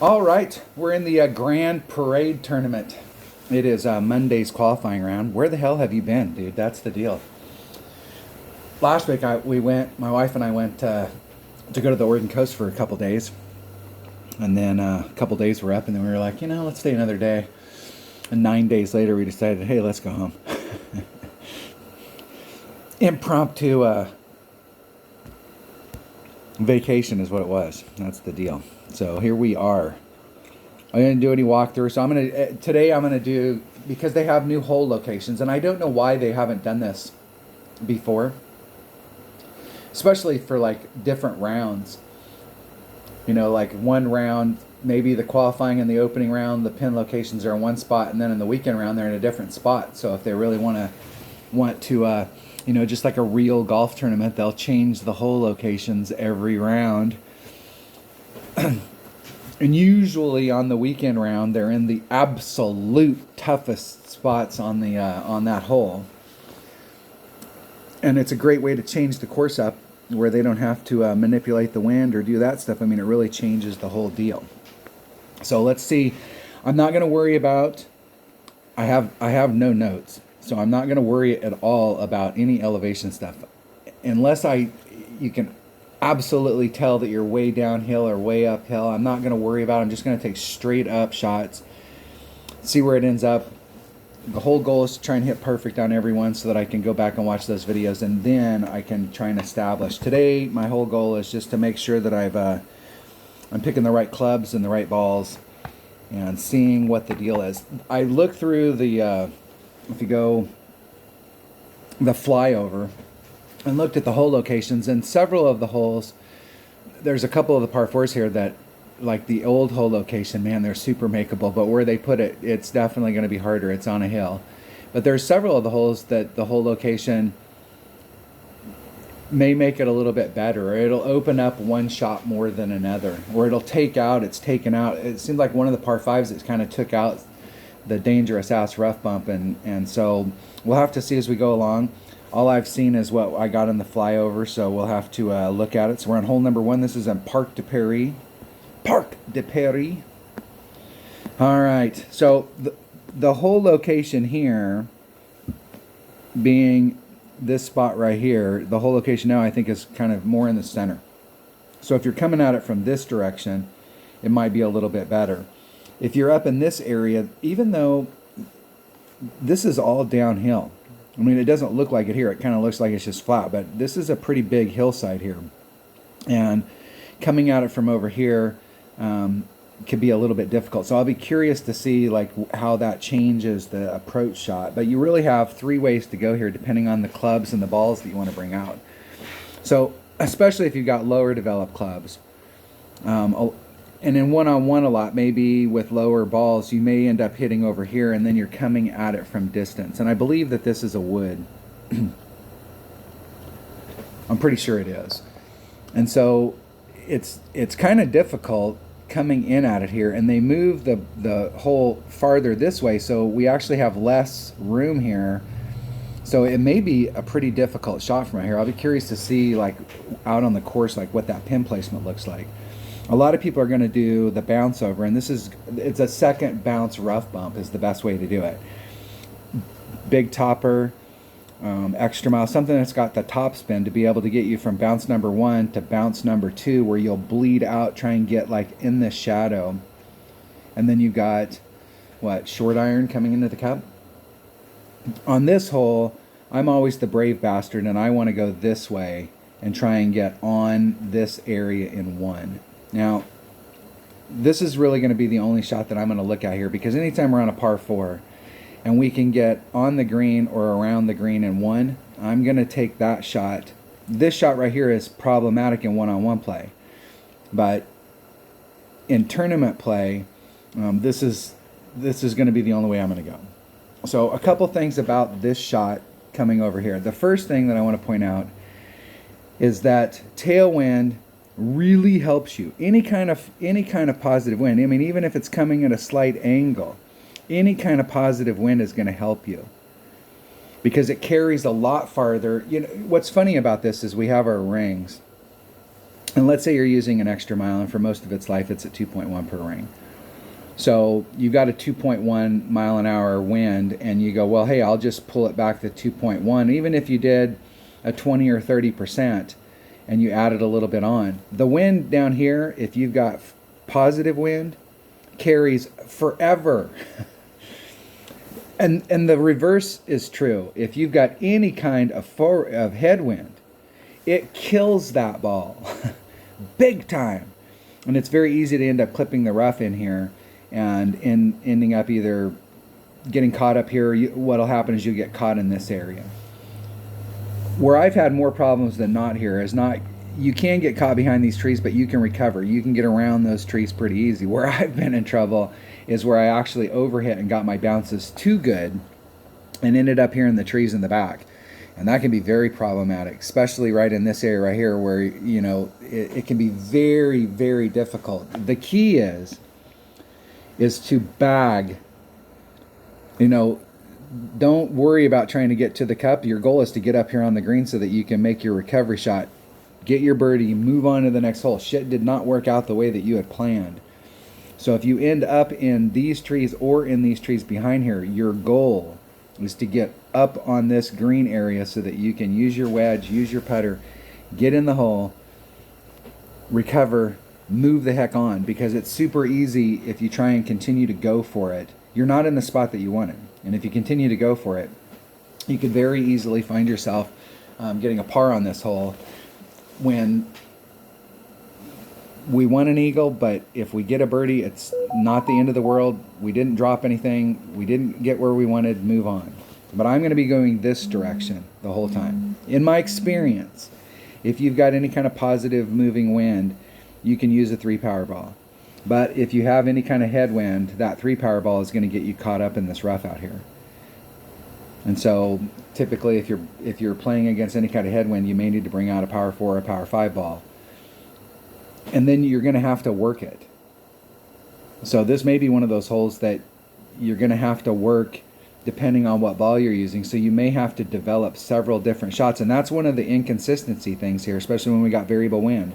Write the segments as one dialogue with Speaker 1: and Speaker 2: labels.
Speaker 1: All right, we're in the Grand Parade tournament. It is Monday's qualifying round. Where the hell have you been, dude? That's the deal. Last week my wife and I went to go to the Oregon coast for a couple days. And then a couple days were up, and then we were like, let's stay another day. And 9 days later, we decided, hey, let's go home. Impromptu vacation is what it was. That's the deal. So here we are. I didn't do any walkthrough, so today I'm gonna do, because they have new hole locations, and I don't know why they haven't done this before, especially for like different rounds. Like one round, maybe the qualifying and the opening round, the pin locations are in one spot, and then in the weekend round they're in a different spot. So if they really want to just like a real golf tournament, they'll change the hole locations every round. And usually on the weekend round, they're in the absolute toughest spots on the on that hole. And it's a great way to change the course up, where they don't have to manipulate the wind or do that stuff. I mean, it really changes the whole deal. So let's see. I'm not going to worry about. I have no notes, so I'm not going to worry at all about any elevation stuff, unless you can absolutely tell that you're way downhill or way uphill. I'm not going to worry about it. I'm just going to take straight up shots, see where it ends up. The whole goal is to try and hit perfect on everyone so that I can go back and watch those videos, and then I can try and establish. Today, my whole goal is just to make sure that I'm picking the right clubs and the right balls and seeing what the deal is. I look through the flyover, and looked at the hole locations, and several of the holes, there's a couple of the par fours here that, like the old hole location, man, they're super makeable, but where they put it, it's definitely going to be harder. It's on a hill. But there's several of the holes that the hole location may make it a little bit better, or it'll open up one shot more than another, or it'll it's taken out. It seems like one of the par fives, it kind of took out the dangerous ass rough bump, and so we'll have to see as we go along. All I've seen is what I got in the flyover, so we'll have to look at it. So we're on hole number 1. This is in Parc de Paris. Parc de Paris. All right. So the whole location here being this spot right here, the whole location now I think is kind of more in the center. So if you're coming at it from this direction, it might be a little bit better. If you're up in this area, even though this is all downhill, I mean, it doesn't look like it here. It kind of looks like it's just flat, but this is a pretty big hillside here. And coming at it from over here could be a little bit difficult. So I'll be curious to see like how that changes the approach shot. But you really have 3 ways to go here, depending on the clubs and the balls that you want to bring out. So especially if you've got lower developed clubs. And in one-on-one a lot, maybe with lower balls, you may end up hitting over here, and then you're coming at it from distance. And I believe that this is a wood. I'm pretty sure it is. And so it's kind of difficult coming in at it here, and they move the hole farther this way, so we actually have less room here. So it may be a pretty difficult shot from right here. I'll be curious to see, like, out on the course, like what that pin placement looks like. A lot of people are going to do the bounce over, and it's a second bounce rough bump is the best way to do it. Big topper, extra mile, something that's got the top spin to be able to get you from bounce number 1 to bounce number 2, where you'll bleed out, try and get like in the shadow. And then you've got, short iron coming into the cup. On this hole, I'm always the brave bastard, and I want to go this way and try and get on this area in 1. Now, this is really going to be the only shot that I'm going to look at here, because anytime we're on a par 4 and we can get on the green or around the green in 1, I'm going to take that shot. This shot right here is problematic in one-on-one play, but in tournament play, this is going to be the only way I'm going to go. So a couple things about this shot coming over here. The first thing that I want to point out is that tailwind really helps you. Any kind of positive wind. I mean, even if it's coming at a slight angle, any kind of positive wind is going to help you, because it carries a lot farther. What's funny about this is we have our rings, And let's say you're using an extra mile, and for most of its life, it's at 2.1 per ring. So you've got a 2.1 mile an hour wind, and you go, well, hey, I'll just pull it back to 2.1. Even if you did a 20 or 30% and you added a little bit on, the wind down here, if you've got positive wind, carries forever. And the reverse is true. If you've got any kind of headwind, it kills that ball big time. And it's very easy to end up clipping the rough in here and ending up either getting caught up here. What'll happen is you get caught in this area. Where I've had more problems than not here is not, you can get caught behind these trees, but you can recover. You can get around those trees pretty easy. Where I've been in trouble is where I actually overhit and got my bounces too good and ended up here in the trees in the back. And that can be very problematic, especially right in this area right here where, you know, it can be very, very difficult. The key is to bag. You know, don't worry about trying to get to the cup. Your goal is to get up here on the green so that you can make your recovery shot, get your birdie, move on to the next hole. Shit did not work out the way that you had planned. So if you end up in these trees or in these trees behind here, your goal is to get up on this green area so that you can use your wedge, use your putter, get in the hole, recover, move the heck on, because it's super easy if you try and continue to go for it. You're not in the spot that you wanted. And if you continue to go for it, you could very easily find yourself getting a par on this hole when we won an eagle, but if we get a birdie, it's not the end of the world. We didn't drop anything. We didn't get where we wanted, move on. But I'm going to be going this direction the whole time. In my experience, if you've got any kind of positive moving wind, you can use a 3 power ball. But if you have any kind of headwind, that 3 power ball is going to get you caught up in this rough out here. And so typically if you're playing against any kind of headwind, you may need to bring out a power 4 or a power 5 ball. And then you're going to have to work it. So this may be one of those holes that you're going to have to work depending on what ball you're using. So you may have to develop several different shots. And that's one of the inconsistency things here, especially when we got variable wind,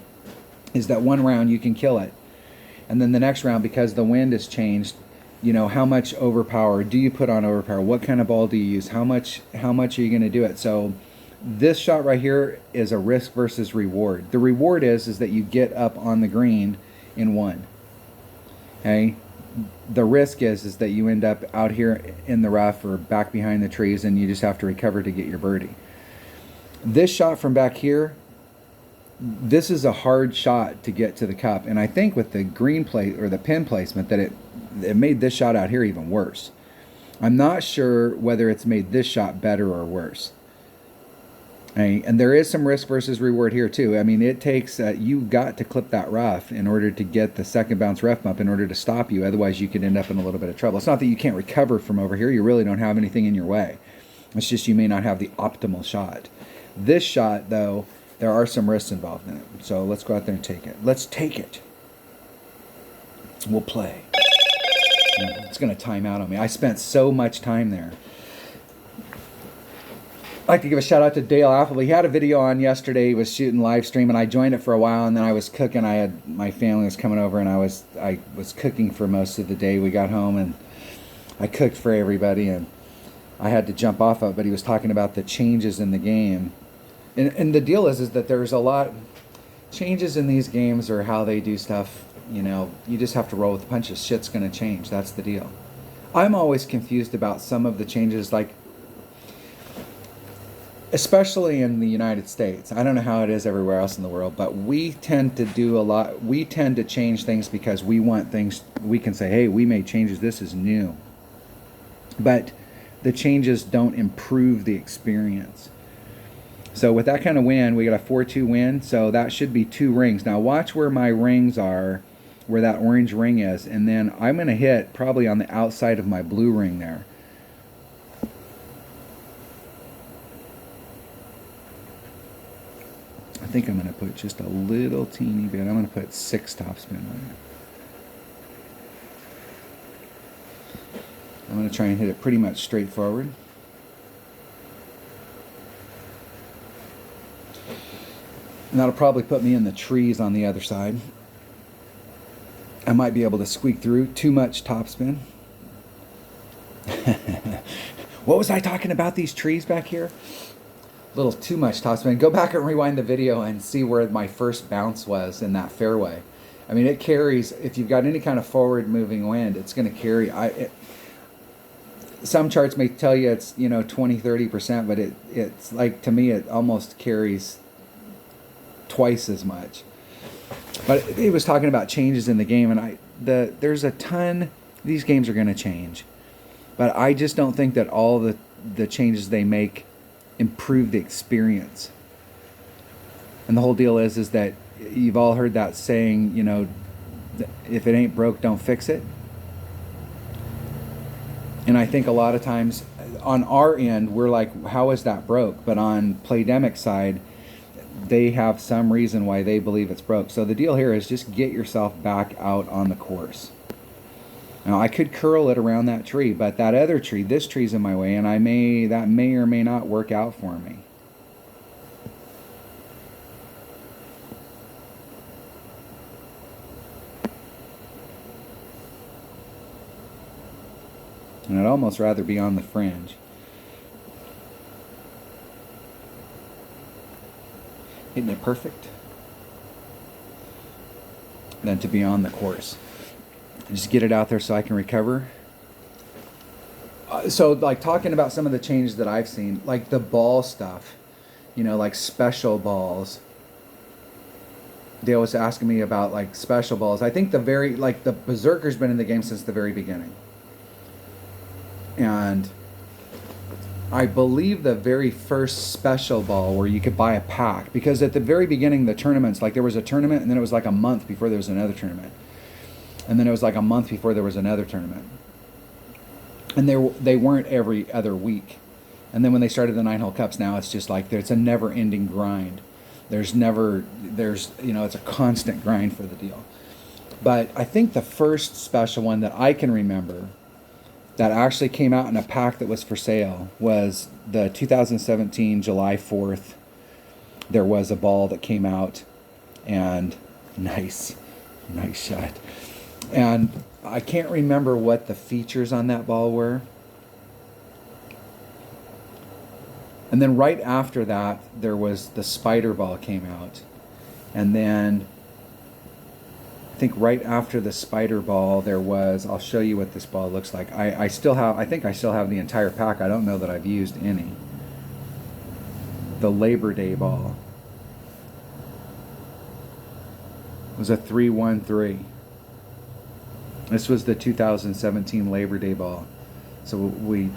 Speaker 1: is that one round you can kill it. And then the next round, because the wind has changed, you know, how much overpower do you put on overpower? What kind of ball do you use? How much are you going to do it? So this shot right here is a risk versus reward. The reward is that you get up on the green in one. Okay? The risk is that you end up out here in the rough or back behind the trees, and you just have to recover to get your birdie. This shot from back here, this is a hard shot to get to the cup, and I think with the green plate or the pin placement that it made this shot out here even worse. I'm not sure whether it's made this shot better or worse. And there is some risk versus reward here too. I mean, it takes you've got to clip that rough in order to get the second bounce rough bump in order to stop you. Otherwise, you could end up in a little bit of trouble. It's not that you can't recover from over here. You really don't have anything in your way. It's just you may not have the optimal shot. This shot, though, there are some risks involved in it. So let's go out there and take it. Let's take it. We'll play. It's going to time out on me. I spent so much time there. I'd like to give a shout out to Dale Appleby. He had a video on yesterday. He was shooting live stream, and I joined it for a while, and then I was cooking. My family was coming over, and I was cooking for most of the day. We got home, and I cooked for everybody, and I had to jump off of it. But he was talking about the changes in the game. And the deal is that there's a lot changes in these games or how they do stuff. You know, you just have to roll with the punches. Shit's going to change. That's the deal. I'm always confused about some of the changes, like, especially in the United States. I don't know how it is everywhere else in the world, but we tend to do a lot. We tend to change things because we want things. We can say, hey, we made changes. This is new. But the changes don't improve the experience. So with that kind of wind, we got a 4-2 wind, so that should be 2 rings. Now watch where my rings are, where that orange ring is, and then I'm going to hit probably on the outside of my blue ring there. I think I'm going to put just a little teeny bit. I'm going to put 6 topspin on it. I'm going to try and hit it pretty much straight forward. And that'll probably put me in the trees on the other side. I might be able to squeak through. Too much topspin. What was I talking about, these trees back here? A little too much topspin. Go back and rewind the video and see where my first bounce was in that fairway. I mean, it carries, if you've got any kind of forward moving wind, it's going to carry. Some charts may tell you it's, 20-30%, but it's like, to me, it almost carries twice as much. But he was talking about changes in the game, and there's a ton. These games are going to change, but I just don't think that all the changes they make improve the experience. And the whole deal is that you've all heard that saying, if it ain't broke, don't fix it. And I think a lot of times on our end, we're like, how is that broke? But on Playdemic side, they have some reason why they believe it's broke. So the deal here is just get yourself back out on the course. Now I could curl it around that tree, but that other tree, this tree's in my way, and that may or may not work out for me. And I'd almost rather be on the fringe. Hitting it perfect than to be on the course. Just get it out there so I can recover. So like talking about some of the changes that I've seen, like the ball stuff, like special balls. Dale was asking me about like special balls. I think the Berserker's been in the game since the very beginning. And I believe the very first special ball where you could buy a pack, because at the very beginning, the tournaments, like there was a tournament and then it was like a month before there was another tournament. And then it was like a month before there was another tournament. And they weren't every other week. And then when they started the 9-hole cups, now it's just like it's a never-ending grind. It's a constant grind for the deal. But I think the first special one that I can remember that actually came out in a pack that was for sale was the 2017 July 4th. There was a ball that came out, and nice shot. And I can't remember what the features on that ball were. And then right after that, there was the Spider ball came out. And then I think right after the Spider ball, there was, I'll show you what this ball looks like. I think I still have the entire pack. I don't know that I've used any. The Labor Day ball. It was a 313. This was the 2017 Labor Day ball. So we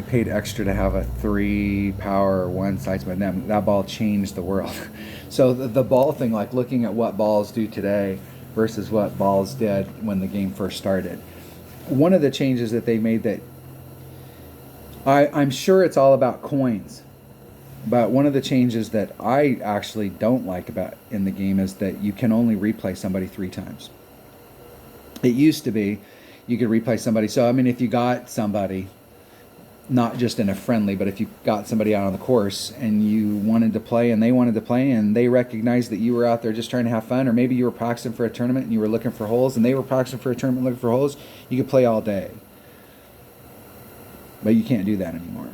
Speaker 1: paid extra to have a 3 power 1 size, but that ball changed the world. So the ball thing, like looking at what balls do today versus what balls did when the game first started. One of the changes that they made that I'm sure it's all about coins, but one of the changes that I actually don't like about in the game is that you can only replay somebody 3 times. It used to be you could replay somebody. So, I mean, if you got somebody, not just in a friendly, but if you got somebody out on the course and you wanted to play and they wanted to play and they recognized that you were out there just trying to have fun, or maybe you were practicing for a tournament and you were looking for holes and they were practicing for a tournament looking for holes, you could play all day. But you can't do that anymore.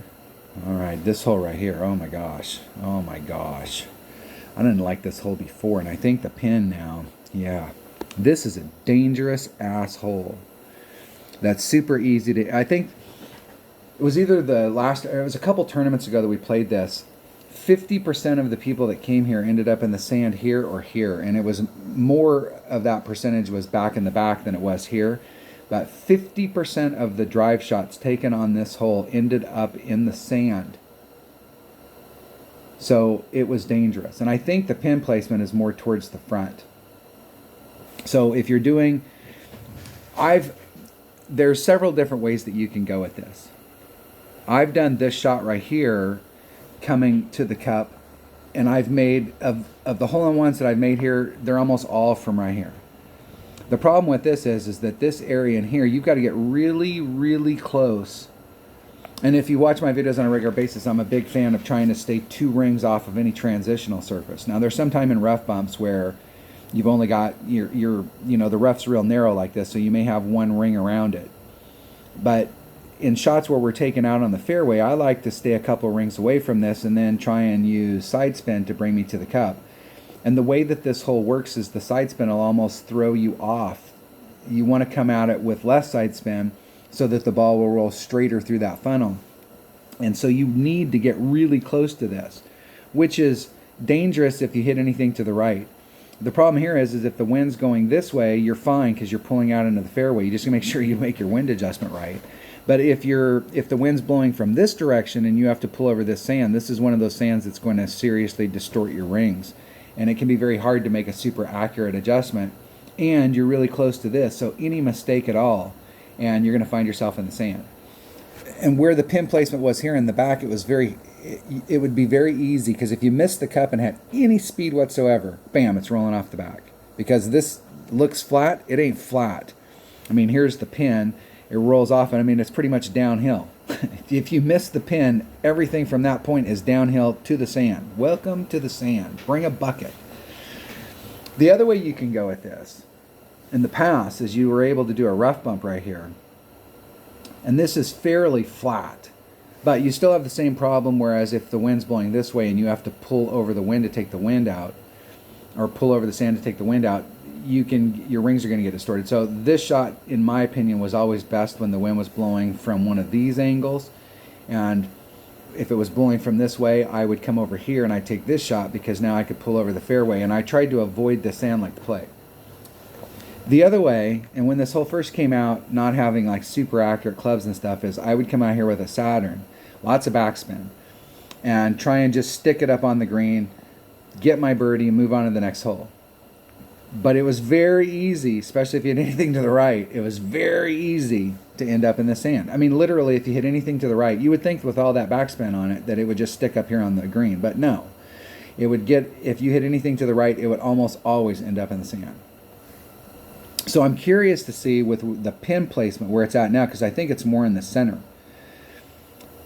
Speaker 1: All right, this hole right here, oh my gosh. I didn't like this hole before, and I think the pin now, yeah. This is a dangerous asshole. That's super easy to, I think it was either it was a couple tournaments ago that we played this. 50% of the people that came here ended up in the sand here or here, and it was more of that percentage was back in the back than it was here. But 50% of the drive shots taken on this hole ended up in the sand. So it was dangerous. And I think the pin placement is more towards the front. So if you're doing, there's several different ways that you can go with this. I've done this shot right here coming to the cup, and I've made, of the hole-in-ones that I've made here, they're almost all from right here. The problem with this is that this area in here, you've got to get really, really close And if you watch my videos on a regular basis, I'm a big fan of trying to stay 2 rings off of any transitional surface. Now, there's some time in rough bumps where you've only got the rough's real narrow like this, so you may have 1 ring around it. But in shots where we're taking out on the fairway, I like to stay a couple rings away from this and then try and use side spin to bring me to the cup. And the way that this hole works is the side spin will almost throw you off. You want to come at it with less side spin so that the ball will roll straighter through that funnel. And so you need to get really close to this, which is dangerous if you hit anything to the right. The problem here is if the wind's going this way, you're fine because you're pulling out into the fairway. You just make sure you make your wind adjustment right. But if the wind's blowing from this direction and you have to pull over this sand, this is one of those sands that's going to seriously distort your rings. And it can be very hard to make a super accurate adjustment. And you're really close to this, so any mistake at all, and you're going to find yourself in the sand. And where the pin placement was here in the back, it would be very easy, because if you missed the cup and had any speed whatsoever, bam, it's rolling off the back. Because this looks flat, it ain't flat. I mean, here's the pin, it rolls off, and I mean, it's pretty much downhill. If you miss the pin, everything from that point is downhill to the sand. Welcome to the sand. Bring a bucket. The other way you can go with this, in the past, is you were able to do a rough bump right here. And this is fairly flat, but you still have the same problem, whereas if the wind's blowing this way and you have to pull over the wind to take the wind out, or pull over the sand to take the wind out, your rings are going to get distorted. So this shot, in my opinion, was always best when the wind was blowing from one of these angles. And if it was blowing from this way, I would come over here and I'd take this shot, because now I could pull over the fairway. And I tried to avoid the sand like play. The other way, and when this hole first came out, not having like super accurate clubs and stuff, is I would come out here with a Saturn, lots of backspin, and try and just stick it up on the green, get my birdie, and move on to the next hole. But it was very easy, especially if you hit anything to the right, it was very easy to end up in the sand. I mean, literally, if you hit anything to the right, you would think with all that backspin on it that it would just stick up here on the green, but no. If you hit anything to the right, it would almost always end up in the sand. So I'm curious to see with the pin placement where it's at now, because I think it's more in the center.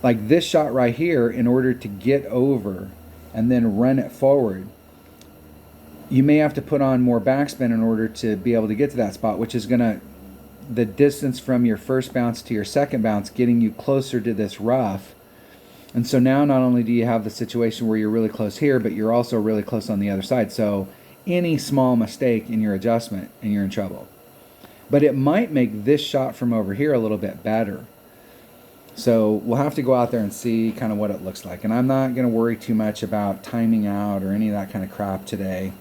Speaker 1: Like this shot right here, in order to get over and then run it forward, you may have to put on more backspin in order to be able to get to that spot, which is the distance from your first bounce to your second bounce, getting you closer to this rough. And so now not only do you have the situation where you're really close here, but you're also really close on the other side. So any small mistake in your adjustment and you're in trouble. But it might make this shot from over here a little bit better. So we'll have to go out there and see kind of what it looks like. And I'm not going to worry too much about timing out or any of that kind of crap today.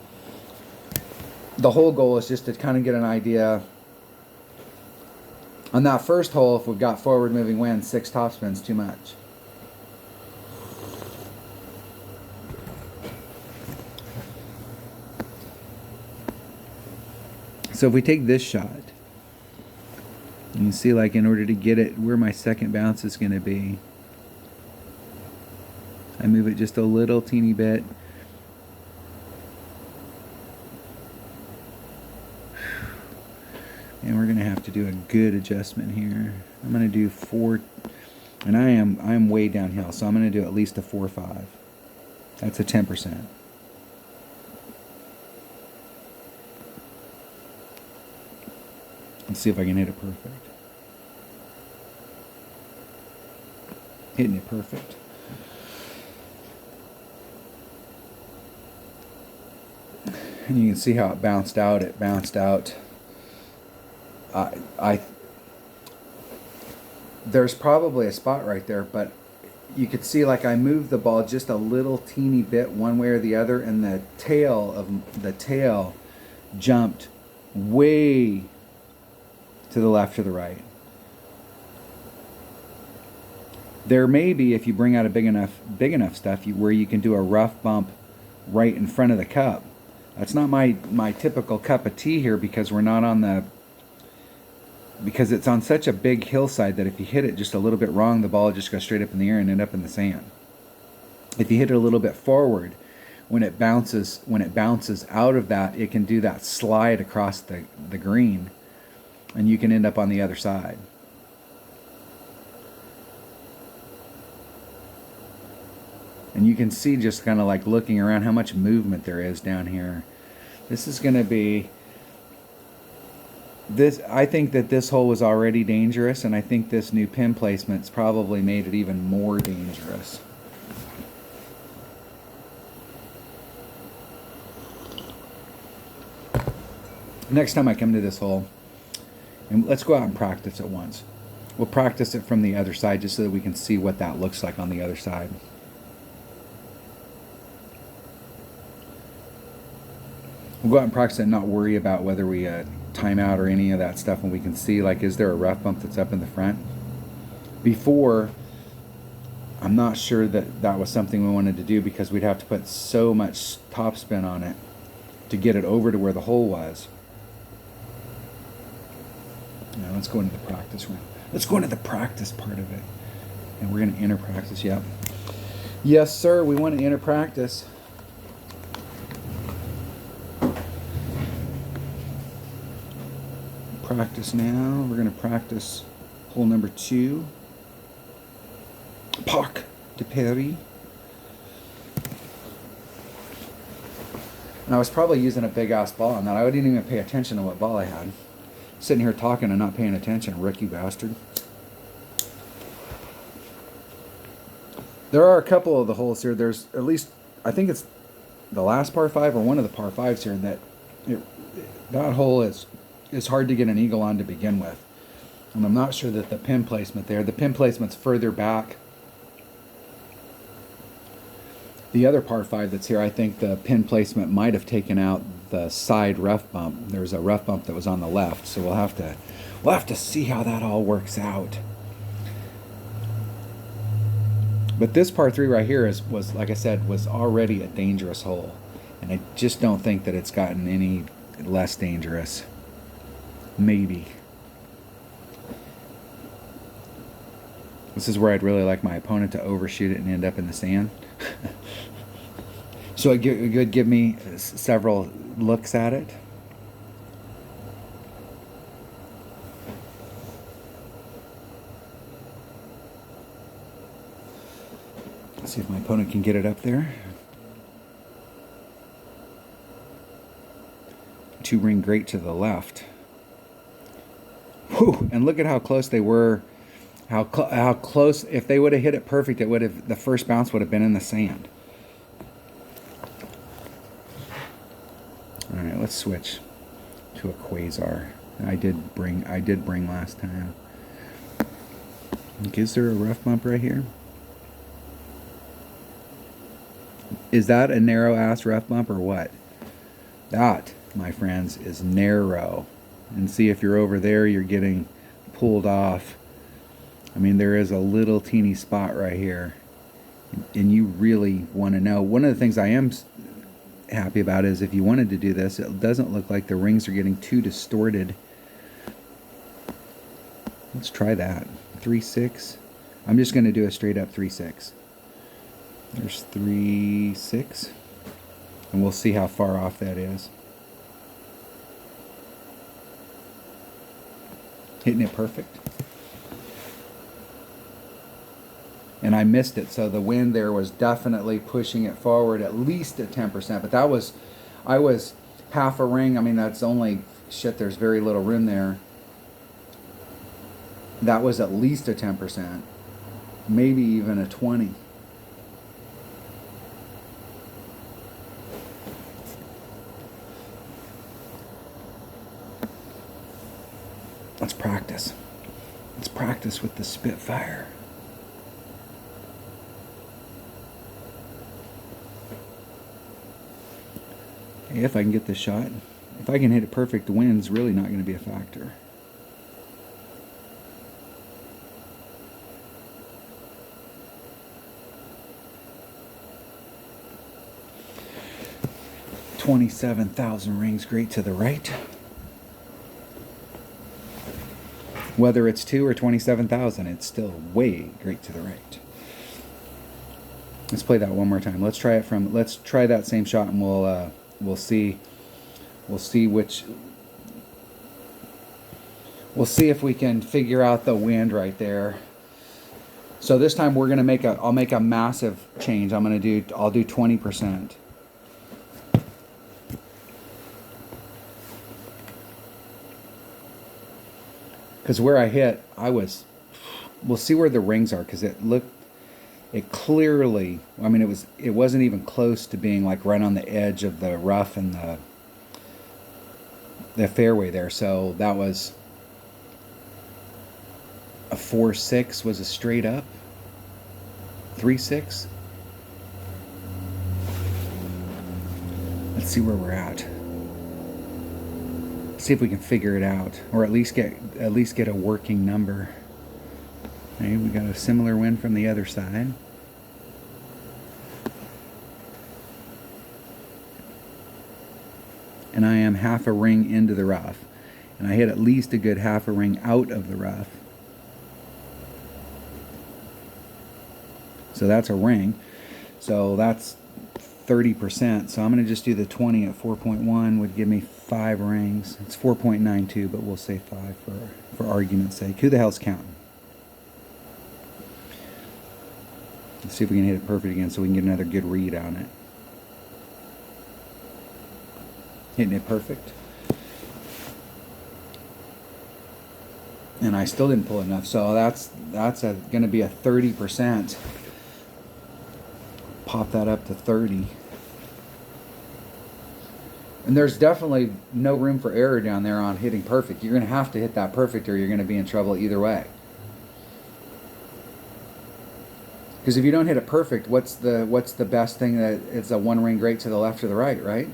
Speaker 1: The whole goal is just to kind of get an idea. On that first hole, if we've got forward moving wind, 6 topspin's too much. So if we take this shot, you can see, like, in order to get it where my second bounce is going to be, I move it just a little teeny bit. And we're going to have to do a good adjustment here. I'm going to do 4, and I'm way downhill, so I'm going to do at least a 4-5. That's a 10%. Let's see if I can hit it perfect. Hitting it perfect. And you can see how it bounced out. It bounced out. There's probably a spot right there, but you could see, like, I moved the ball just a little teeny bit one way or the other, and the tail jumped way to the left or the right. There may be, if you bring out a big enough stuff, where you can do a rough bump right in front of the cup. That's not my typical cup of tea here, because we're not on because it's on such a big hillside that if you hit it just a little bit wrong, the ball will just go straight up in the air and end up in the sand. If you hit it a little bit forward, when it bounces out of that, it can do that slide across the green, and you can end up on the other side. And you can see just kind of like looking around how much movement there is down here. This is going to be this. I think that this hole was already dangerous, and I think this new pin placement's probably made it even more dangerous. Next time I come to this hole, and let's go out and practice it once. We'll practice it from the other side just so that we can see what that looks like on the other side. We'll go out and practice it and not worry about whether we time out or any of that stuff, and we can see, like, is there a rough bump that's up in the front? Before, I'm not sure that that was something we wanted to do because we'd have to put so much topspin on it to get it over to where the hole was. Now let's go into the practice room. Let's go into the practice part of it. And we're going to enter practice, yep. Yes, sir, we want to enter practice. Practice now. We're going to practice hole number 2. Parc de Paris. And I was probably using a big ass ball on that. I didn't even pay attention to what ball I had. Sitting here talking and not paying attention, rookie bastard. There are a couple of the holes here. There's at least, I think it's the last par 5 or one of the par 5s here that hole is hard to get an eagle on to begin with. And I'm not sure that the pin placement there, the pin placement's further back. The other par 5 that's here, I think the pin placement might have taken out the side rough bump. There's a rough bump that was on the left, so we'll have to see how that all works out. But this par 3 right here was, like I said, was already a dangerous hole, and I just don't think that it's gotten any less dangerous. Maybe. This is where I'd really like my opponent to overshoot it and end up in the sand. So it would give me several looks at it. Let's see if my opponent can get it up there. 2 ring great to the left. Whew, and look at how close they were. How close, if they would have hit it perfect, it would have, the first bounce would have been in the sand. All right, let's switch to a Quasar. I did bring last time. Is there a rough bump right here? Is that a narrow ass rough bump or what? That, my friends, is narrow. And see, if you're over there, you're getting pulled off. I mean, there is a little teeny spot right here, and you really want to know. One of the things I am happy about is if you wanted to do this, it doesn't look like the rings are getting too distorted. Let's try that. 3-6. I'm just going to do a straight up 3-6. There's 3-6, and we'll see how far off that is. Hitting it perfect. And I missed it, so the wind there was definitely pushing it forward at least at 10%. But that was, I was half a ring. I mean, that's only, shit, there's very little room there. That was at least a 10%, maybe even a 20. Let's practice. Let's practice with the Spitfire. If I can get this shot, if I can hit it perfect, the wind's really not going to be a factor. $27,000 rings great to the right. Whether it's 2 or 27,000, it's still way great to the right. Let's play that one more time. Let's try it from. Let's try that same shot, and we'll see which. We'll see if we can figure out the wind right there. So this time we're gonna I'll make a massive change. I'll do 20%. Because where I hit, we'll see where the rings are, because it clearly, I mean, it wasn't even close to being like right on the edge of the rough and the fairway there. So that was a 4-6 was a straight up, 3-6. Let's see where we're at. See if we can figure it out, or at least get a working number. Okay, we got a similar wind from the other side. And I am half a ring into the rough, and I hit at least a good half a ring out of the rough. So that's a ring. So that's 30%. So I'm going to just do the 20 at 4.1 would give me 5 rings. It's 4.92, but we'll say 5 for argument's sake. Who the hell's counting? Let's see if we can hit it perfect again so we can get another good read on it. Hitting it perfect. And I still didn't pull enough, so that's going to be a 30%. Pop that up to 30. And there's definitely no room for error down there on hitting perfect. You're going to have to hit that perfect or you're going to be in trouble either way. Because if you don't hit it perfect, what's the best thing that it's a one ring great to the left or the right, right?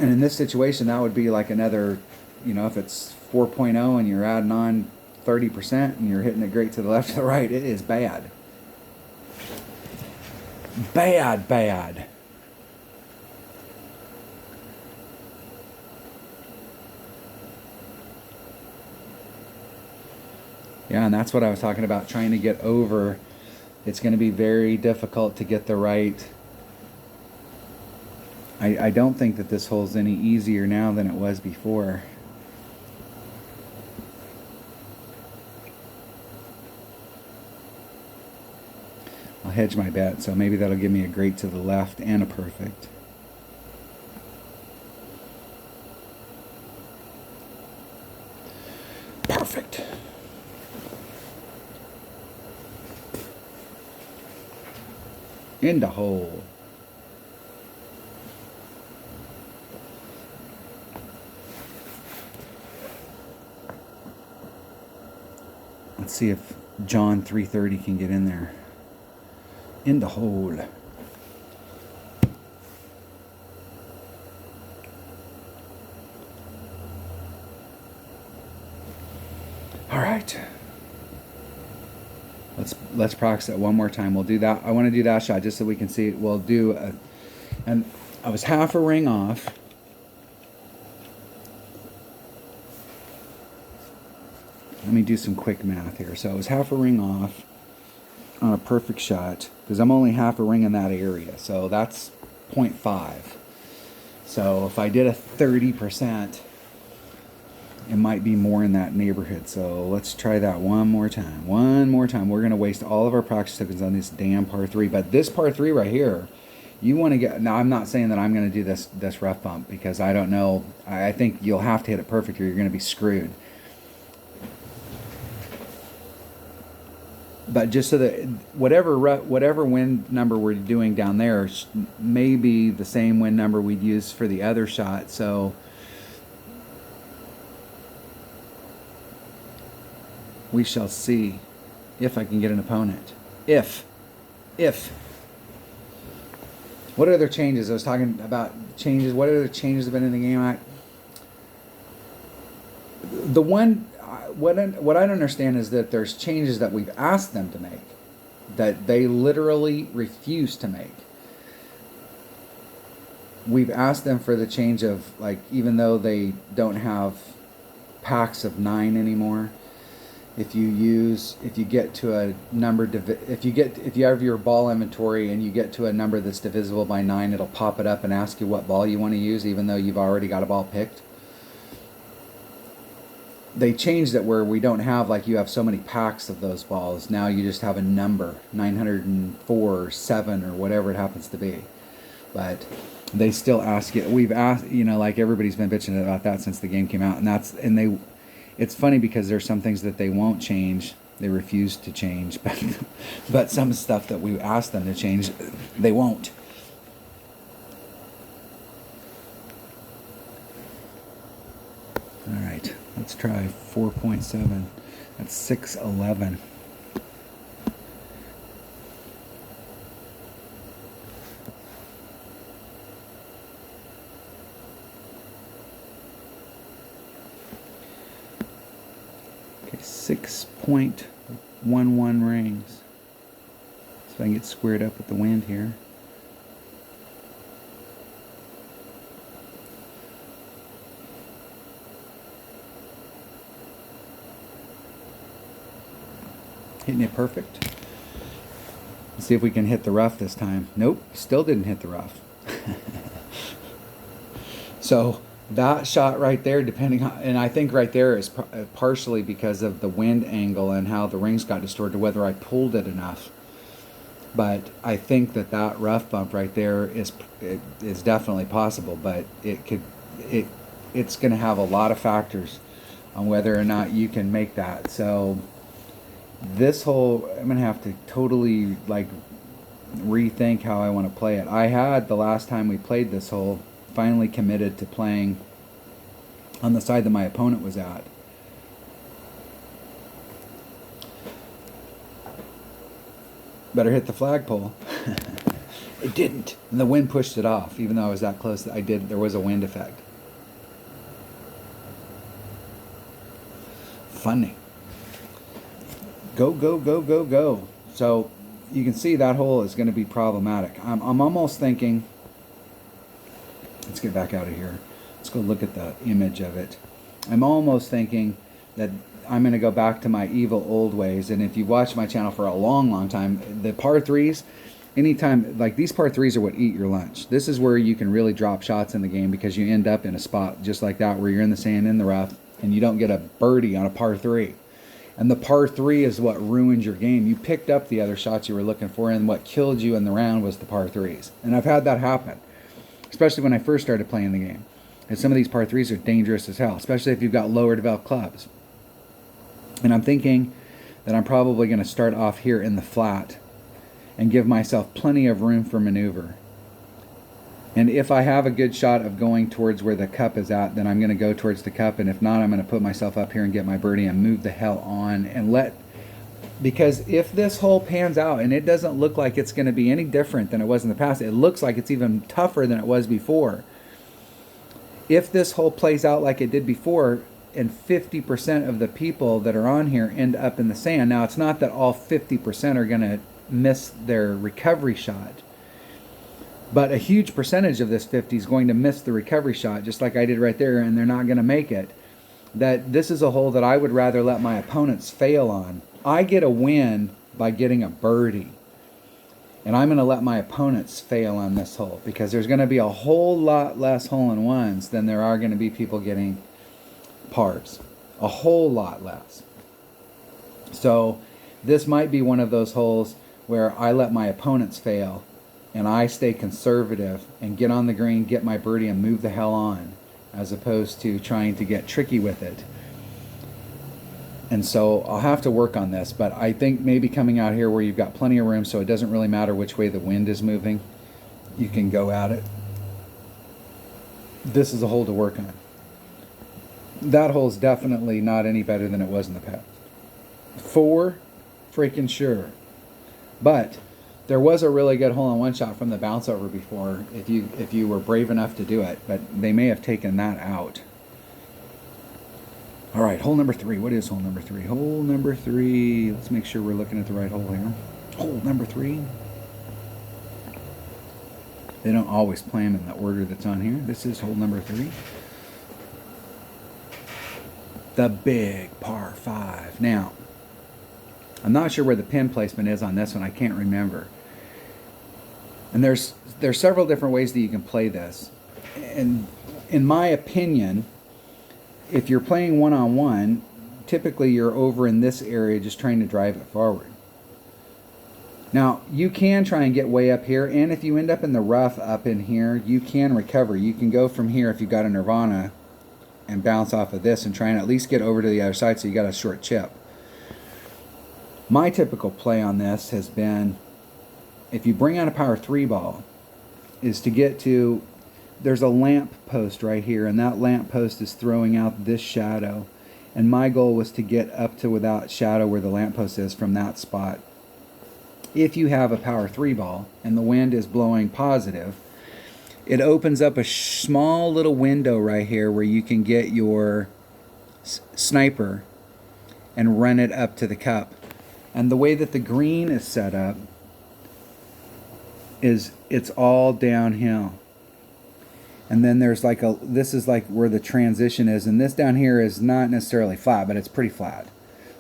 Speaker 1: And in this situation, that would be like another, if it's 4.0 and you're adding on 30% and you're hitting it great to the left or the right, it is bad. Bad. Yeah, and that's what I was talking about, trying to get over. It's going to be very difficult to get the right. I don't think that this hole's any easier now than it was before. I'll hedge my bet, so maybe that'll give me a great to the left and a perfect. Perfect. In the hole. Let's see if John 330 can get in there. In the hole. All right. Let's practice it one more time. We'll do that. I want to do that shot just so we can see it. We'll do and I was half a ring off. Let me do some quick math here. So I was half a ring off on a perfect shot because I'm only half a ring in that area. So that's 0.5. So if I did a 30%, it might be more in that neighborhood. So let's try that one more time. We're going to waste all of our practice tokens on this damn par 3. But this par 3 right here, you want to get... Now, I'm not saying that I'm going to do this rough bump because I don't know. I think you'll have to hit it perfect or you're going to be screwed. But just so that whatever wind number we're doing down there may be the same wind number we'd use for the other shot. So we shall see if I can get an opponent. If. What other changes? I was talking about changes. What other changes have been in the game? What I don't understand is that there's changes that we've asked them to make that they literally refuse to make. We've asked them for the change of, like, even though they don't have packs of 9 anymore, if you get to a number, if you have your ball inventory and you get to a number that's divisible by 9, it'll pop it up and ask you what ball you want to use, even though you've already got a ball picked. They changed it where we don't have, like, you have so many packs of those balls. Now you just have a number, 904 or 7 or whatever it happens to be. But they still ask it. We've asked, like everybody's been bitching about that since the game came out, it's funny because there's some things that they won't change. They refuse to change, but some stuff that we ask them to change, they won't. All right, let's try 4.7. That's 611. Okay, 6.11 rings. So I can get squared up with the wind here. Hitting it perfect. Let's see if we can hit the rough this time. Nope, still didn't hit the rough. So that shot right there, and I think right there is partially because of the wind angle and how the rings got distorted, whether I pulled it enough. But I think that rough bump right there is definitely possible, but it's going to have a lot of factors on whether or not you can make that. So this hole, I'm going to have to totally rethink how I want to play it. I had, the last time we played this hole, finally committed to playing on the side that my opponent was at. Better hit the flagpole. It didn't. And the wind pushed it off, even though I was that close. There was a wind effect. Funny. Go, go, go, go, go. So you can see that hole is going to be problematic. I'm almost thinking, let's get back out of here. Let's go look at the image of it. I'm almost thinking that I'm going to go back to my evil old ways. And if you watch my channel for a long, long time, the par threes, anytime, like these par threes are what eat your lunch. This is where you can really drop shots in the game because you end up in a spot just like that where you're in the sand, in the rough, and you don't get a birdie on a par three. And the par three is what ruins your game. You picked up the other shots you were looking for, and what killed you in the round was the par threes. And I've had that happen, especially when I first started playing the game. And some of these par threes are dangerous as hell, especially if you've got lower developed clubs. And I'm thinking that I'm probably going to start off here in the flat and give myself plenty of room for maneuver. And if I have a good shot of going towards where the cup is at, then I'm going to go towards the cup. And if not, I'm going to put myself up here and get my birdie and move the hell on and because if this hole pans out and it doesn't look like it's going to be any different than it was in the past, it looks like it's even tougher than it was before. If this hole plays out like it did before, and 50% of the people that are on here end up in the sand. Now, it's not that all 50% are going to miss their recovery shot, but a huge percentage of this 50 is going to miss the recovery shot, just like I did right there, and they're not going to make it. That this is a hole that I would rather let my opponents fail on. I get a win by getting a birdie, and I'm going to let my opponents fail on this hole because there's going to be a whole lot less hole-in-ones than there are going to be people getting pars. A whole lot less. So this might be one of those holes where I let my opponents fail and I stay conservative and get on the green, get my birdie, and move the hell on, as opposed to trying to get tricky with it. And so I'll have to work on this, but I think maybe coming out here where you've got plenty of room so it doesn't really matter which way the wind is moving, you can go at it. This is a hole to work on. That hole's definitely not any better than it was in the past. For freaking sure. But there was a really good hole-in-one shot from the bounce over before if you were brave enough to do it, but they may have taken that out. All right, hole number 3. What is hole number 3? Hole number 3. Let's make sure we're looking at the right hole here. Hole number 3. They don't always play them in the order that's on here. This is hole number 3. The big par 5. Now, I'm not sure where the pin placement is on this one. I can't remember. And there's several different ways that you can play this. And in my opinion, if you're playing one-on-one, typically you're over in this area just trying to drive it forward. Now, you can try and get way up here, and if you end up in the rough up in here, you can recover. You can go from here if you've got a Nirvana and bounce off of this and try and at least get over to the other side so you got a short chip. My typical play on this has been, if you bring out a power 3 ball, is to get to, there's a lamp post right here, and that lamp post is throwing out this shadow. And my goal was to get up to without shadow where the lamp post is from that spot. If you have a power 3 ball and the wind is blowing positive, it opens up a small little window right here where you can get your sniper and run it up to the cup. And the way that the green is set up is it's all downhill. And then there's like this is like where the transition is, and this down here is not necessarily flat, but it's pretty flat.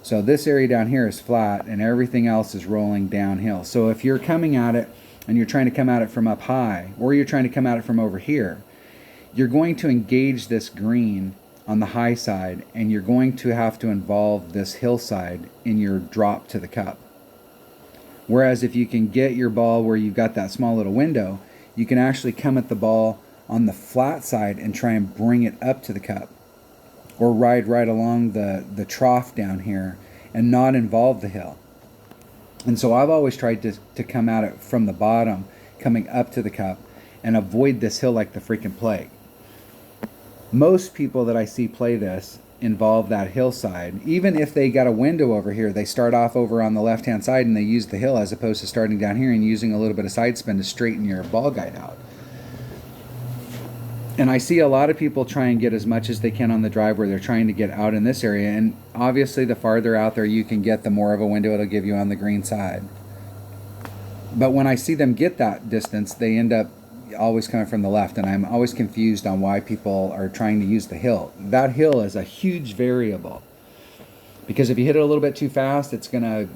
Speaker 1: So this area down here is flat and everything else is rolling downhill. So if you're coming at it and you're trying to come at it from up high, or you're trying to come at it from over here, you're going to engage this green on the high side, and you're going to have to involve this hillside in your drop to the cup. Whereas if you can get your ball where you've got that small little window, you can actually come at the ball on the flat side and try and bring it up to the cup, or ride right along the trough down here and not involve the hill. And so I've always tried to come at it from the bottom, coming up to the cup, and avoid this hill like the freaking plague. Most people that I see play this involve that hillside. Even if they got a window over here, they start off over on the left hand side and they use the hill as opposed to starting down here and using a little bit of side spin to straighten your ball guide out. And I see a lot of people try and get as much as they can on the drive where they're trying to get out in this area. And obviously the farther out there you can get, the more of a window it'll give you on the green side. But when I see them get that distance, they end up always coming from the left. And I'm always confused on why people are trying to use the hill. That hill is a huge variable. Because if you hit it a little bit too fast, it's gonna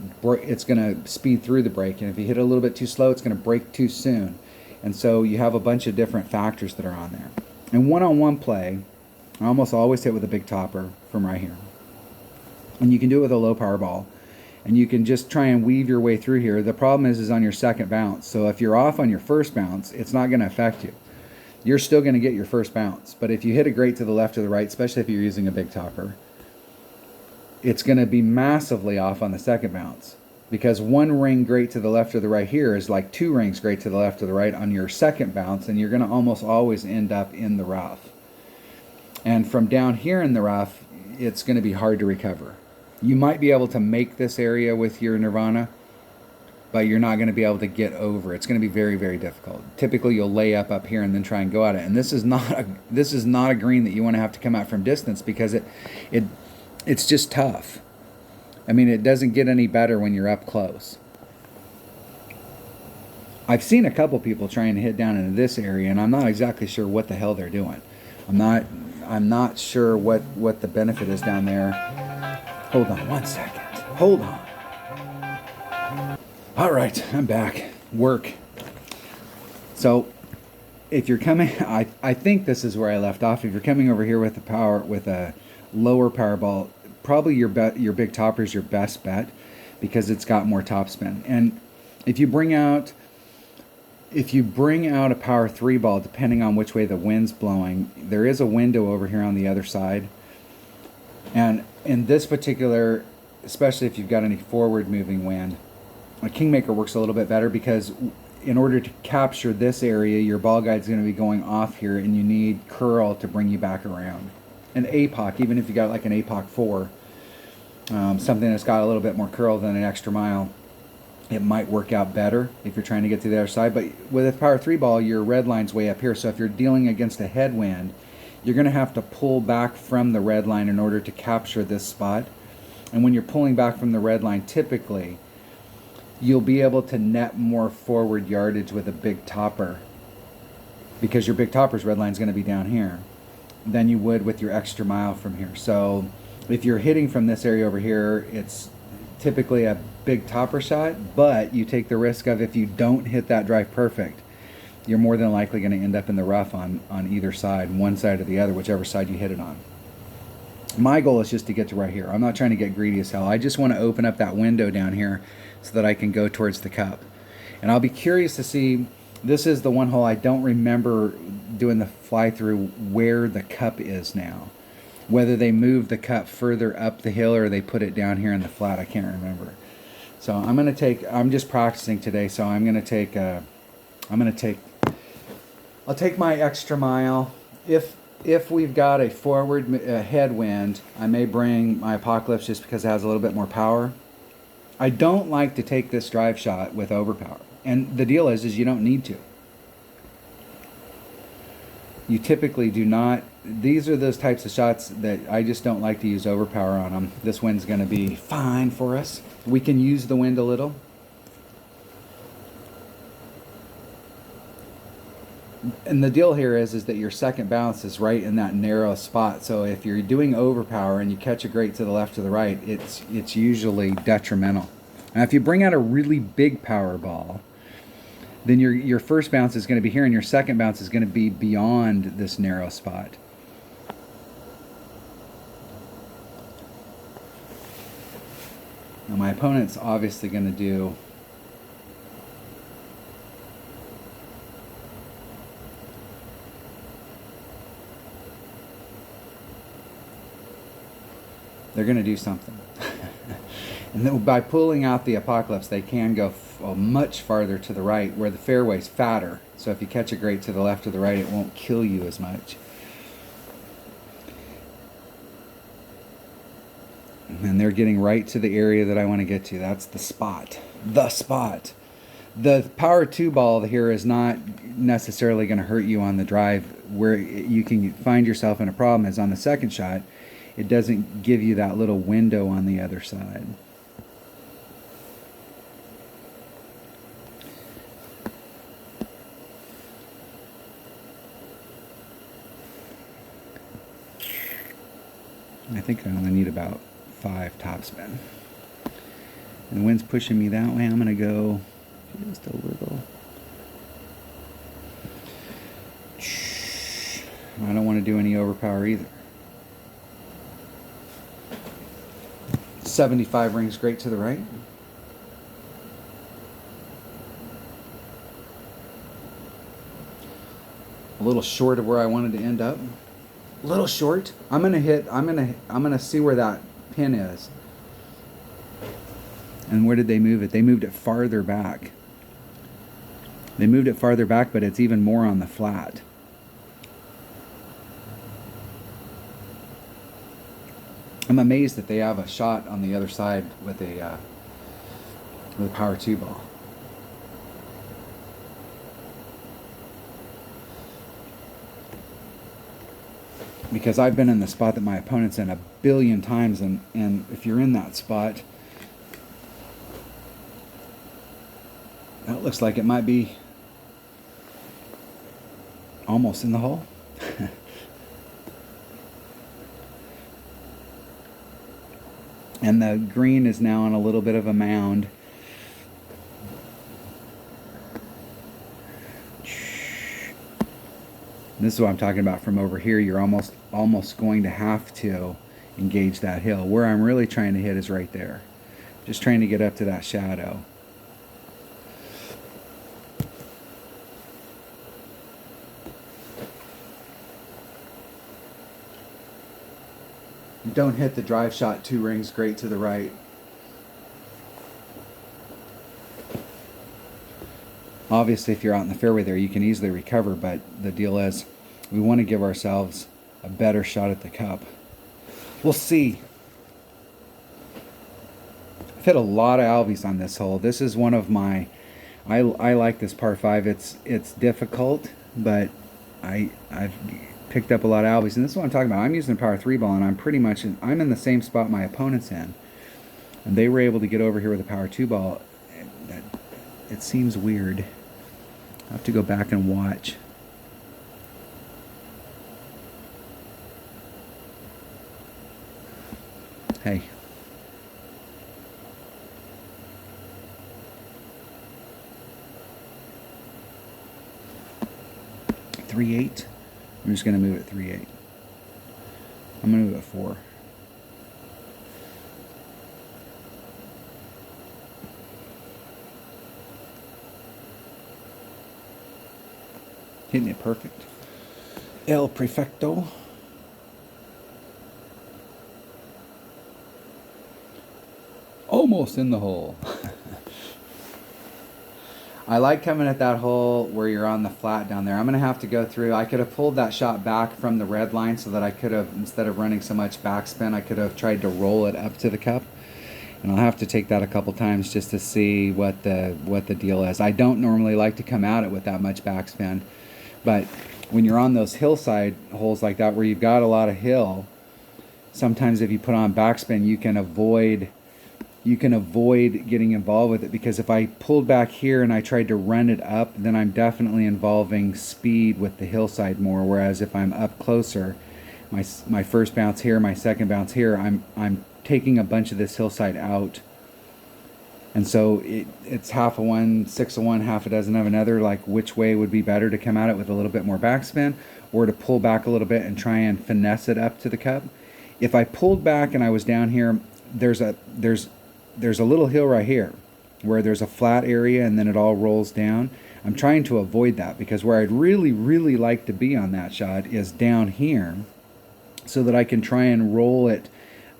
Speaker 1: speed through the brake. And if you hit it a little bit too slow, it's gonna brake too soon. And so you have a bunch of different factors that are on there. In one-on-one play, I almost always hit with a big topper from right here. And you can do it with a low power ball. And you can just try and weave your way through here. The problem is on your second bounce. So if you're off on your first bounce, it's not going to affect you. You're still going to get your first bounce. But if you hit it great to the left or the right, especially if you're using a big topper, it's going to be massively off on the second bounce. Because one ring great to the left or the right here is like two rings great to the left or the right on your second bounce, and you're going to almost always end up in the rough. And from down here in the rough, it's going to be hard to recover. You might be able to make this area with your Nirvana, but you're not going to be able to get over. It's going to be very, very difficult. Typically, you'll lay up here and then try and go at it. And this is not a green that you want to have to come out from distance, because it's just tough. I mean, it doesn't get any better when you're up close. I've seen a couple people trying to hit down into this area, and I'm not exactly sure what the hell they're doing. I'm not sure what the benefit is down there. Hold on 1 second. Hold on. All right, I'm back. Work. So if you're coming, I think this is where I left off. If you're coming over here with a lower power ball, probably your big topper is your best bet, because it's got more topspin. And if you bring out a power 3 ball, depending on which way the wind's blowing, there is a window over here on the other side. And in this particular, especially if you've got any forward moving wind, a Kingmaker works a little bit better, because in order to capture this area, your ball guide's going to be going off here, and you need curl to bring you back around. An APOC, even if you got like an APOC 4, something that's got a little bit more curl than an extra mile, it might work out better if you're trying to get to the other side. But with a power 3 ball, your red line's way up here. So if you're dealing against a headwind, you're going to have to pull back from the red line in order to capture this spot. And when you're pulling back from the red line, typically, you'll be able to net more forward yardage with a big topper, because your big topper's red line's going to be down here, than you would with your extra mile from here. So if you're hitting from this area over here, it's typically a big topper shot, but you take the risk of, if you don't hit that drive perfect, you're more than likely going to end up in the rough on either side, one side or the other, whichever side you hit it on. My goal is just to get to right here. I'm not trying to get greedy as hell. I just want to open up that window down here so that I can go towards the cup. And I'll be curious to see, this is the one hole I don't remember doing the fly through where the cup is now. Whether they moved the cup further up the hill or they put it down here in the flat, I can't remember. So I'm just practicing today, so I'll take my extra mile. If we've got a forward headwind, I may bring my Apocalypse just because it has a little bit more power. I don't like to take this drive shot with overpower. And the deal is you don't need to. You typically do not. These are those types of shots that I just don't like to use overpower on them. This wind's going to be fine for us. We can use the wind a little. And the deal here is that your second bounce is right in that narrow spot. So if you're doing overpower and you catch a grate to the left or the right, it's usually detrimental. Now, if you bring out a really big power ball, then your first bounce is going to be here, and your second bounce is going to be beyond this narrow spot. Now, my opponent's obviously going to do something. And then by pulling out the Apocalypse, they can go much farther to the right, where the fairway's fatter. So if you catch a grate to the left or the right, it won't kill you as much. And they're getting right to the area that I want to get to. That's the spot. The spot. The power 2 ball here is not necessarily going to hurt you on the drive. Where you can find yourself in a problem is on the second shot. It doesn't give you that little window on the other side. I think I only need about 5 topspin. And the wind's pushing me that way. I'm going to go just a little. I don't want to do any overpower either. 75 rings great to the right. A little short of where I wanted to end up. A little short. I'm gonna see where that pin is. And where did they move it? They moved it farther back. They moved it farther back, but it's even more on the flat. I'm amazed that they have a shot on the other side with a power 2 ball. Because I've been in the spot that my opponent's in a billion times, and if you're in that spot, that looks like it might be almost in the hole. And the green is now on a little bit of a mound. This is what I'm talking about. From over here, you're almost going to have to engage that hill. Where I'm really trying to hit is right there. Just trying to get up to that shadow. Don't hit the drive shot 2 rings great to the right. Obviously, if you're out in the fairway there, you can easily recover, but the deal is we want to give ourselves a better shot at the cup. We'll see. I've hit a lot of Albies on this hole. This is one of my, I like this par 5. It's difficult, but I've picked up a lot of Albies, and this is what I'm talking about. I'm using a power 3 ball, and I'm in the same spot my opponent's in, and they were able to get over here with a power 2 ball. It seems weird. I have to go back and watch. Hey, 3.8. I'm just going to move it 3.8. I'm going to move it 4. Hitting it perfect. El Prefecto. Almost in the hole. I like coming at that hole where you're on the flat down there. I'm going to have to go through. I could have pulled that shot back from the red line so that I could have, instead of running so much backspin, I could have tried to roll it up to the cup. And I'll have to take that a couple times just to see what the deal is. I don't normally like to come at it with that much backspin. But when you're on those hillside holes like that where you've got a lot of hill, sometimes if you put on backspin, you can avoid getting involved with it, because if I pulled back here and I tried to run it up, then I'm definitely involving speed with the hillside more. Whereas if I'm up closer, my first bounce here, my second bounce here, I'm taking a bunch of this hillside out. And so it's half of one, six of one, half a dozen of another. Like, which way would be better to come at it with a little bit more backspin, or to pull back a little bit and try and finesse it up to the cup? If I pulled back and I was down here, there's a little hill right here where there's a flat area and then it all rolls down. I'm trying to avoid that, because where I'd really, really like to be on that shot is down here, so that I can try and roll it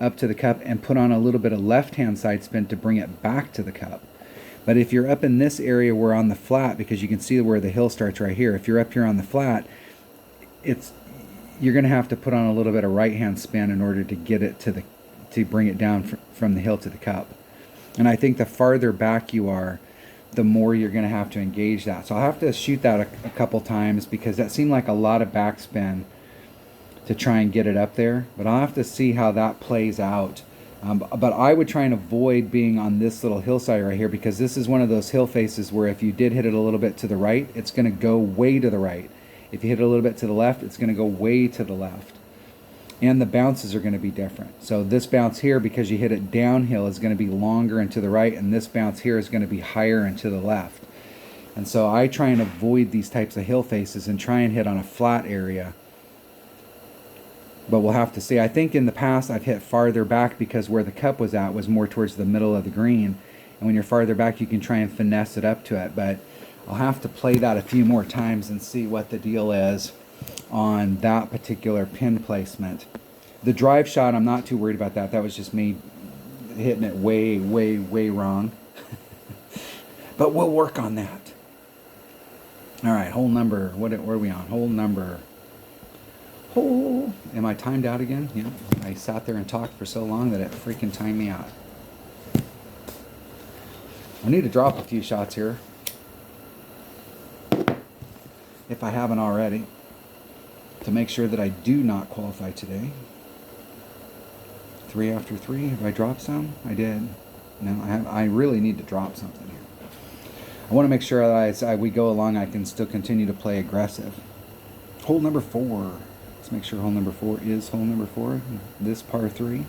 Speaker 1: up to the cup and put on a little bit of left-hand side spin to bring it back to the cup. But if you're up in this area, we're on the flat, because you can see where the hill starts right here. If you're up here on the flat, you're going to have to put on a little bit of right-hand spin in order to get it to bring it down from the hill to the cup. And I think the farther back you are, the more you're going to have to engage that. So I'll have to shoot that a couple times, because that seemed like a lot of backspin to try and get it up there. But I'll have to see how that plays out. But I would try and avoid being on this little hillside right here, because this is one of those hill faces where if you did hit it a little bit to the right, it's going to go way to the right. If you hit it a little bit to the left, it's going to go way to the left. And the bounces are going to be different. So this bounce here, because you hit it downhill, is going to be longer and to the right, and this bounce here is going to be higher and to the left. And so I try and avoid these types of hill faces and try and hit on a flat area. But we'll have to see. I think in the past I've hit farther back, because where the cup was at was more towards the middle of the green. And when you're farther back, you can try and finesse it up to it. But I'll have to play that a few more times and see what the deal is on that particular pin placement. The drive shot, I'm not too worried about that. That was just me hitting it way, way, way wrong. But we'll work on that. All right, hole number, where are we on? Am I timed out again? Yeah, I sat there and talked for so long that it freaking timed me out. I need to drop a few shots here, if I haven't already, to make sure that I do not qualify today. 3 after 3. Have I dropped some? I did. No, I really need to drop something here. I want to make sure that as we go along, I can still continue to play aggressive. Hole number 4. Let's make sure hole number 4 is hole number 4. This par 3.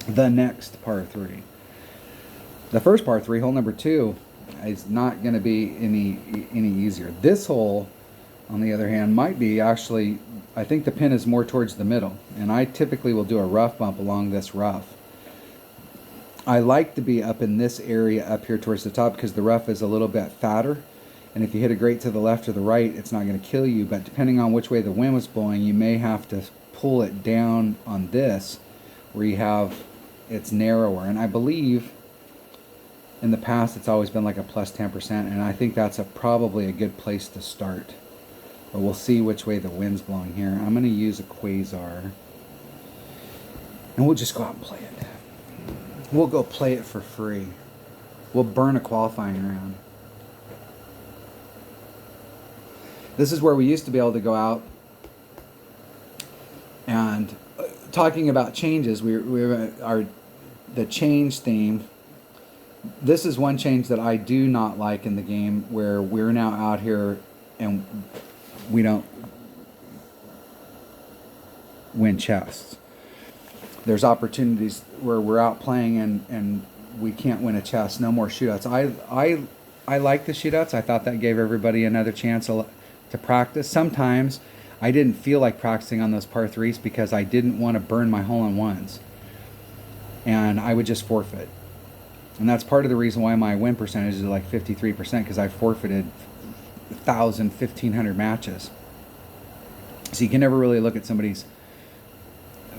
Speaker 1: The next par 3. The first par 3, hole number 2, is not going to be any easier. This hole, on the other hand, might be actually, I think the pin is more towards the middle, and I typically will do a rough bump along this rough. I like to be up in this area up here towards the top, because the rough is a little bit fatter, and if you hit it great to the left or the right, it's not going to kill you. But depending on which way the wind was blowing, you may have to pull it down on this, where you have it's narrower. And I believe in the past it's always been like a plus 10%, and I think that's probably a good place to start. But we'll see which way the wind's blowing here. I'm going to use a Quasar, and we'll just go out and play it. We'll go play it for free. We'll burn a qualifying round. This is where we used to be able to go out and talking about changes. The change theme. This is one change that I do not like in the game, where we're now out here and we don't win chests. There's opportunities where we're out playing and we can't win a chest. No more shootouts. I like the shootouts. I thought that gave everybody another chance to practice. Sometimes I didn't feel like practicing on those par threes because I didn't want to burn my hole-in-ones, and I would just forfeit. And that's part of the reason why my win percentage is like 53%, because I forfeited 1,000, 1,500 matches. So you can never really look at somebody's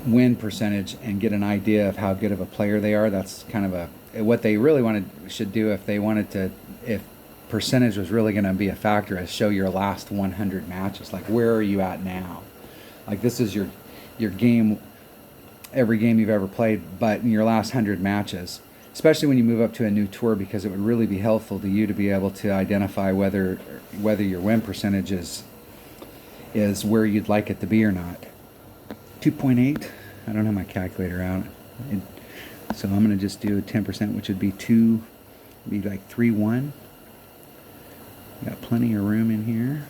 Speaker 1: win percentage and get an idea of how good of a player they are. That's kind of what they really should do if they wanted to, if percentage was really going to be a factor, is show your last 100 matches. Like, where are you at now? Like, this is your game, every game you've ever played, but in your last 100 matches, especially when you move up to a new tour, because it would really be helpful to you to be able to identify whether your win percentage is where you'd like it to be or not. 2.8. I don't have my calculator out. So I'm going to just do 10%, which would be like 3.1. Got plenty of room in here.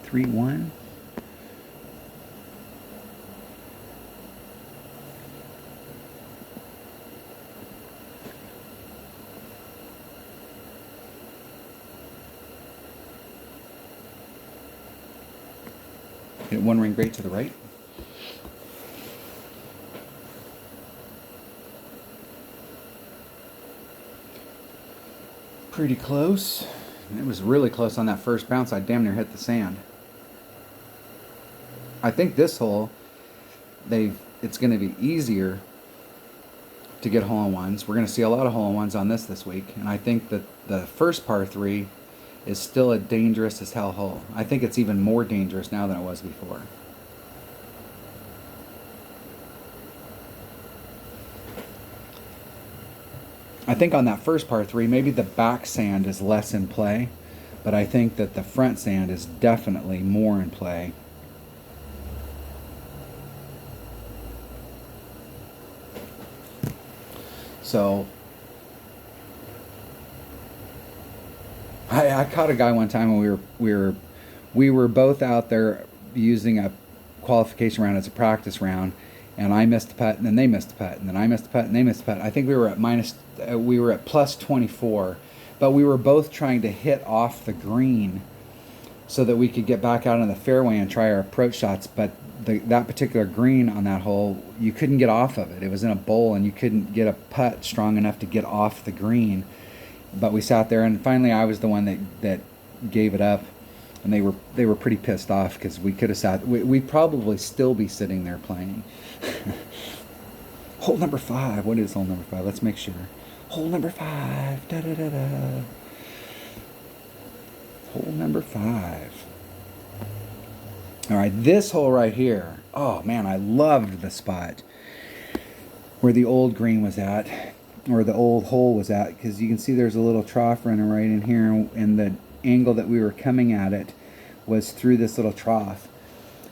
Speaker 1: Three one. Hit one ring great to the right. Pretty close. It was really close on that first bounce. I damn near hit the sand. I think this hole, it's going to be easier to get hole-in-ones. We're going to see a lot of hole-in-ones on this week, and I think that the first par 3 is still a dangerous as hell hole. I think it's even more dangerous now than it was before. I think on that first par 3, maybe the back sand is less in play, but I think that the front sand is definitely more in play. So I caught a guy one time when we were both out there using a qualification round as a practice round, and I missed the putt, and then they missed the putt, and then I missed the putt, and they missed the putt. I think we were at plus 24, but we were both trying to hit off the green so that we could get back out on the fairway and try our approach shots. But that particular green on that hole, you couldn't get off of it. It was in a bowl, and you couldn't get a putt strong enough to get off the green. But we sat there, and finally I was the one that gave it up, and they were pretty pissed off because we could have sat. We'd probably still be sitting there playing. Hole number 5. What is hole number 5? Let's make sure. Hole number 5. Da da da da. Hole number 5. All right, this hole right here. Oh man, I loved the spot where the old green was at, or the old hole was at, because you can see there's a little trough running right in here, and the angle that we were coming at it was through this little trough,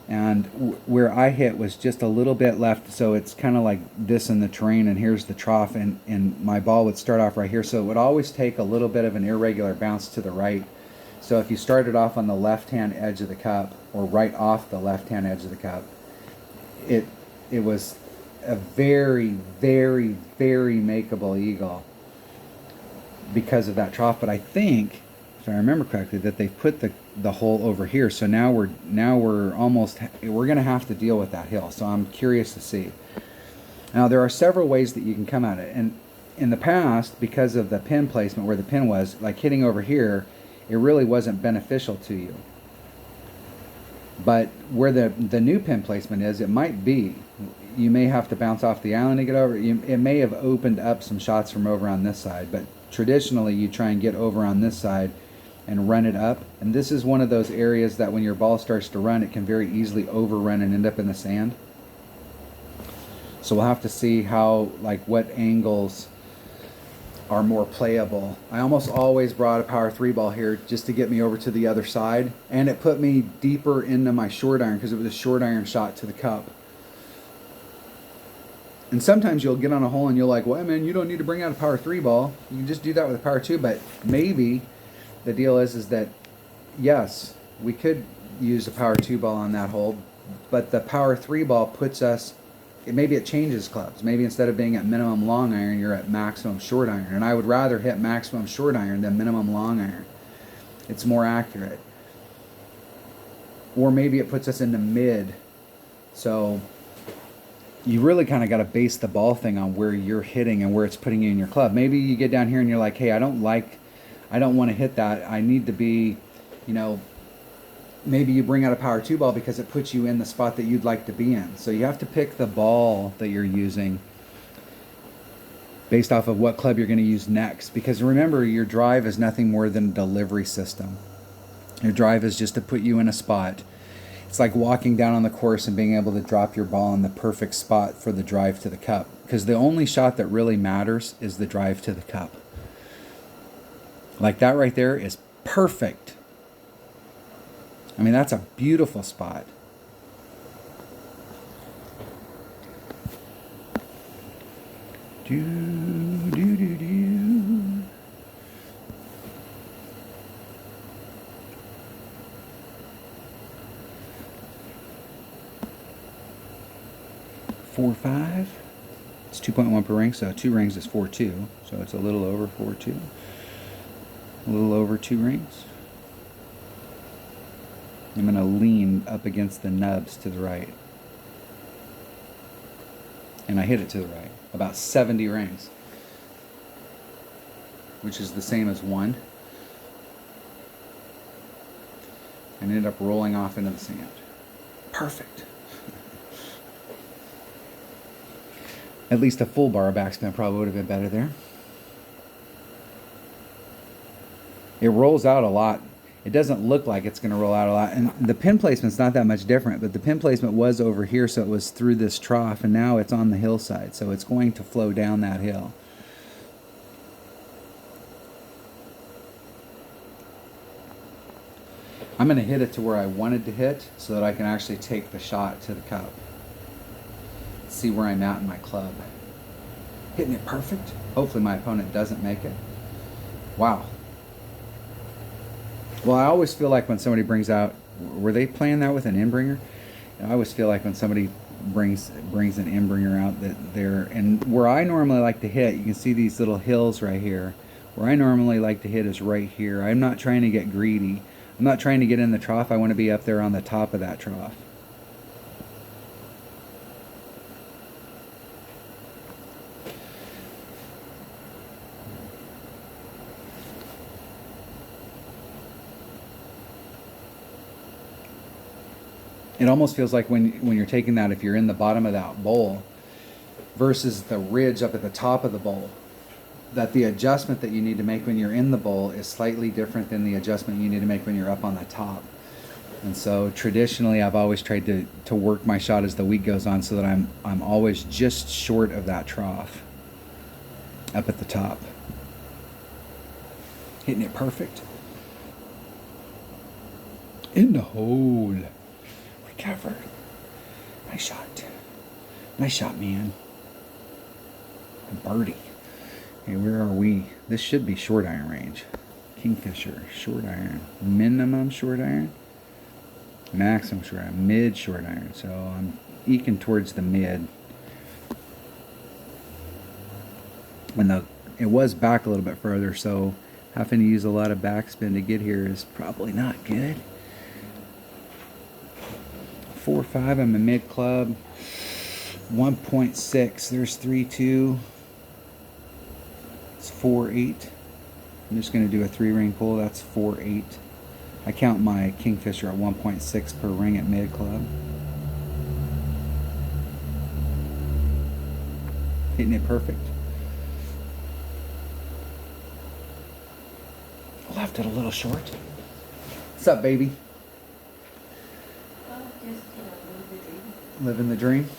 Speaker 1: and where I hit was just a little bit left, so it's kind of like this in the terrain, and here's the trough, and my ball would start off right here, so it would always take a little bit of an irregular bounce to the right. So if you started off on the left-hand edge of the cup, or right off the left-hand edge of the cup, it was a very, very, very makeable eagle because of that trough. But I think, if I remember correctly, that they've put the hole over here. So now we're going to have to deal with that hill. So I'm curious to see. Now there are several ways that you can come at it, and in the past, because of the pin placement where the pin was, like hitting over here, it really wasn't beneficial to you. But where the new pin placement is, it might be. You may have to bounce off the island to get over. It may have opened up some shots from over on this side, but traditionally you try and get over on this side and run it up. And this is one of those areas that when your ball starts to run, it can very easily overrun and end up in the sand. So we'll have to see what angles are more playable. I almost always brought a power 3 ball here just to get me over to the other side, and it put me deeper into my short iron because it was a short iron shot to the cup. And sometimes you'll get on a hole and you're like, well, man, you don't need to bring out a power 3 ball. You can just do that with a power 2. But maybe the deal is that, yes, we could use a power 2 ball on that hole, but the Power 3 ball puts us, maybe it changes clubs. Maybe instead of being at minimum long iron, you're at maximum short iron. And I would rather hit maximum short iron than minimum long iron. It's more accurate. Or maybe it puts us into mid. So you really kind of got to base the ball thing on where you're hitting and where it's putting you in your club. Maybe you get down here and you're like, hey, I don't want to hit that. I need to be, maybe you bring out a Power 2 ball because it puts you in the spot that you'd like to be in. So you have to pick the ball that you're using based off of what club you're going to use next. Because remember, your drive is nothing more than a delivery system. Your drive is just to put you in a spot. It's like walking down on the course and being able to drop your ball in the perfect spot for the drive to the cup. Because the only shot that really matters is the drive to the cup. Like that right there is perfect. I mean, that's a beautiful spot. Do, do, do, do. Four, 5. It's 2.1 per ring, so 2 rings is 4.2. So it's a little over 4.2. A little over 2 rings. I'm going to lean up against the nubs to the right. And I hit it to the right. About 70 rings. Which is the same as 1. And ended up rolling off into the sand. Perfect. At least a full bar backspin probably would have been better there. It rolls out a lot. It doesn't look like it's going to roll out a lot. And the pin placement's not that much different, but the pin placement was over here, so it was through this trough, and now it's on the hillside, so it's going to flow down that hill. I'm going to hit it to where I wanted to hit so that I can actually take the shot to the cup. See where I'm at in my club. Hitting it perfect. Hopefully my opponent doesn't make it. Wow. Well, I always feel like when somebody brings out, were they playing that with an in-bringer? I always feel like when somebody brings an in-bringer out that they're, and where I normally like to hit, you can see these little hills right here. Where I normally like to hit is right here. I'm not trying to get greedy. I'm not trying to get in the trough. I want to be up there on the top of that trough. It almost feels like when you're taking that, if you're in the bottom of that bowl versus the ridge up at the top of the bowl, that the adjustment that you need to make when you're in the bowl is slightly different than the adjustment you need to make when you're up on the top. And so traditionally I've always tried to work my shot as the week goes on so that I'm always just short of that trough up at the top. Hitting it perfect. In the hole. Recover. Nice shot. Nice shot, man. Birdie. Hey, where are we? This should be short iron range. Kingfisher, short iron. Minimum short iron. Maximum short iron. Mid short iron. So I'm eking towards the mid. And it was back a little bit further, so having to use a lot of backspin to get here is probably not good. 4.5, I'm a mid club. 1.6, there's 3.2. It's 4.8. I'm just going to do a 3-ring pull. That's 4.8. I count my Kingfisher at 1.6 per ring at mid club. Hitting it perfect. Left it a little short. What's up, baby? Living the dream.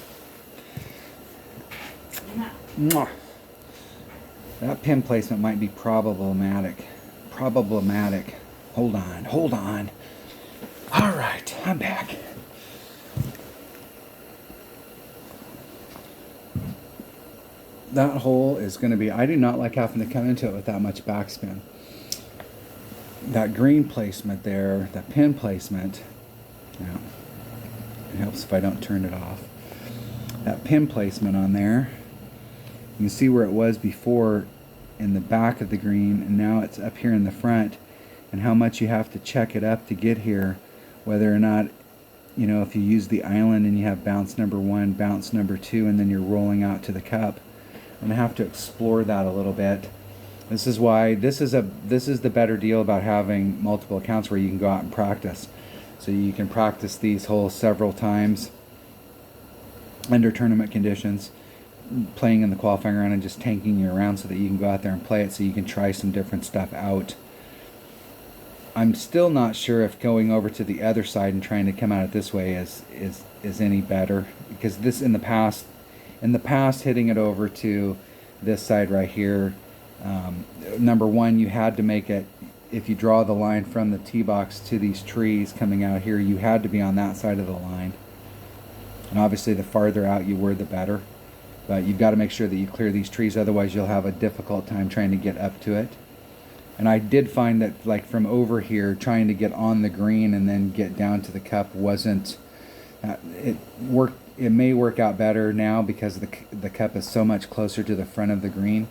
Speaker 1: Mwah. That pin placement might be problematic. Hold on. All right, I'm back. That hole is going to be, I do not like having to come into it with that much backspin. That green placement there, that pin placement, yeah, It helps if I don't turn it off. That pin placement on there, you can see where it was before in the back of the green, and now it's up here in the front, and how much you have to check it up to get here, whether or not, you know, if you use the island and you have bounce number 1, bounce number 2, and then you're rolling out to the cup. I'm gonna have to explore that a little bit. This is why this is the better deal about having multiple accounts, where you can go out and practice. So you can practice these holes several times under tournament conditions, playing in the qualifying round and just tanking you around, so that you can go out there and play it, so you can try some different stuff out. I'm still not sure if going over to the other side and trying to come at it this way is any better, because this in the past hitting it over to this side right here, number one, you had to make it, if you draw the line from the tee box to these trees coming out here, you had to be on that side of the line. And obviously the farther out you were, the better. But you've got to make sure that you clear these trees, otherwise you'll have a difficult time trying to get up to it. And I did find that, like, from over here, trying to get on the green and then get down to the cup wasn't, it may work out better now, because the cup is so much closer to the front of the green,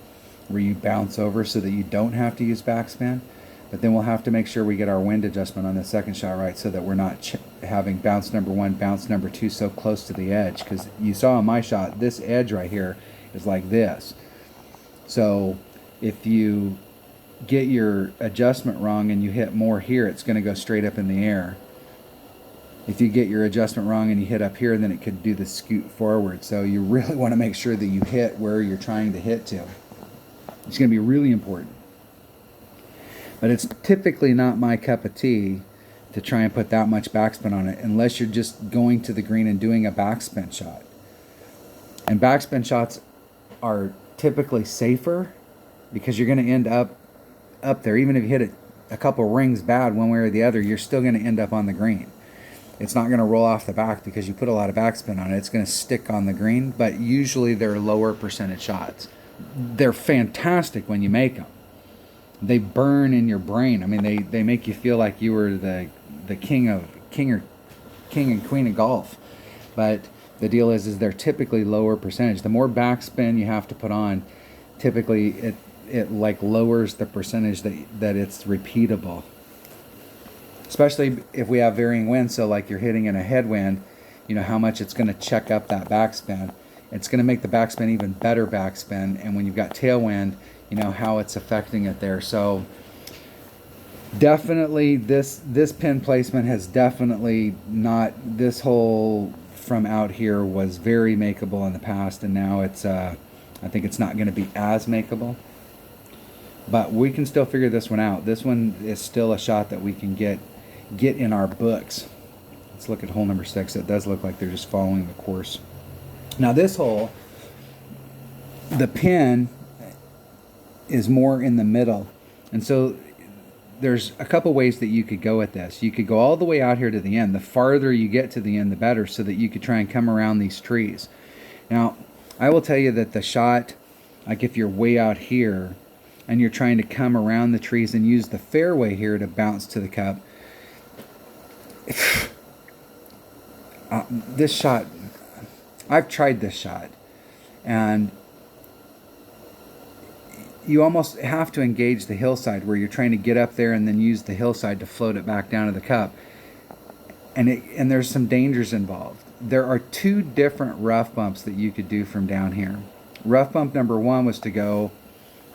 Speaker 1: where you bounce over so that you don't have to use backspin. But then we'll have to make sure we get our wind adjustment on the second shot right, so that we're not having bounce number 1, bounce number 2 so close to the edge. Because you saw on my shot, this edge right here is like this. So if you get your adjustment wrong and you hit more here, it's going to go straight up in the air. If you get your adjustment wrong and you hit up here, then it could do the scoot forward. So you really want to make sure that you hit where you're trying to hit to. It's going to be really important. But it's typically not my cup of tea to try and put that much backspin on it, unless you're just going to the green and doing a backspin shot. And backspin shots are typically safer, because you're going to end up there. Even if you hit it a couple rings bad one way or the other, you're still going to end up on the green. It's not going to roll off the back because you put a lot of backspin on it. It's going to stick on the green, but usually they're lower percentage shots. They're fantastic when you make them. They burn in your brain. I mean, they make you feel like you were the king and queen of golf. But the deal is they're typically lower percentage. The more backspin you have to put on, typically it like lowers the percentage that it's repeatable. Especially if we have varying winds, so like you're hitting in a headwind, you know how much it's going to check up that backspin. It's going to make the backspin even better backspin, and when you've got tailwind, you know how it's affecting it there. So definitely this pin placement has definitely not, this hole from out here was very makeable in the past, and now it's I think it's not going to be as makeable. But we can still figure this one out. This one is still a shot that we can get in our books. Let's look at hole number 6. It does look like they're just following the course. Now this hole, the pin is more in the middle. And so there's a couple ways that you could go with this. You could go all the way out here to the end. The farther you get to the end, the better, so that you could try and come around these trees. Now, I will tell you that the shot, like if you're way out here and you're trying to come around the trees and use the fairway here to bounce to the cup, this shot, I've tried this shot, and you almost have to engage the hillside, where you're trying to get up there and then use the hillside to float it back down to the cup. And there's some dangers involved. There are 2 different rough bumps that you could do from down here. Rough bump number 1 was to go,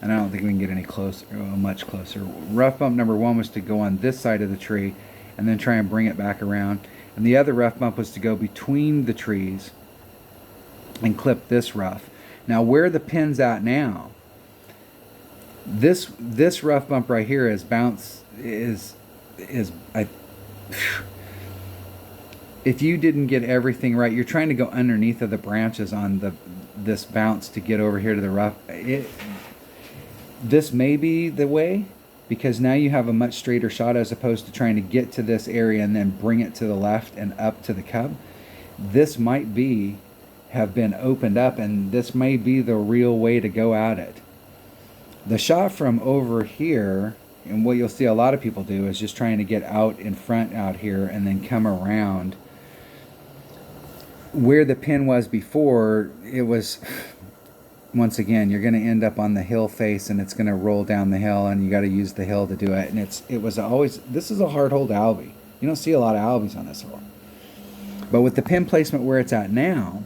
Speaker 1: and I don't think we can get any closer, much closer. Rough bump number 1 was to go on this side of the tree and then try and bring it back around. And the other rough bump was to go between the trees and clip this rough. Now where the pin's at now, this rough bump right here is bounce is if you didn't get everything right, you're trying to go underneath of the branches on this bounce to get over here to the rough. This may be the way, because now you have a much straighter shot, as opposed to trying to get to this area and then bring it to the left and up to the cup. This might have been opened up, and this may be the real way to go at it. The shot from over here, and what you'll see a lot of people do, is just trying to get out in front out here and then come around. where the pin was before, it was, once again, you're going to end up on the hill face and it's going to roll down the hill and you got to use the hill to do it. And it was always, this is a hard hole to Albie. You don't see a lot of Albies on this hole. But with the pin placement where it's at now,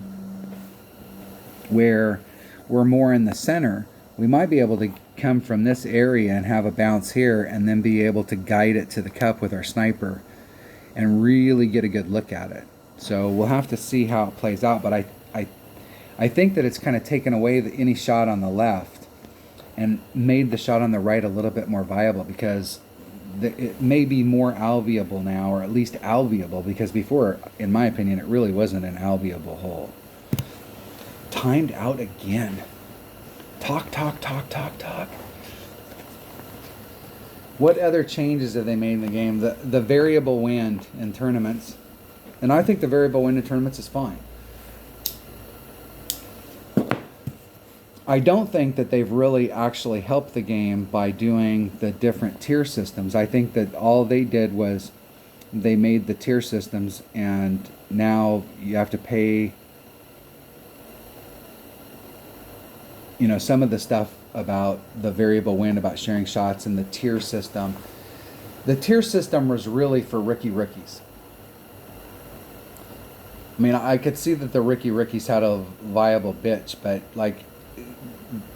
Speaker 1: where we're more in the center, we might be able to come from this area and have a bounce here and then be able to guide it to the cup with our sniper and really get a good look at it. So we'll have to see how it plays out, but I think that it's kind of taken away any shot on the left and made the shot on the right a little bit more viable, because it may be more alveable now, or at least alveable, because before, in my opinion, it really wasn't an alveable hole. Timed out again. Talk. What other changes have they made in the game? The variable wind in tournaments. And I think the variable wind in tournaments is fine. I don't think that they've really actually helped the game by doing the different tier systems. I think that all they did was they made the tier systems, and now you have to pay, you know, some of the stuff about the variable wind, about sharing shots, and the tier system. The tier system was really for rookies. I mean, I could see that the rookies had a viable bitch, but like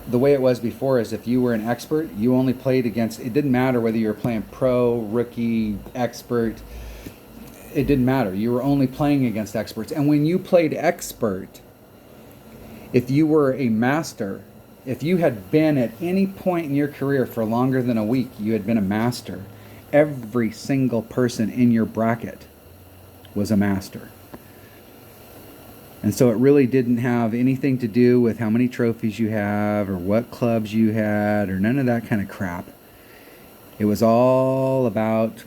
Speaker 1: the way it was before is if you were an expert, you only played against, it didn't matter whether you were playing pro, rookie, expert, it didn't matter. You were only playing against experts. And when you played expert, if you were a master, if you had been at any point in your career for longer than a week, you had been a master. Every single person in your bracket was a master. And so it really didn't have anything to do with how many trophies you have or what clubs you had or none of that kind of crap. It was all about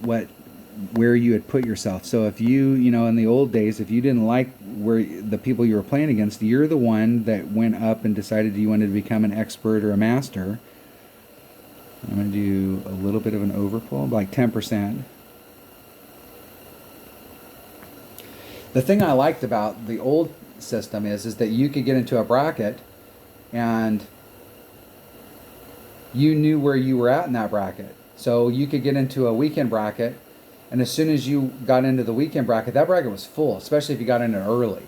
Speaker 1: where you had put yourself. So if you know, in the old days, if you didn't like where the people you were playing against, you're the one that went up and decided you wanted to become an expert or a master. I'm going to do a little bit of an overpull, like 10%. The thing I liked about the old system is that you could get into a bracket and you knew where you were at in that bracket. So you could get into a weekend bracket, and as soon as you got into the weekend bracket, that bracket was full, especially if you got in it early.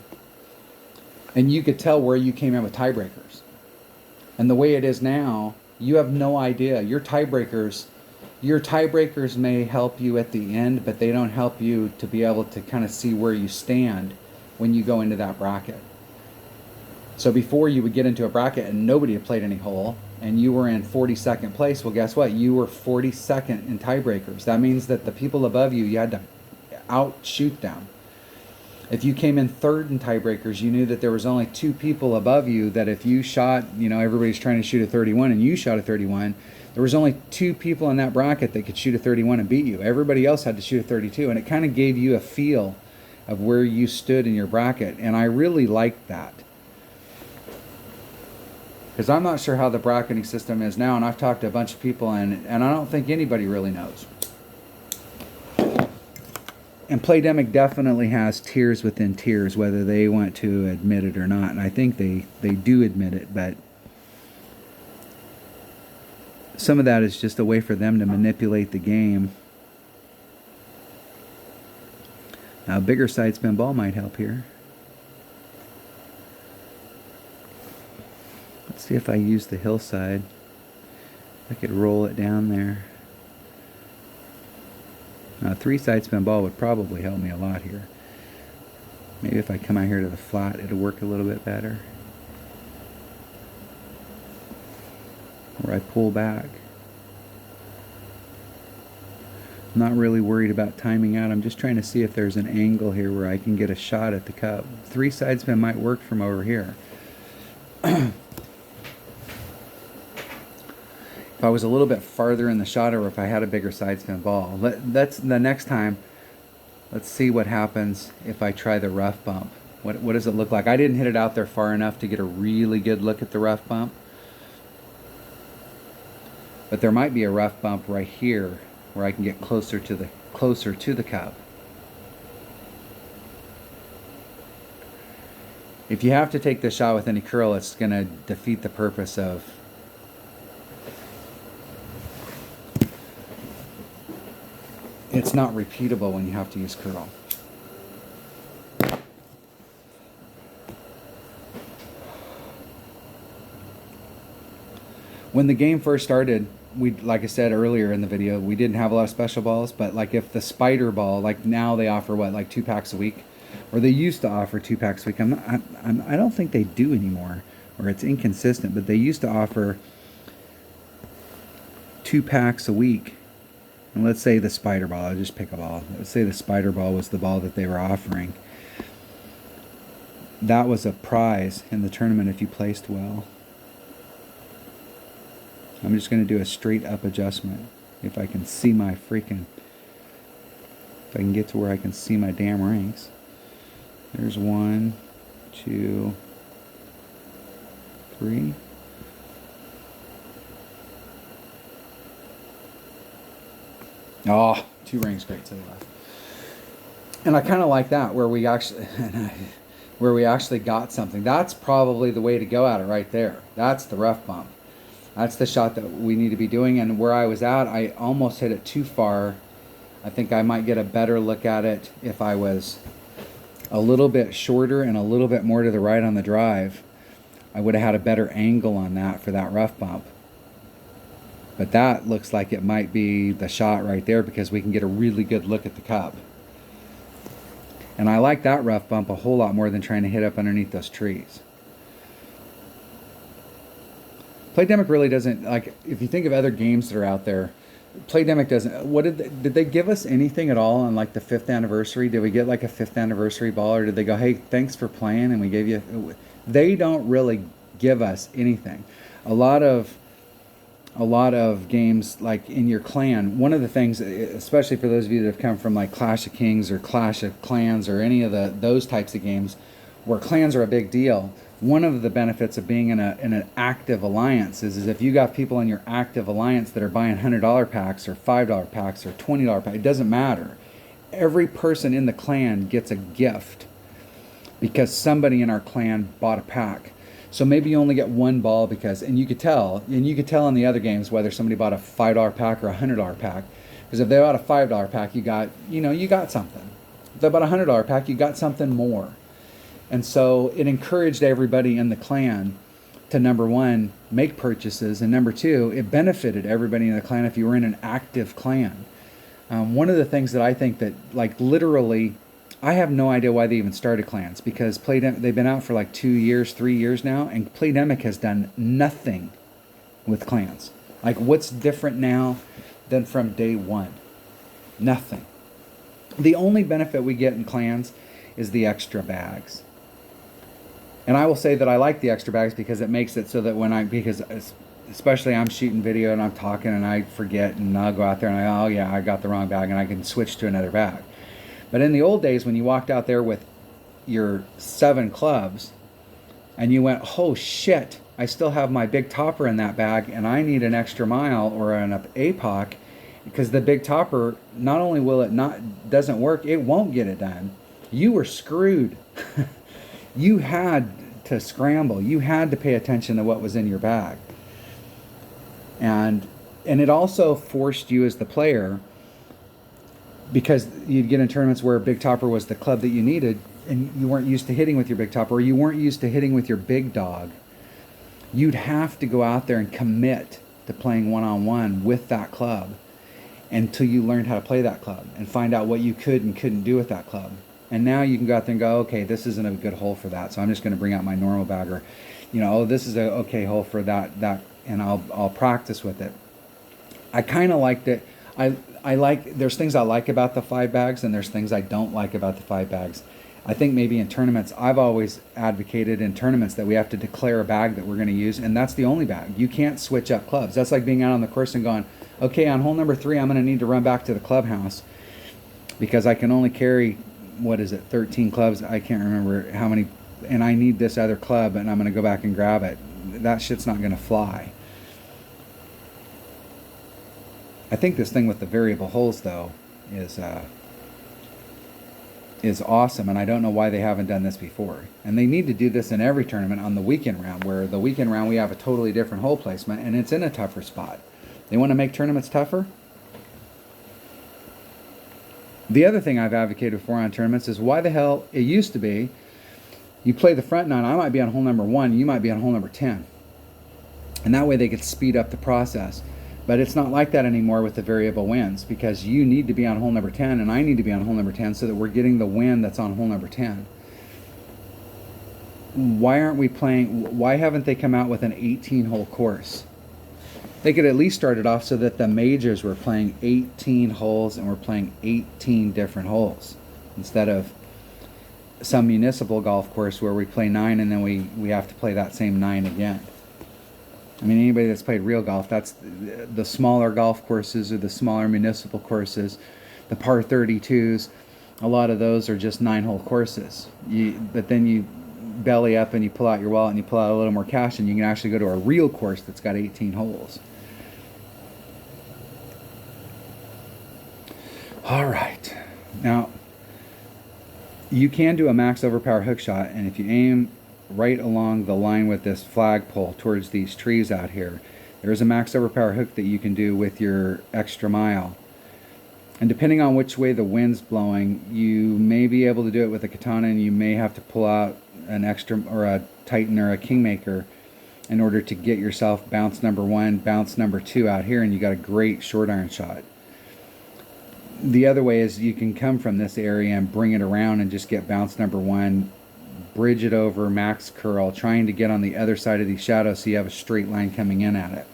Speaker 1: And you could tell where you came in with tiebreakers. And the way it is now, you have no idea. Your tiebreakers may help you at the end, but they don't help you to be able to kind of see where you stand when you go into that bracket. So before, you would get into a bracket and nobody had played any hole, and you were in 42nd place. Well, guess what? You were 42nd in tiebreakers. That means that the people above you had to outshoot them. If you came in third in tiebreakers, you knew that there was only two people above you, that if you shot, you know, everybody's trying to shoot a 31 and you shot a 31, there was only two people in that bracket that could shoot a 31 and beat you. Everybody else had to shoot a 32, and it kind of gave you a feel of where you stood in your bracket, and I really liked that. Because I'm not sure how the bracketing system is now, and I've talked to a bunch of people, and I don't think anybody really knows. And Playdemic definitely has tiers within tiers, whether they want to admit it or not, and I think they do admit it, but some of that is just a way for them to manipulate the game. Now, a bigger side spin ball might help here. Let's see if I use the hillside. I could roll it down there. Now, a 3 side spin ball would probably help me a lot here. Maybe if I come out here to the flat, it'll work a little bit better. Or I pull back. I'm not really worried about timing out. I'm just trying to see if there's an angle here where I can get a shot at the cup. 3 side spin might work from over here. If I was a little bit farther in the shot, or if I had a bigger side spin ball. That's the next time. Let's see what happens if I try the rough bump. What does it look like? I didn't hit it out there far enough to get a really good look at the rough bump. But there might be a rough bump right here where I can get closer to the cup. If you have to take the shot with any curl, it's going to defeat the purpose of it's not repeatable when you have to use curl. When the game first started, like I said earlier in the video, we didn't have a lot of special balls, but like if the spider ball, like now they offer what, like 2 packs a week, or they used to offer 2 packs a week. I don't think they do anymore, or it's inconsistent, but they used to offer 2 packs a week. And let's say the spider ball, I'll just pick a ball. Let's say the spider ball was the ball that they were offering. That was a prize in the tournament if you placed well. I'm just going to do a straight up adjustment. If I can see my freaking... If I can get to where I can see my damn rings. There's 1, 2, 3. Oh, 2 rings great to the left. And I kind of like that, where we actually got something. That's probably the way to go at it right there. That's the rough bump. That's the shot that we need to be doing. And where I was at, I almost hit it too far. I think I might get a better look at it if I was a little bit shorter and a little bit more to the right on the drive. I would have had a better angle on that for that rough bump. But that looks like it might be the shot right there, because we can get a really good look at the cup. And I like that rough bump a whole lot more than trying to hit up underneath those trees. Playdemic really doesn't, like, if you think of other games that are out there, Playdemic doesn't, what did they give us anything at all on like the 5th anniversary? Did we get like a 5th anniversary ball, or did they go, hey, thanks for playing and we gave you, they don't really give us anything. A lot of games, like in your clan, one of the things, especially for those of you that have come from like Clash of Kings or Clash of Clans or any of those types of games where clans are a big deal, one of the benefits of being in an active alliance is if you got people in your active alliance that are buying $100 packs or $5 packs or $20 packs, it doesn't matter. Every person in the clan gets a gift because somebody in our clan bought a pack. So maybe you only get 1 ball because, and you could tell in the other games whether somebody bought a $5 pack or a $100 pack. Because if they bought a $5 pack, you got something. If they bought a $100 pack, you got something more. And so it encouraged everybody in the clan to, number 1, make purchases, and number 2, it benefited everybody in the clan if you were in an active clan. One of the things that I think that, like, literally, I have no idea why they even started clans, because they've been out for like 2 years, 3 years now, and Playdemic has done nothing with clans. Like, what's different now than from day one? Nothing. The only benefit we get in clans is the extra bags. And I will say that I like the extra bags because it makes it so that because especially I'm shooting video and I'm talking and I forget, and I'll go out there and oh yeah, I got the wrong bag, and I can switch to another bag. But in the old days, when you walked out there with your 7 clubs and you went, oh shit, I still have my big topper in that bag and I need an extra mile or an APOC, because the big topper, not only will it doesn't work, it won't get it done. You were screwed. You had to scramble. You had to pay attention to what was in your bag. And it also forced you as the player, because you'd get in tournaments where a big topper was the club that you needed, and you weren't used to hitting with your big topper, or you weren't used to hitting with your big dog. You'd have to go out there and commit to playing one-on-one with that club until you learned how to play that club and find out what you could and couldn't do with that club. And now you can go out there and go, okay, this isn't a good hole for that, so I'm just going to bring out my normal bag, or, oh, this is a okay hole for that, and I'll practice with it. I kind of liked it. There's things I like about the 5 bags, and there's things I don't like about the 5 bags. I think maybe in tournaments, I've always advocated in tournaments that we have to declare a bag that we're going to use, and that's the only bag. You can't switch up clubs. That's like being out on the course and going, okay, on hole number 3, I'm going to need to run back to the clubhouse because I can only carry, 13 clubs? I can't remember how many, and I need this other club, and I'm going to go back and grab it. That shit's not going to fly. I think this thing with the variable holes, though, is is awesome, and I don't know why they haven't done this before. And they need to do this in every tournament on the weekend round, where the weekend round we have a totally different hole placement, and it's in a tougher spot. They want to make tournaments tougher. The other thing I've advocated for on tournaments is why the hell it used to be you play the front nine, I might be on hole number 1, you might be on hole number 10. And that way they could speed up the process. But it's not like that anymore with the variable winds, because you need to be on hole number 10 and I need to be on hole number 10 so that we're getting the wind that's on hole number 10. Why aren't we playing, why haven't they come out with an 18-hole course? They could at least start it off so that the majors were playing 18 holes and we're playing 18 different holes instead of some municipal golf course where we play 9 and then we have to play that same 9 again. I mean, anybody that's played real golf, that's the smaller golf courses or the smaller municipal courses, the par 32s, a lot of those are just 9-hole courses. But then you belly up and you pull out your wallet and you pull out a little more cash and you can actually go to a real course that's got 18 holes. All right. Now, you can do a max overpower hook shot, and if you aim right along the line with this flagpole towards these trees out here, there's a max overpower hook that you can do with your extra mile. And depending on which way the wind's blowing, you may be able to do it with a katana, and you may have to pull out an extra or a Titan or a Kingmaker in order to get yourself bounce number 1, bounce number 2 out here, and you got a great short iron shot. The other way is you can come from this area and bring it around and just get bounce number 1, bridge it over, max curl, trying to get on the other side of these shadows so you have a straight line coming in at it.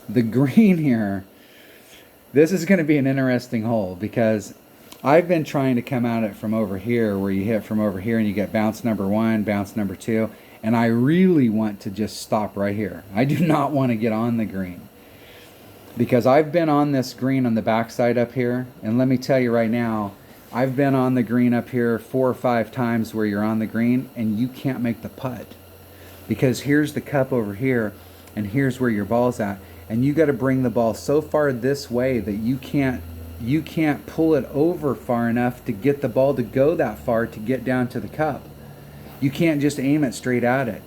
Speaker 1: The green here, this is going to be an interesting hole, because I've been trying to come at it from over here, where you hit from over here and you get bounce number 1, bounce number 2, and I really want to just stop right here. I do not want to get on the green, because I've been on this green on the backside up here, and let me tell you right now, I've been on the green up here 4 or 5 times where you're on the green and you can't make the putt, because here's the cup over here and here's where your ball's at, and you got to bring the ball so far this way that you can't pull it over far enough to get the ball to go that far to get down to the cup. You can't just aim it straight at it,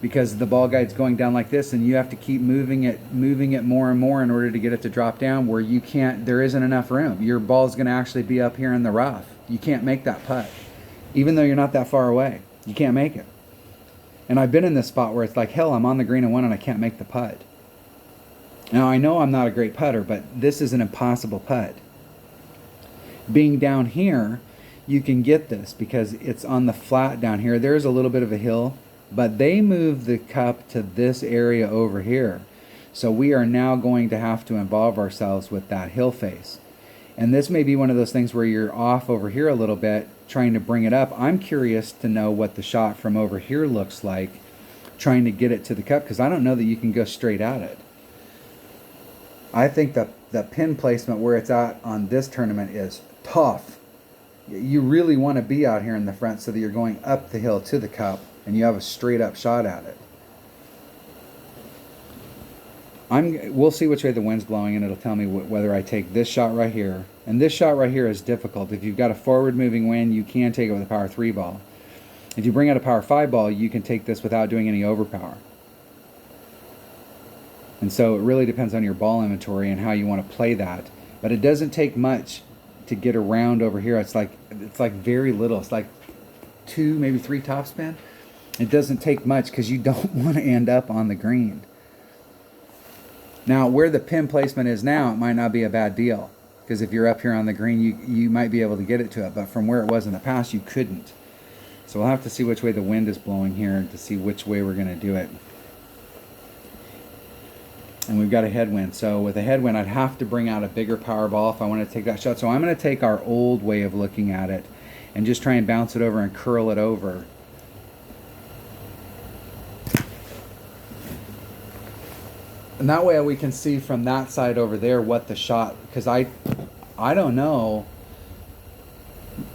Speaker 1: because the ball guide's going down like this, and you have to keep moving it more and more in order to get it to drop down, where you can't, there isn't enough room. Your ball's going to actually be up here in the rough. You can't make that putt. Even though you're not that far away, you can't make it. And I've been in this spot where it's like, hell, I'm on the green and 1 and I can't make the putt. Now, I know I'm not a great putter, but this is an impossible putt. Being down here, you can get this because it's on the flat down here. There's a little bit of a hill, but they moved the cup to this area over here. So we are now going to have to involve ourselves with that hill face. And this may be one of those things where you're off over here a little bit, trying to bring it up. I'm curious to know what the shot from over here looks like, trying to get it to the cup, because I don't know that you can go straight at it. I think the pin placement where it's at on this tournament is tough. You really want to be out here in the front so that you're going up the hill to the cup and you have a straight up shot at it. We'll see which way the wind's blowing, and it'll tell me whether I take this shot right here. And this shot right here is difficult. If you've got a forward moving wind, you can take it with a power 3 ball. If you bring out a power 5 ball, you can take this without doing any overpower. And so it really depends on your ball inventory and how you want to play that. But it doesn't take much to get around over here. It's like very little. It's like 2, maybe 3 topspin. It doesn't take much because you don't want to end up on the green. Now, where the pin placement is now, it might not be a bad deal, because if you're up here on the green, you might be able to get it to it. But from where it was in the past, you couldn't. So we'll have to see which way the wind is blowing here to see which way we're going to do it. And we've got a headwind. So with a headwind, I'd have to bring out a bigger power ball if I want to take that shot. So I'm going to take our old way of looking at it and just try and bounce it over and curl it over. And that way we can see from that side over there what the shot, because I don't know,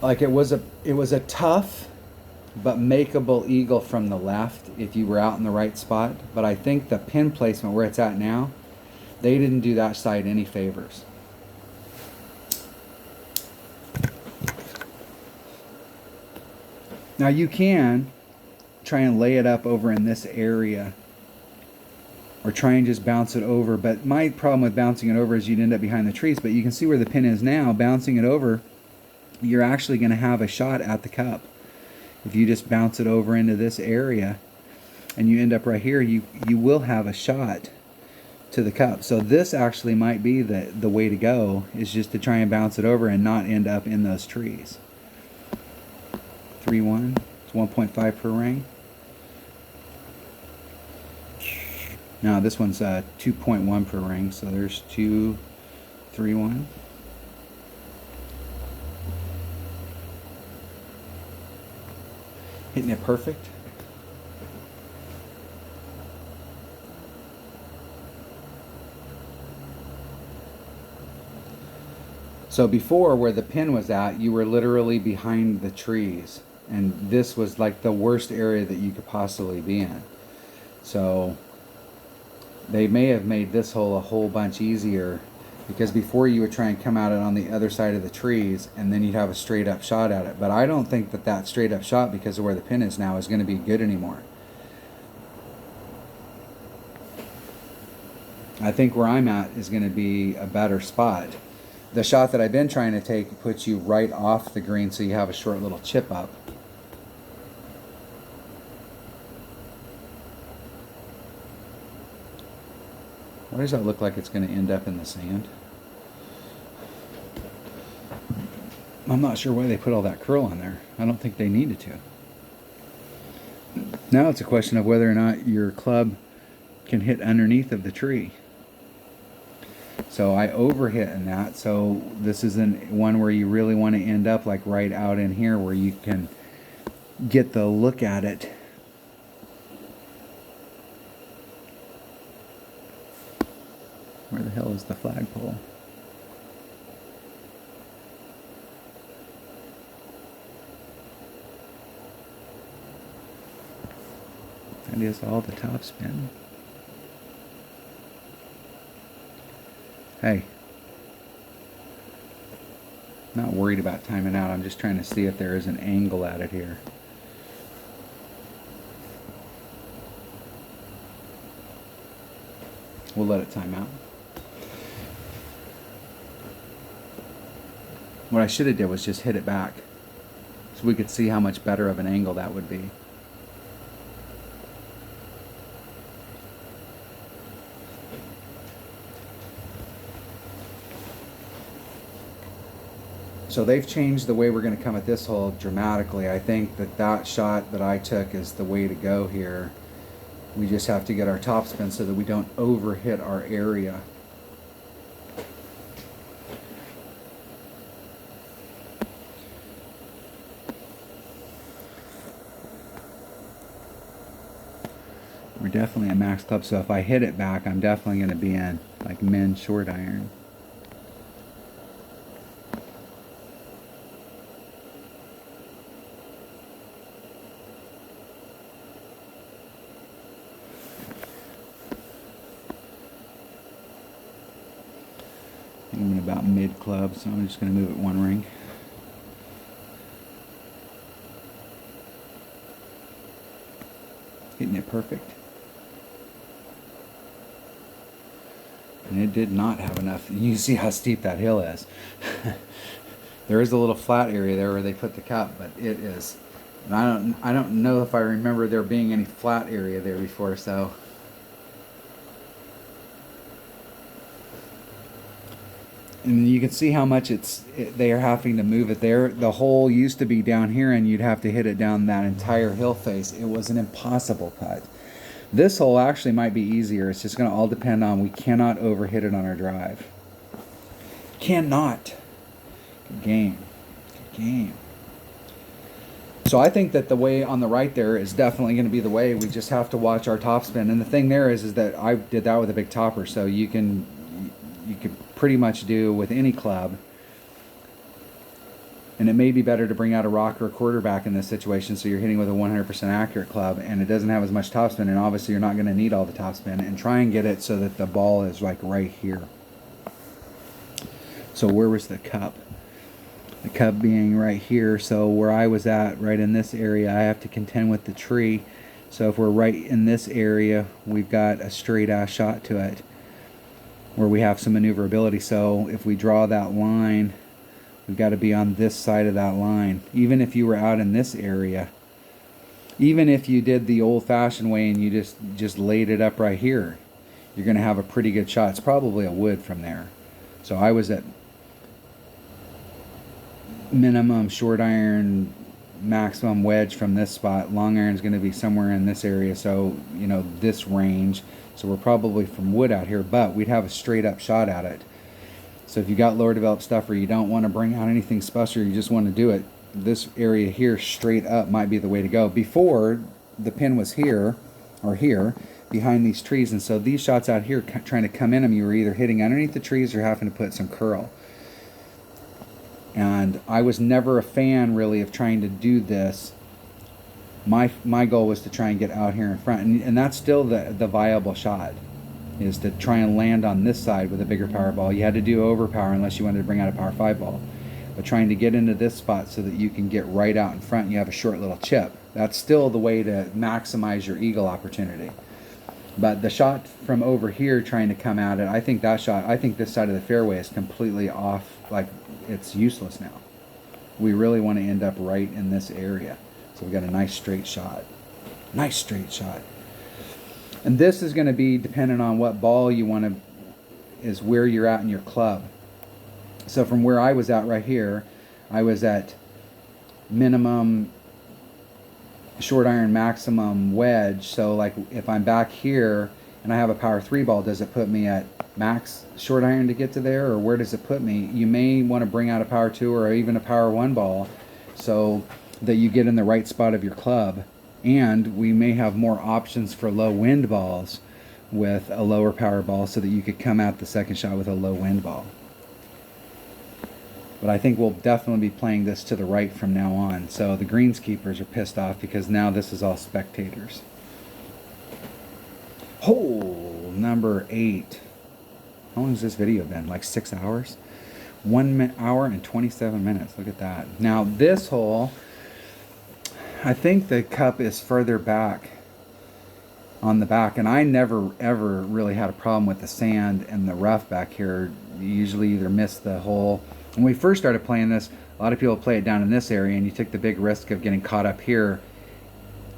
Speaker 1: like it was a tough but makeable eagle from the left if you were out in the right spot. But I think the pin placement where it's at now, they didn't do that side any favors. Now you can try and lay it up over in this area, or try and just bounce it over. But my problem with bouncing it over is you'd end up behind the trees. But you can see where the pin is now. Bouncing it over, you're actually going to have a shot at the cup. If you just bounce it over into this area and you end up right here, you will have a shot to the cup. So this actually might be the way to go, is just to try and bounce it over and not end up in those trees. 3-1, it's 1.5 per ring. Now this one's 2.1 per ring, so there's 2, 3, 1. Hitting it perfect. So before, where the pin was at, you were literally behind the trees, and this was like the worst area that you could possibly be in. So they may have made this hole a whole bunch easier, because before you would try and come at it on the other side of the trees and then you'd have a straight up shot at it. But I don't think that straight up shot, because of where the pin is now, is going to be good anymore. I think where I'm at is going to be a better spot. The shot that I've been trying to take puts you right off the green, so you have a short little chip up. Why does that look like it's going to end up in the sand? I'm not sure why they put all that curl on there. I don't think they needed to. Now it's a question of whether or not your club can hit underneath of the tree. So I overhit in that. So this is one where you really want to end up like right out in here, where you can get the look at it. Where the hell is the flagpole? That is all the top spin. Hey, not worried about timing out. I'm just trying to see if there is an angle at it here. We'll let it time out. What I should have did was just hit it back, so we could see how much better of an angle that would be. So they've changed the way we're going to come at this hole dramatically. I think that shot that I took is the way to go here. We just have to get our topspin so that we don't overhit our area. We're definitely at max club, so if I hit it back, I'm definitely going to be in like men's short iron. I'm in about mid club, so I'm just going to move it one ring. Hitting it perfect. And it did not have enough. You see how steep that hill is. There is a little flat area there where they put the cup, but it is. And I don't know if I remember there being any flat area there before, so. And you can see how much they are having to move it there. The hole used to be down here, and you'd have to hit it down that entire hill face. It was an impossible putt. This hole actually might be easier. It's just going to all depend on, we cannot overhit it on our drive. Cannot. Good game. Good game. So I think that the way on the right there is definitely going to be the way. We just have to watch our topspin. And the thing there is that I did that with a big topper, so you can pretty much do with any club. And it may be better to bring out a rock or a quarterback in this situation, so you're hitting with a 100% accurate club, and it doesn't have as much topspin, and obviously you're not going to need all the topspin, and try and get it so that the ball is like right here. So where was the cup? The cup being right here, so where I was at, right in this area, I have to contend with the tree. So if we're right in this area, we've got a straight ass shot to it where we have some maneuverability. So if we draw that line, we've got to be on this side of that line. Even if you were out in this area, even if you did the old-fashioned way and you just laid it up right here, you're going to have a pretty good shot. It's probably a wood from there. So I was at minimum short iron, maximum wedge from this spot. Long iron is going to be somewhere in this area, so you know, this range. So we're probably from wood out here, but we'd have a straight up shot at it. So if you got lower developed stuff or you don't want to bring out anything special, you just want to do it, this area here straight up might be the way to go. Before, the pin was here or here behind these trees, and so these shots out here trying to come in them, you were either hitting underneath the trees or having to put some curl. And I was never a fan really of trying to do this. My goal was to try and get out here in front, and that's still the viable shot, is to try and land on this side with a bigger power ball. You had to do overpower unless you wanted to bring out a power 5 ball. But trying to get into this spot so that you can get right out in front and you have a short little chip. That's still the way to maximize your eagle opportunity. But the shot from over here trying to come at it, I think this side of the fairway is completely off, like it's useless now. We really want to end up right in this area. So we've got a nice straight shot. Nice straight shot. And this is going to be dependent on what ball you want to, is where you're at in your club. So from where I was at right here, I was at minimum short iron, maximum wedge. So like if I'm back here and I have a power 3 ball, does it put me at max short iron to get to there, or where does it put me? You may want to bring out a power 2 or even a power 1 ball so that you get in the right spot of your club. And we may have more options for low wind balls with a lower power ball so that you could come at the second shot with a low wind ball. But I think we'll definitely be playing this to the right from now on. So the greenskeepers are pissed off because now this is all spectators. Hole number 8. How long has this video been? Like 6 hours? 1 hour and 27 minutes. Look at that. Now this hole, I think the cup is further back on the back, and I never ever really had a problem with the sand and the rough back here. You usually either miss the hole. When we first started playing this, a lot of people play it down in this area, and you took the big risk of getting caught up here,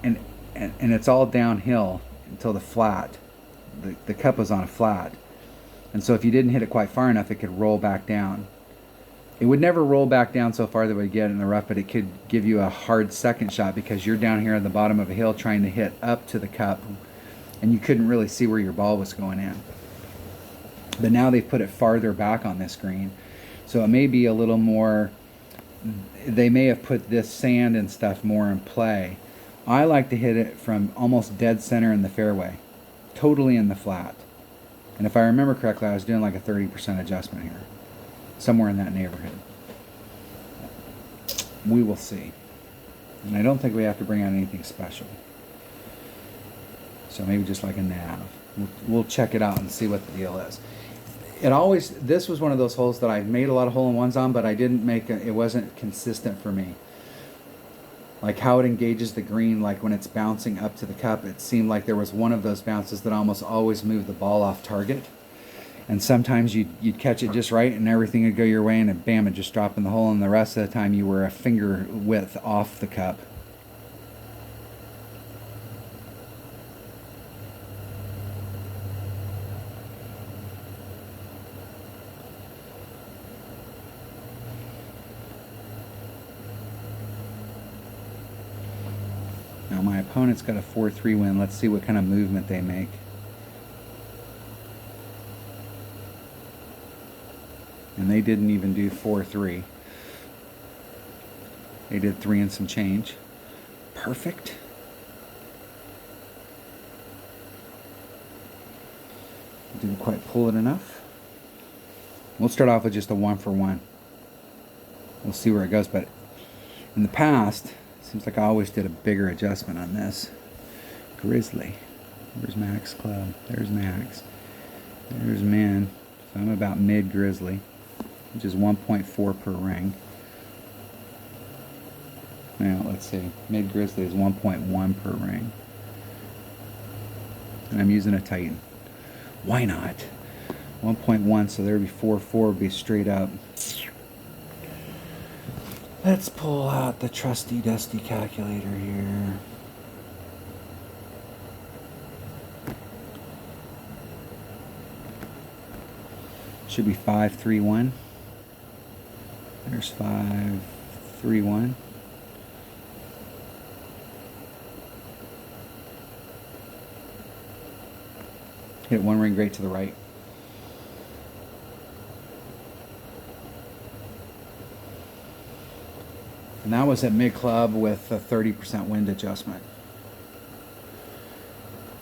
Speaker 1: and it's all downhill until the flat. The cup was on a flat, and so if you didn't hit it quite far enough, it could roll back down. It would never roll back down so far that it would get in the rough, but it could give you a hard second shot because you're down here at the bottom of a hill trying to hit up to the cup, and you couldn't really see where your ball was going in. But now they've put it farther back on this green, so it may be a little more, they may have put this sand and stuff more in play. I like to hit it from almost dead center in the fairway, totally in the flat. And if I remember correctly, I was doing like a 30% adjustment here, somewhere in that neighborhood. We will see. And I don't think we have to bring out anything special. So maybe just like a nav. We'll check it out and see what the deal is. This was one of those holes that I made a lot of hole-in-ones on, but I didn't make it wasn't consistent for me. Like how it engages the green, like when it's bouncing up to the cup, it seemed like there was one of those bounces that almost always moved the ball off target. And sometimes you'd catch it just right and everything would go your way, and bam, it just dropped in the hole, and the rest of the time you were a finger width off the cup. Now my opponent's got a 4-3 win. Let's see what kind of movement they make. And they didn't even do 4-3. They did 3 and some change. Perfect. Didn't quite pull it enough. We'll start off with just a 1-for-1. We'll see where it goes, but in the past, seems like I always did a bigger adjustment on this. Grizzly. Where's Max Club? There's Max. There's Min. So I'm about mid Grizzly, which is 1.4 per ring. Now, let's see. Mid Grizzly is 1.1 per ring. And I'm using a Titan. Why not? 1.1, so there would be 4.4 would be straight up. Let's pull out the trusty dusty calculator here. Should be 531. There's 531. Hit one ring great to the right. And that was at mid club with a 30% wind adjustment.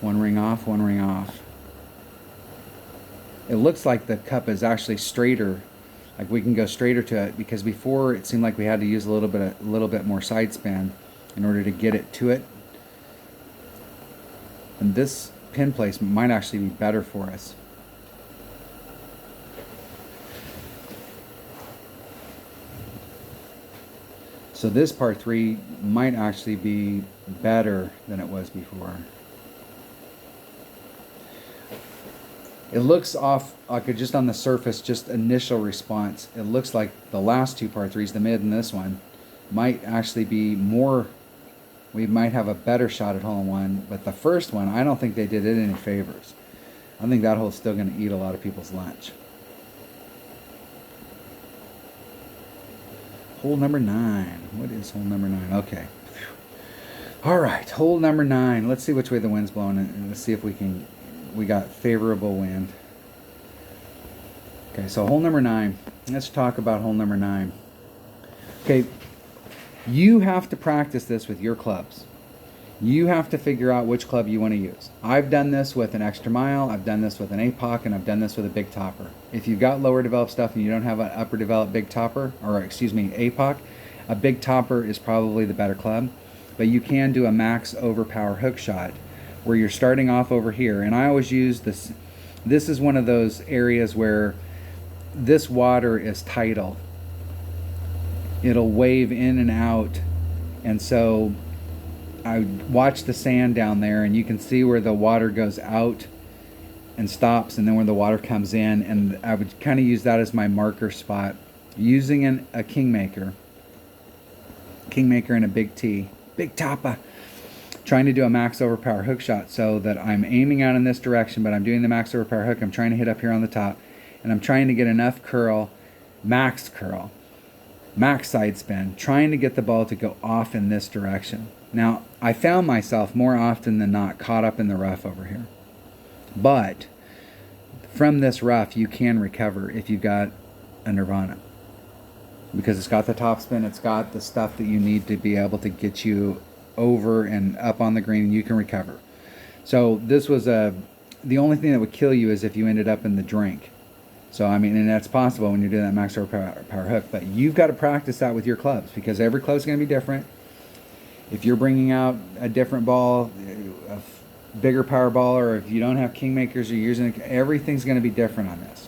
Speaker 1: One ring off, one ring off. It looks like the cup is actually straighter, like we can go straighter to it, because before it seemed like we had to use a little bit more side spin in order to get it to it. And this pin placement might actually be better for us. So this par 3 might actually be better than it was before. It looks off, like just on the surface, just initial response, it looks like the last two par 3s, the mid and this one, might actually be more, we might have a better shot at hole-in-one, but the first one, I don't think they did it any favors. I think that hole's still going to eat a lot of people's lunch. Hole number 9. What is hole number 9? Okay. All right, hole number 9. Let's see which way the wind's blowing, and let's see if we got favorable wind. Okay, so hole number 9. Let's talk about hole number 9. Okay, you have to practice this with your clubs. You have to figure out which club you want to use. I've done this with an extra mile, I've done this with an APOC, and I've done this with a big topper. If you've got lower developed stuff and you don't have an upper developed big topper, or excuse me, APOC, a big topper is probably the better club. But you can do a max overpower hook shot where you're starting off over here. And I always use this. This is one of those areas where this water is tidal. It'll wave in and out. And so I watch the sand down there, and you can see where the water goes out and stops, and then where the water comes in, and I would kind of use that as my marker spot, using a Kingmaker and a big T, big Tapa, trying to do a max overpower hook shot, so that I'm aiming out in this direction, but I'm doing the max overpower hook. I'm trying to hit up here on the top, and I'm trying to get enough curl, max side spin, trying to get the ball to go off in this direction. Now, I found myself more often than not caught up in the rough over here. But from this rough, you can recover if you've got a Nirvana. Because it's got the topspin, it's got the stuff that you need to be able to get you over and up on the green, and you can recover. So this was the only thing that would kill you is if you ended up in the drink. So, I mean, and that's possible when you're doing that max overpower hook. But you've got to practice that with your clubs, because every club's going to be different. If you're bringing out a different ball, a bigger power ball, or if you don't have Kingmakers, you're using, everything's going to be different on this.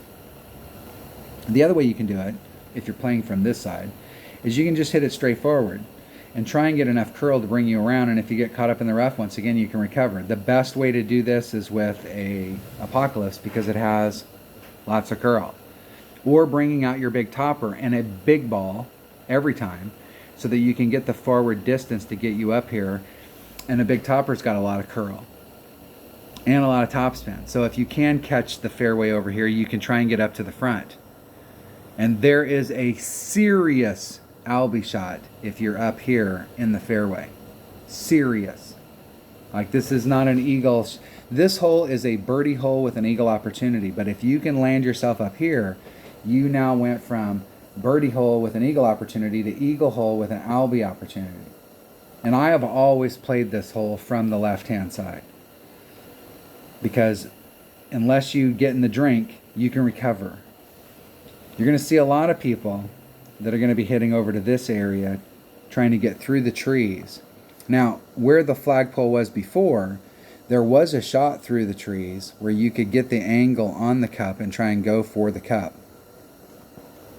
Speaker 1: The other way you can do it, if you're playing from this side, is you can just hit it straight forward and try and get enough curl to bring you around, and if you get caught up in the rough, once again, you can recover. The best way to do this is with a Apocalypse, because it has lots of curl. Or bringing out your big topper and a big ball every time, so that you can get the forward distance to get you up here. And a big topper's got a lot of curl and a lot of topspin. So if you can catch the fairway over here, you can try and get up to the front. And there is a serious Albie shot if you're up here in the fairway. Serious. Like, this is not an eagle. This hole is a birdie hole with an eagle opportunity. But if you can land yourself up here, you now went from birdie hole with an eagle opportunity to eagle hole with an Albie opportunity. And I have always played this hole from the left-hand side, because unless you get in the drink, you can recover. You're going to see a lot of people that are going to be hitting over to this area, trying to get through the trees. Now, where the flagpole was before, there was a shot through the trees where you could get the angle on the cup and try and go for the cup.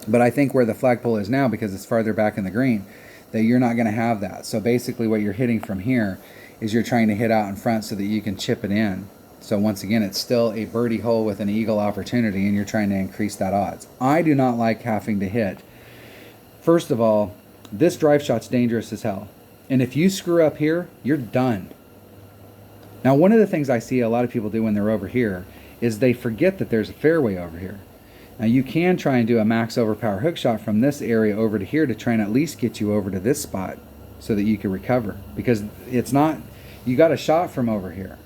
Speaker 1: But I think where the flagpole is now, because it's farther back in the green, that you're not going to have that. So basically what you're hitting from here is you're trying to hit out in front so that you can chip it in. So once again, it's still a birdie hole with an eagle opportunity, and you're trying to increase that odds. I do not like having to hit. First of all, this drive shot's dangerous as hell. And if you screw up here, you're done. Now, one of the things I see a lot of people do when they're over here is they forget that there's a fairway over here. Now, you can try and do a max overpower hook shot from this area over to here to try and at least get you over to this spot so that you can recover. Because it's not, you got a shot from over here.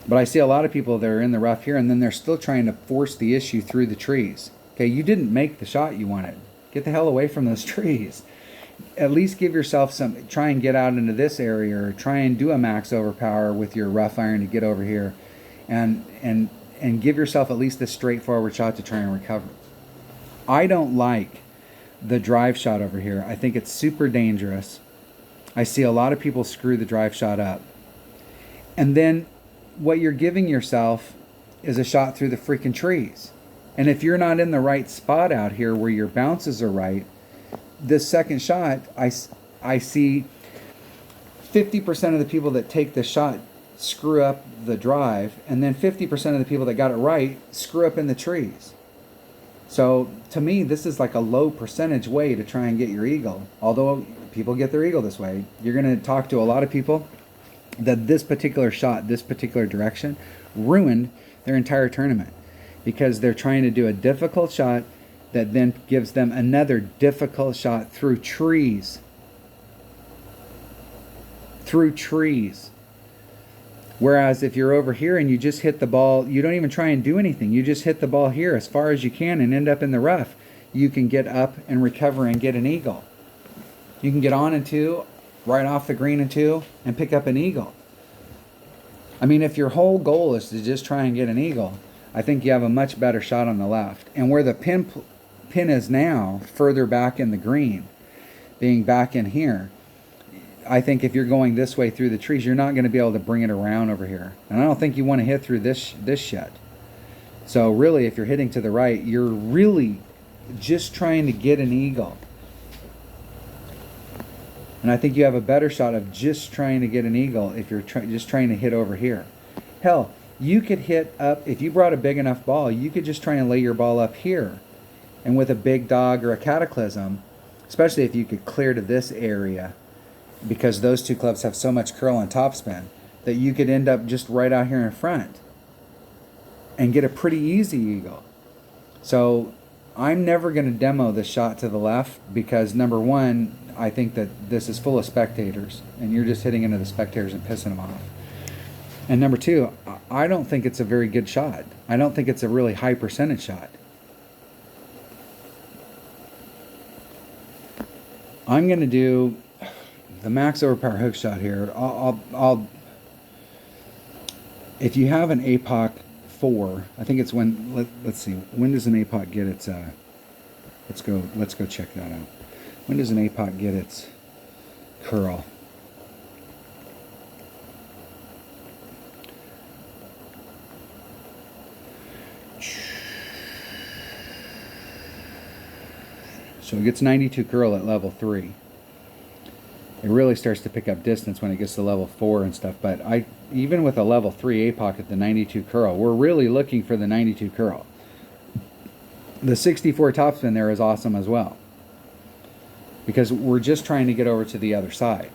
Speaker 1: But I see a lot of people that are in the rough here, and then they're still trying to force the issue through the trees. Okay, you didn't make the shot you wanted. Get the hell away from those trees. At least give yourself some, try and get out into this area, or try and do a max overpower with your rough iron to get over here, and give yourself at least a straightforward shot to try and recover. I don't like the drive shot over here. I think it's super dangerous. I see a lot of people screw the drive shot up. And then what you're giving yourself is a shot through the freaking trees. And if you're not in the right spot out here where your bounces are right, this second shot, I see 50% of the people that take the shot screw up the drive, and then 50% of the people that got it right screw up in the trees. So to me, this is like a low percentage way to try and get your eagle. Although people get their eagle this way, you're going to talk to a lot of people that this particular shot, this particular direction, ruined their entire tournament because they're trying to do a difficult shot that then gives them another difficult shot through trees. Through trees. Whereas if you're over here and you just hit the ball, you don't even try and do anything. You just hit the ball here as far as you can and end up in the rough. You can get up and recover and get an eagle. You can get on in two, right off the green in two, and pick up an eagle. I mean, if your whole goal is to just try and get an eagle, I think you have a much better shot on the left. And where the pin is now, further back in the green, being back in here, I think if you're going this way through the trees, you're not going to be able to bring it around over here. And I don't think you want to hit through this shit. So really, if you're hitting to the right, you're really just trying to get an eagle. And I think you have a better shot of just trying to get an eagle if you're just trying to hit over here. Hell, you could hit up, if you brought a big enough ball, you could just try and lay your ball up here. And with a big dog or a cataclysm, especially if you could clear to this area, because those two clubs have so much curl and topspin, that you could end up just right out here in front and get a pretty easy eagle. So I'm never going to demo the shot to the left because, number one, I think that this is full of spectators and you're just hitting into the spectators and pissing them off. And number two, I don't think it's a very good shot. I don't think it's a really high percentage shot. I'm going to do the max overpower hook shot here. I'll if you have an APOC 4, I think it's when, let's see, when does an APOC get its, let's go check that out. When does an APOC get its curl? So it gets 92 curl at level 3. It really starts to pick up distance when it gets to level 4 and stuff. But even with a level 3 APOC at the 92 curl, we're really looking for the 92 curl. The 64 topspin there is awesome as well, because we're just trying to get over to the other side.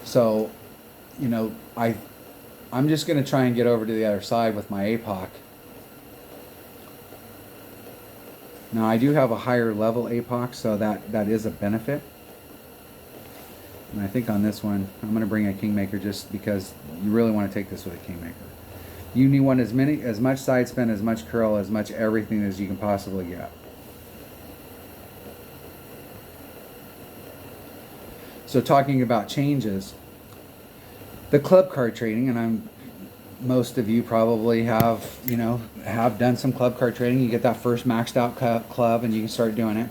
Speaker 1: So, you know, I'm just going to try and get over to the other side with my APOC. Now, I do have a higher level APOC, so that is a benefit. And I think on this one, I'm going to bring a Kingmaker just because you really want to take this with a Kingmaker. You want as much side spin, as much curl, as much everything as you can possibly get. So talking about changes, the club card trading, and most of you probably have done some club card trading. You get that first maxed out club and you can start doing it.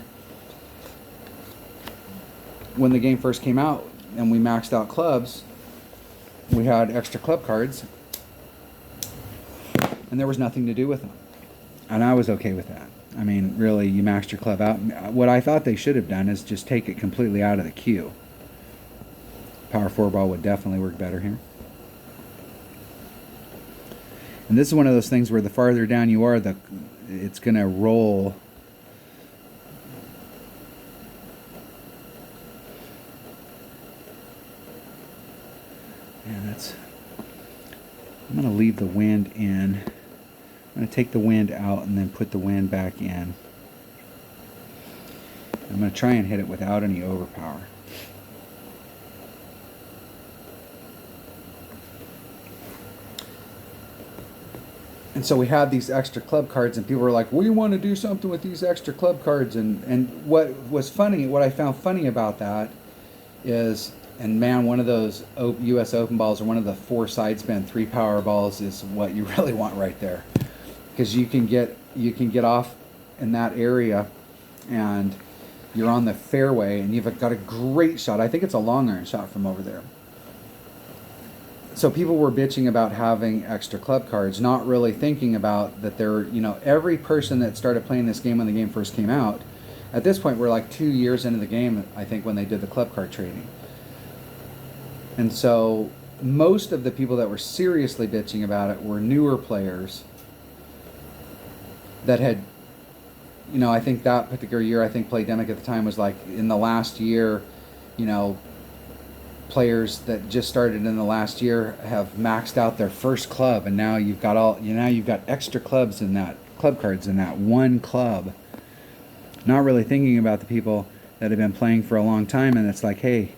Speaker 1: When the game first came out and we maxed out clubs, we had extra club cards and there was nothing to do with them. And I was okay with that. I mean, really, you maxed your club out. What I thought they should have done is just take it completely out of the queue. Power 4 ball would definitely work better here. And this is one of those things where the farther down you are, it's going to roll. Yeah, I'm going to leave the wind in. I'm going to take the wind out and then put the wind back in. I'm going to try and hit it without any overpower. And so we had these extra club cards, and people were like, we want to do something with these extra club cards. And what was funny, what I found funny about that is, and man, one of those US Open balls, or one of the 4 side spin 3 power balls, is what you really want right there. Because you can get off in that area, and you're on the fairway, and you've got a great shot. I think it's a long iron shot from over there. So people were bitching about having extra club cards, not really thinking about that there, every person that started playing this game when the game first came out, at this point we're like 2 years into the game, I think, when they did the club card trading. And so most of the people that were seriously bitching about it were newer players that had, I think that particular year, I think Playdemic at the time was like, in the last year, players that just started in the last year have maxed out their first club, and now you've got extra clubs in that club cards in that one club. Not really thinking about the people that have been playing for a long time, and it's like, hey,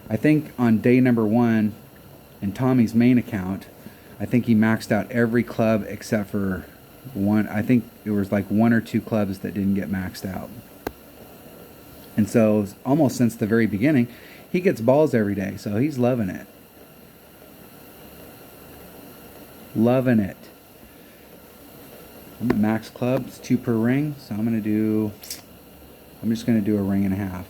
Speaker 1: I think on day number 1 in Tommy's main account, I think he maxed out every club except for one. I think it was like 1 or 2 clubs that didn't get maxed out. And so almost since the very beginning, he gets balls every day, so he's loving it. Loving it. I'm at max clubs, 2 per ring, so I'm just going to do a ring and a half.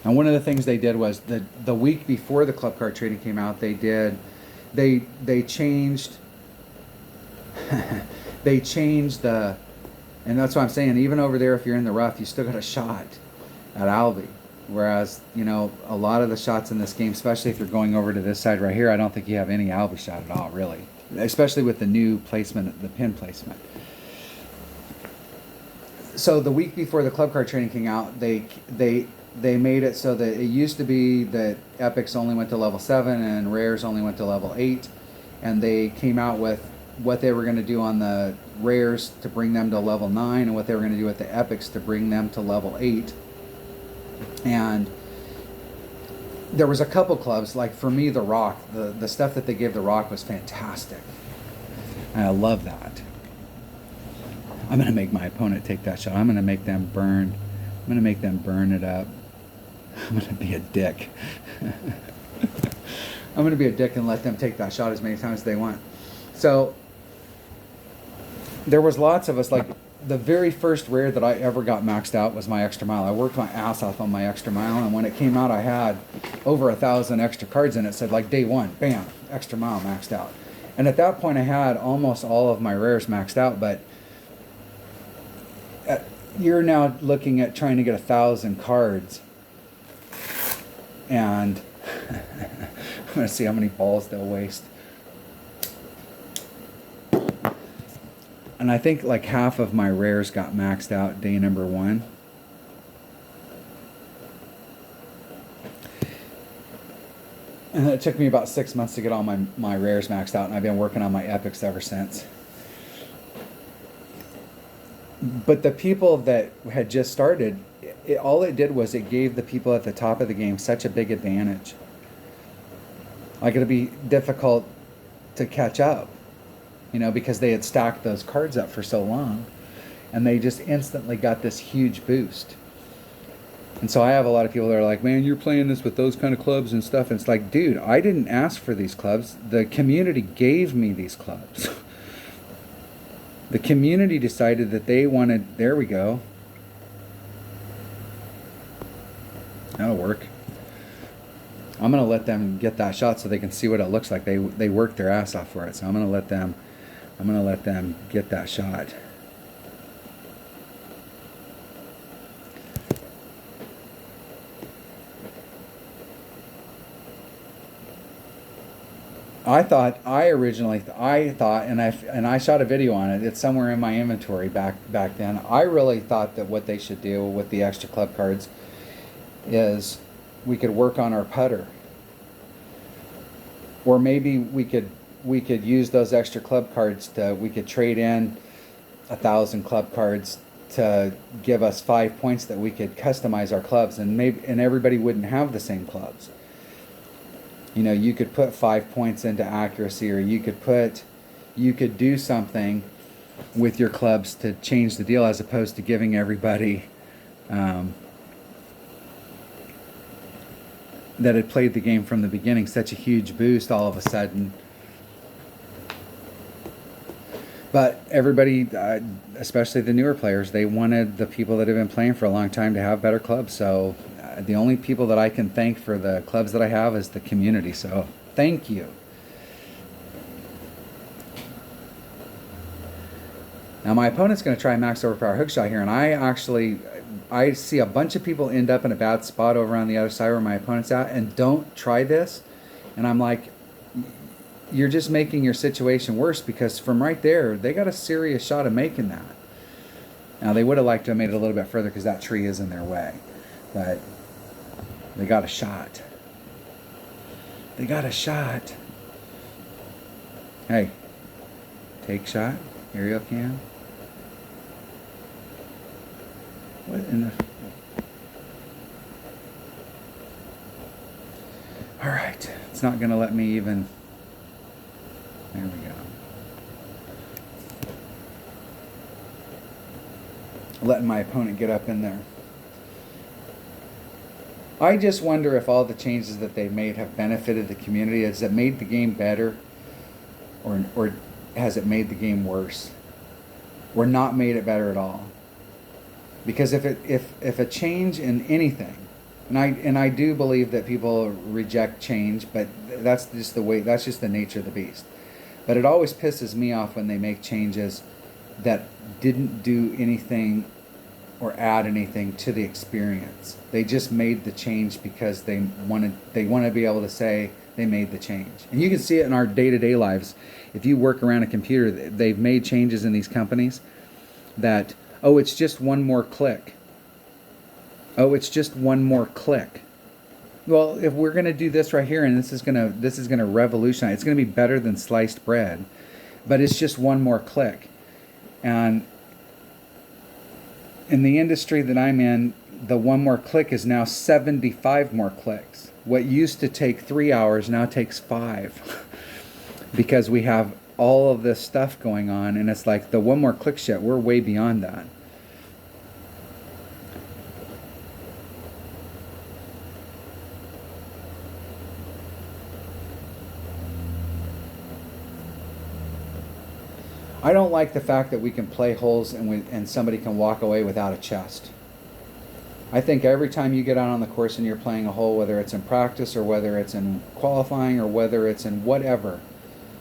Speaker 1: And one of the things they did was the week before the club card trading came out, they changed they changed the, and that's what I'm saying, even over there, if you're in the rough, you still got a shot at Albi. Whereas, a lot of the shots in this game, especially if you're going over to this side right here, I don't think you have any Albi shot at all, really. Especially with the new placement, the pin placement. So the week before the club card trading came out, they made it so that it used to be that epics only went to level 7 and rares only went to level 8, and they came out with what they were going to do on the rares to bring them to level 9, and what they were going to do with the epics to bring them to level 8. And there was a couple clubs, like for me, the Rock, the stuff that they gave the Rock was fantastic, and I love that. I'm going to make my opponent take that shot. I'm going to make them burn. I'm going to make them burn it up. I'm going to be a dick. I'm going to be a dick and let them take that shot as many times as they want. So there was lots of us, like the very first rare that I ever got maxed out was my extra mile. I worked my ass off on my extra mile, and when it came out, I had over 1,000 extra cards in it. It said like day 1, bam, extra mile maxed out. And at that point I had almost all of my rares maxed out, but you're now looking at trying to get 1,000 cards, and I'm going to see how many balls they'll waste. And I think like half of my rares got maxed out day number 1. And it took me about 6 months to get all my rares maxed out, and I've been working on my epics ever since. But the people that had just started, all it did was it gave the people at the top of the game such a big advantage. Like, it'd be difficult to catch up, because they had stacked those cards up for so long, and they just instantly got this huge boost. And so I have a lot of people that are like, man, you're playing this with those kind of clubs and stuff. And it's like, dude, I didn't ask for these clubs. The community gave me these clubs. The community decided that they wanted, there we go. That'll work. I'm gonna let them get that shot so they can see what it looks like. They worked their ass off for it, so I'm gonna let them get that shot. I thought, and I shot a video on it. It's somewhere in my inventory back then. I really thought that what they should do with the extra club cards is we could work on our putter, or maybe we could use those extra club cards we could trade in 1,000 club cards to give us 5 points that we could customize our clubs, and everybody wouldn't have the same clubs. You know, you could put 5 points into accuracy, or you could do something with your clubs to change the deal, as opposed to giving everybody that had played the game from the beginning such a huge boost all of a sudden. But everybody, especially the newer players, they wanted the people that have been playing for a long time to have better clubs. So the only people that I can thank for the clubs that I have is the community. So thank you. Now my opponent's going to try max overpower hookshot here, and I see a bunch of people end up in a bad spot over on the other side where my opponent's at, and don't try this. And I'm like, you're just making your situation worse, because from right there, they got a serious shot of making that. Now they would have liked to have made it a little bit further because that tree is in their way, but they got a shot. They got a shot. Hey, take shot, aerial cam. What in the... All right, it's not gonna let me even... There we go. Letting my opponent get up in there. I just wonder if all the changes that they've made have benefited the community. Has it made the game better, or has it made the game worse, or not made it better at all? Because if a change in anything, and I do believe that people reject change, but that's just the nature of the beast. But it always pisses me off when they make changes that didn't do anything or add anything to the experience. They just made the change because they want to be able to say they made the change. And you can see it in our day-to-day lives. If you work around a computer, they've made changes in these companies that, oh, it's just one more click. Oh, it's just one more click. Well, if we're going to do this right here, and this is going to revolutionize, it's going to be better than sliced bread, but it's just one more click. And in the industry that I'm in, the one more click is now 75 more clicks. What used to take 3 hours now takes 5 because we have all of this stuff going on, and it's like the one more click shit, we're way beyond that. I don't like the fact that we can play holes and somebody can walk away without a chest. I think every time you get out on the course and you're playing a hole, whether it's in practice or whether it's in qualifying or whether it's in whatever,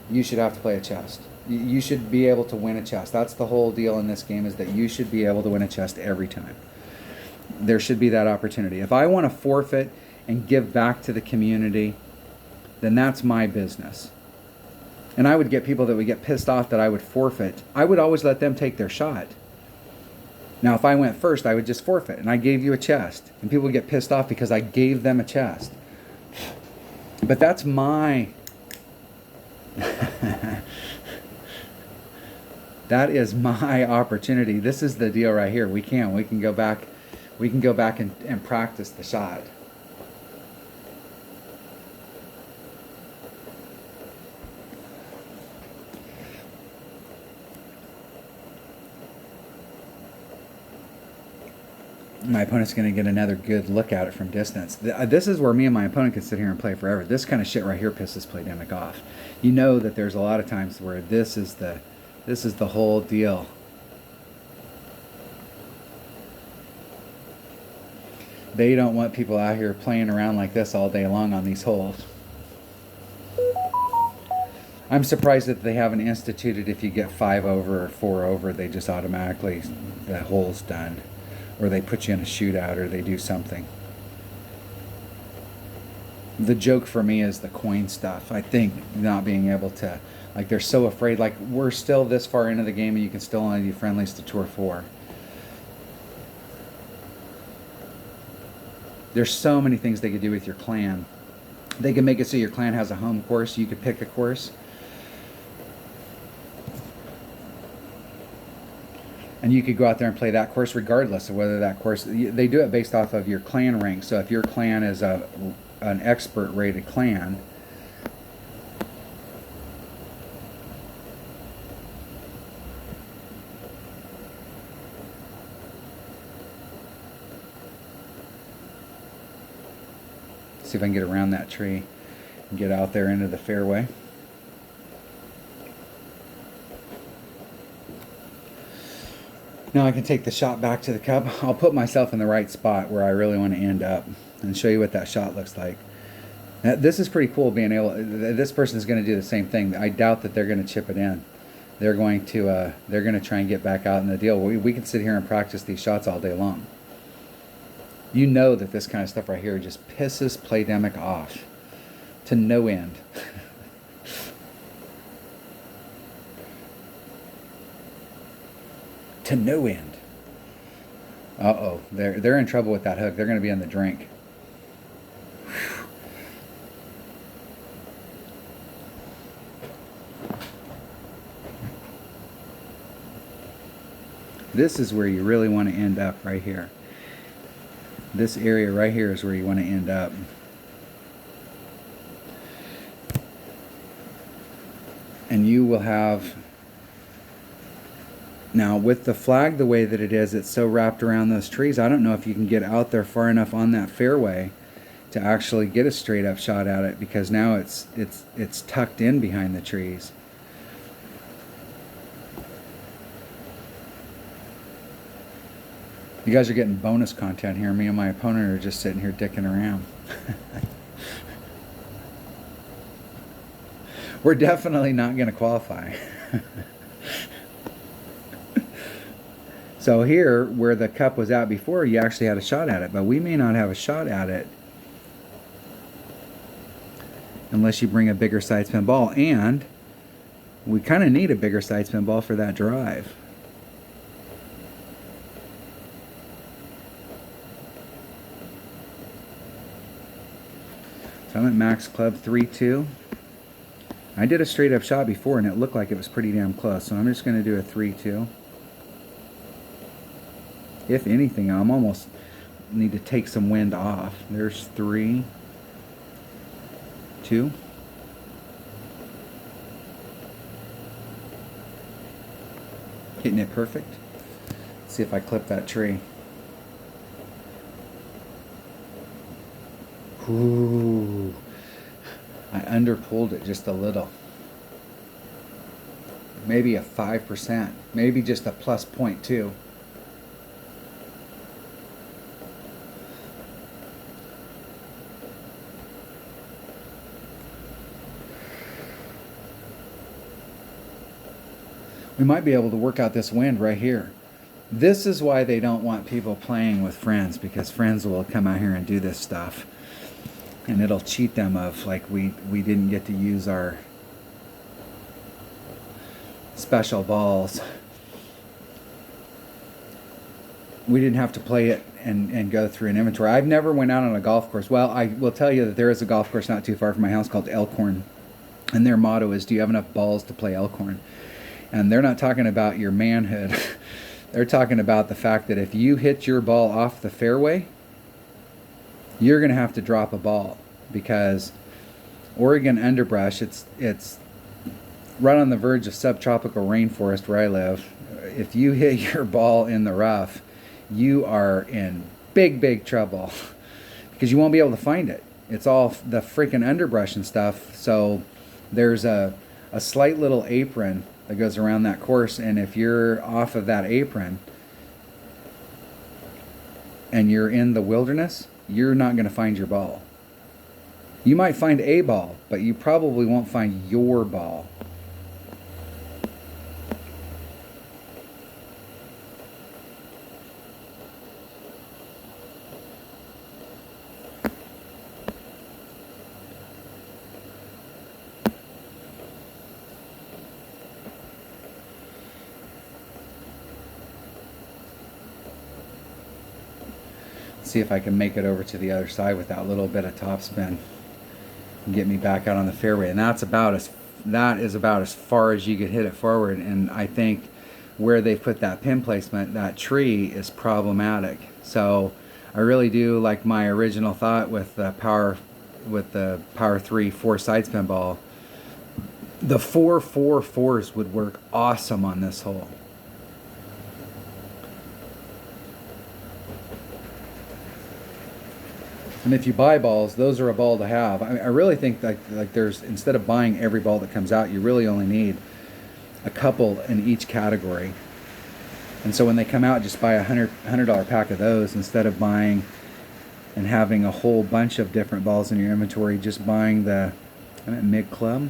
Speaker 1: you should have to play a chest. You should be able to win a chest. That's the whole deal in this game, is that you should be able to win a chest every time. There should be that opportunity. If I want to forfeit and give back to the community, then that's my business. And I would get people that would get pissed off that I would forfeit. I would always let them take their shot. Now, if I went first, I would just forfeit, and I gave you a chest. And people would get pissed off because I gave them a chest. But that's my... that is my opportunity. This is the deal right here. We can go back and practice the shot. My opponent's going to get another good look at it from distance. This is where me and my opponent can sit here and play forever. This kind of shit right here pisses Playdemic off. You know that there's a lot of times where this is the whole deal. They don't want people out here playing around like this all day long on these holes. I'm surprised that they haven't instituted if you get 5 over or 4 over, they just automatically, the hole's done. Or they put you in a shootout or they do something. The joke for me is the coin stuff. I think not being able to, like, they're so afraid, like, we're still this far into the game and you can still only do friendlies to Tour 4. There's so many things they could do with your clan. They can make it so your clan has a home course. You could pick a course. And you could go out there and play that course regardless of whether that course... They do it based off of your clan rank. So if your clan is an expert rated clan... See if I can get around that tree and get out there into the fairway. Now I can take the shot back to the cup. I'll put myself in the right spot where I really want to end up and show you what that shot looks like. Now, this is pretty cool being able... This person is going to do the same thing. I doubt that they're going to chip it in. They're going to try and get back out in the deal. We can sit here and practice these shots all day long. You know that this kind of stuff right here just pisses Playdemic off to no end. To no end. Uh-oh. They're in trouble with that hook. They're going to be in the drink. Whew. This is where you really want to end up right here. This area right here is where you want to end up. And you will have... Now, with the flag the way that it is, it's so wrapped around those trees, I don't know if you can get out there far enough on that fairway to actually get a straight up shot at it, because now it's tucked in behind the trees. You guys are getting bonus content here. Me and my opponent are just sitting here dicking around. We're definitely not going to qualify. So here, where the cup was out before, you actually had a shot at it, but we may not have a shot at it unless you bring a bigger side spin ball, and we kind of need a bigger side spin ball for that drive. So I'm at max club 3-2. I did a straight up shot before and it looked like it was pretty damn close, so I'm just going to do a 3-2. If anything, I'm almost need to take some wind off. There's 3, 2. Hitting it perfect. Let's see if I clip that tree. Ooh. I underpulled it just a little. Maybe a 5%. Maybe just a plus 0.2. We might be able to work out this wind right here. This is why they don't want people playing with friends, because friends will come out here and do this stuff. And it'll cheat them of, like, we didn't get to use our special balls. We didn't have to play it and go through an inventory. I've never went out on a golf course. Well, I will tell you that there is a golf course not too far from my house called Elkhorn. And their motto is, do you have enough balls to play Elkhorn? And they're not talking about your manhood. They're talking about the fact that if you hit your ball off the fairway, you're going to have to drop a ball, because Oregon underbrush, it's right on the verge of subtropical rainforest where I live. If you hit your ball in the rough, you are in big trouble, because you won't be able to find it. It's all the freaking underbrush and stuff. So there's a slight little apron that goes around that course, and if you're off of that apron, and you're in the wilderness, you're not going to find your ball. You might find a ball, but you probably won't find your ball. See if I can make it over to the other side with that little bit of topspin and get me back out on the fairway. And that is about as far as you could hit it forward. And I think where they put that pin placement, that tree is problematic. So I really do like my original thought with the Power 3 4 side spin ball. The 4-4-4s would work awesome on this hole. And if you buy balls, those are a ball to have. I really think that like there's, instead of buying every ball that comes out, you really only need a couple in each category. And so when they come out, just buy a $100 pack of those instead of buying and having a whole bunch of different balls in your inventory. Just buying the, I'm at mid club.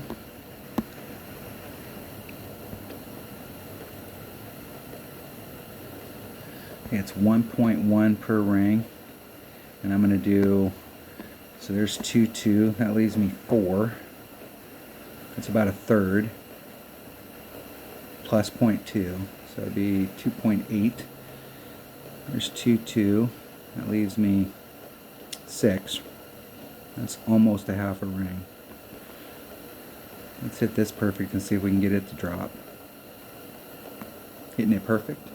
Speaker 1: It's 1.1 per ring. And I'm going to do, so there's 2, that leaves me 4. That's about a third. Plus 0.2, so it'd be 2.8. There's 2, that leaves me 6. That's almost a half a ring. Let's hit this perfect and see if we can get it to drop. Hitting it perfect.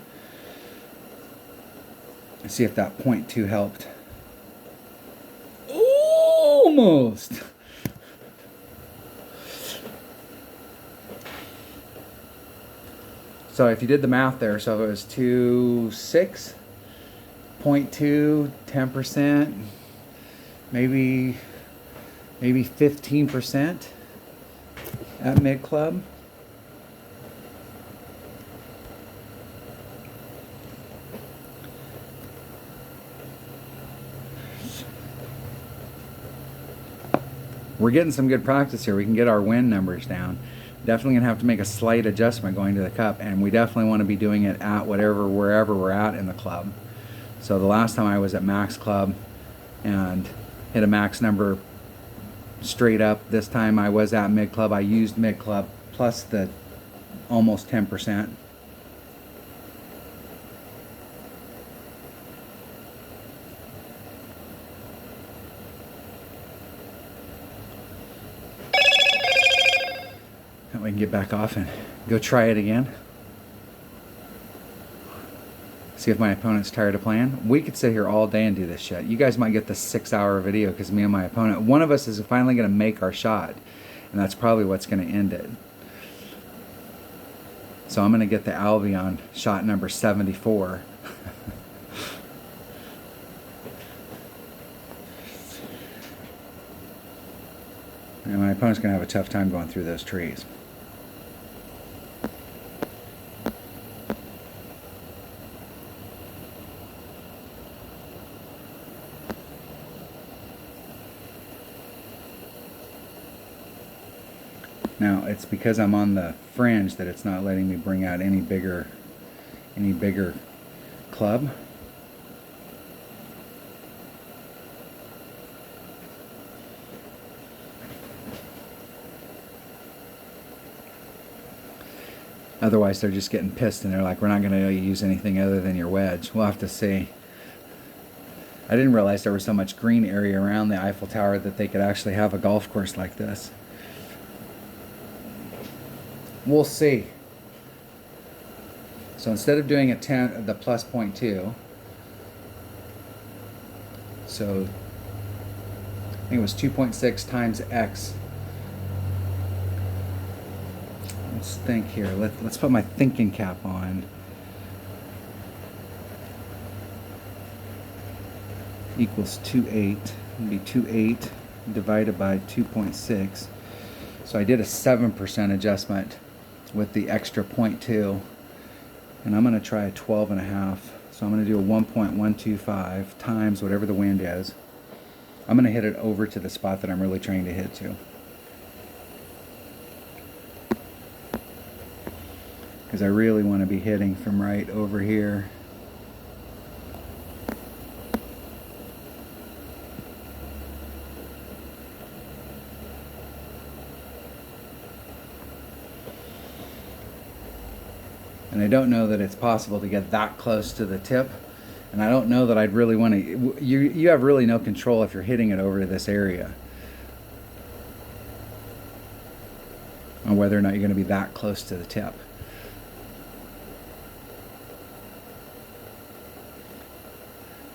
Speaker 1: Let's see if that 0.2 helped. Almost. So if you did the math there, so it was 2.6, 0.2, 10%, maybe 15% at mid club. We're getting some good practice here. We can get our win numbers down. Definitely gonna have to make a slight adjustment going to the cup, and we definitely want to be doing it at wherever we're at in the club. So the last time I was at max club and hit a max number straight up. This time I was at mid club. I used mid club plus the almost 10%. We can get back off and go try it again. See if my opponent's tired of playing. We could sit here all day and do this shit. You guys might get the 6-hour video because me and my opponent, one of us is finally going to make our shot, and that's probably what's going to end it. So I'm going to get the Albion shot number 74. And my opponent's going to have a tough time going through those trees. Now it's because I'm on the fringe that it's not letting me bring out any bigger club. Otherwise they're just getting pissed and they're like, we're not going to use anything other than your wedge. We'll have to see. I didn't realize there was so much green area around the Eiffel Tower that they could actually have a golf course like this. We'll see. So instead of doing the plus 0.2, so I think it was 2.6 times X. Let's think here. Let's put my thinking cap on. Equals 2.8. It'd be 2.8 divided by 2.6. So I did a 7% adjustment with the extra 0.2, and I'm going to try a 12.5. So I'm going to do a 1.125 times whatever the wind is. I'm going to hit it over to the spot that I'm really trying to hit to. Because I really want to be hitting from right over here. And I don't know that it's possible to get that close to the tip. And I don't know that I'd really want to... You have really no control if you're hitting it over to this area. On whether or not you're going to be that close to the tip.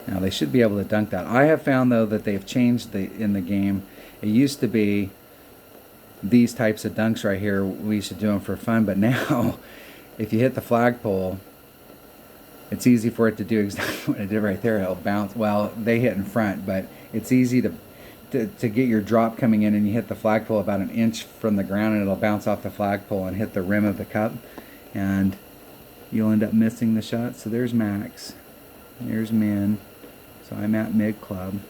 Speaker 1: Now they should be able to dunk that. I have found though that they've changed in the game. It used to be these types of dunks right here. We used to do them for fun, but now if you hit the flagpole, it's easy for it to do exactly what it did right there. It'll bounce. Well, they hit in front, but it's easy to get your drop coming in, and you hit the flagpole about an inch from the ground, and it'll bounce off the flagpole and hit the rim of the cup, and you'll end up missing the shot. So there's max. There's min. So I'm at mid club.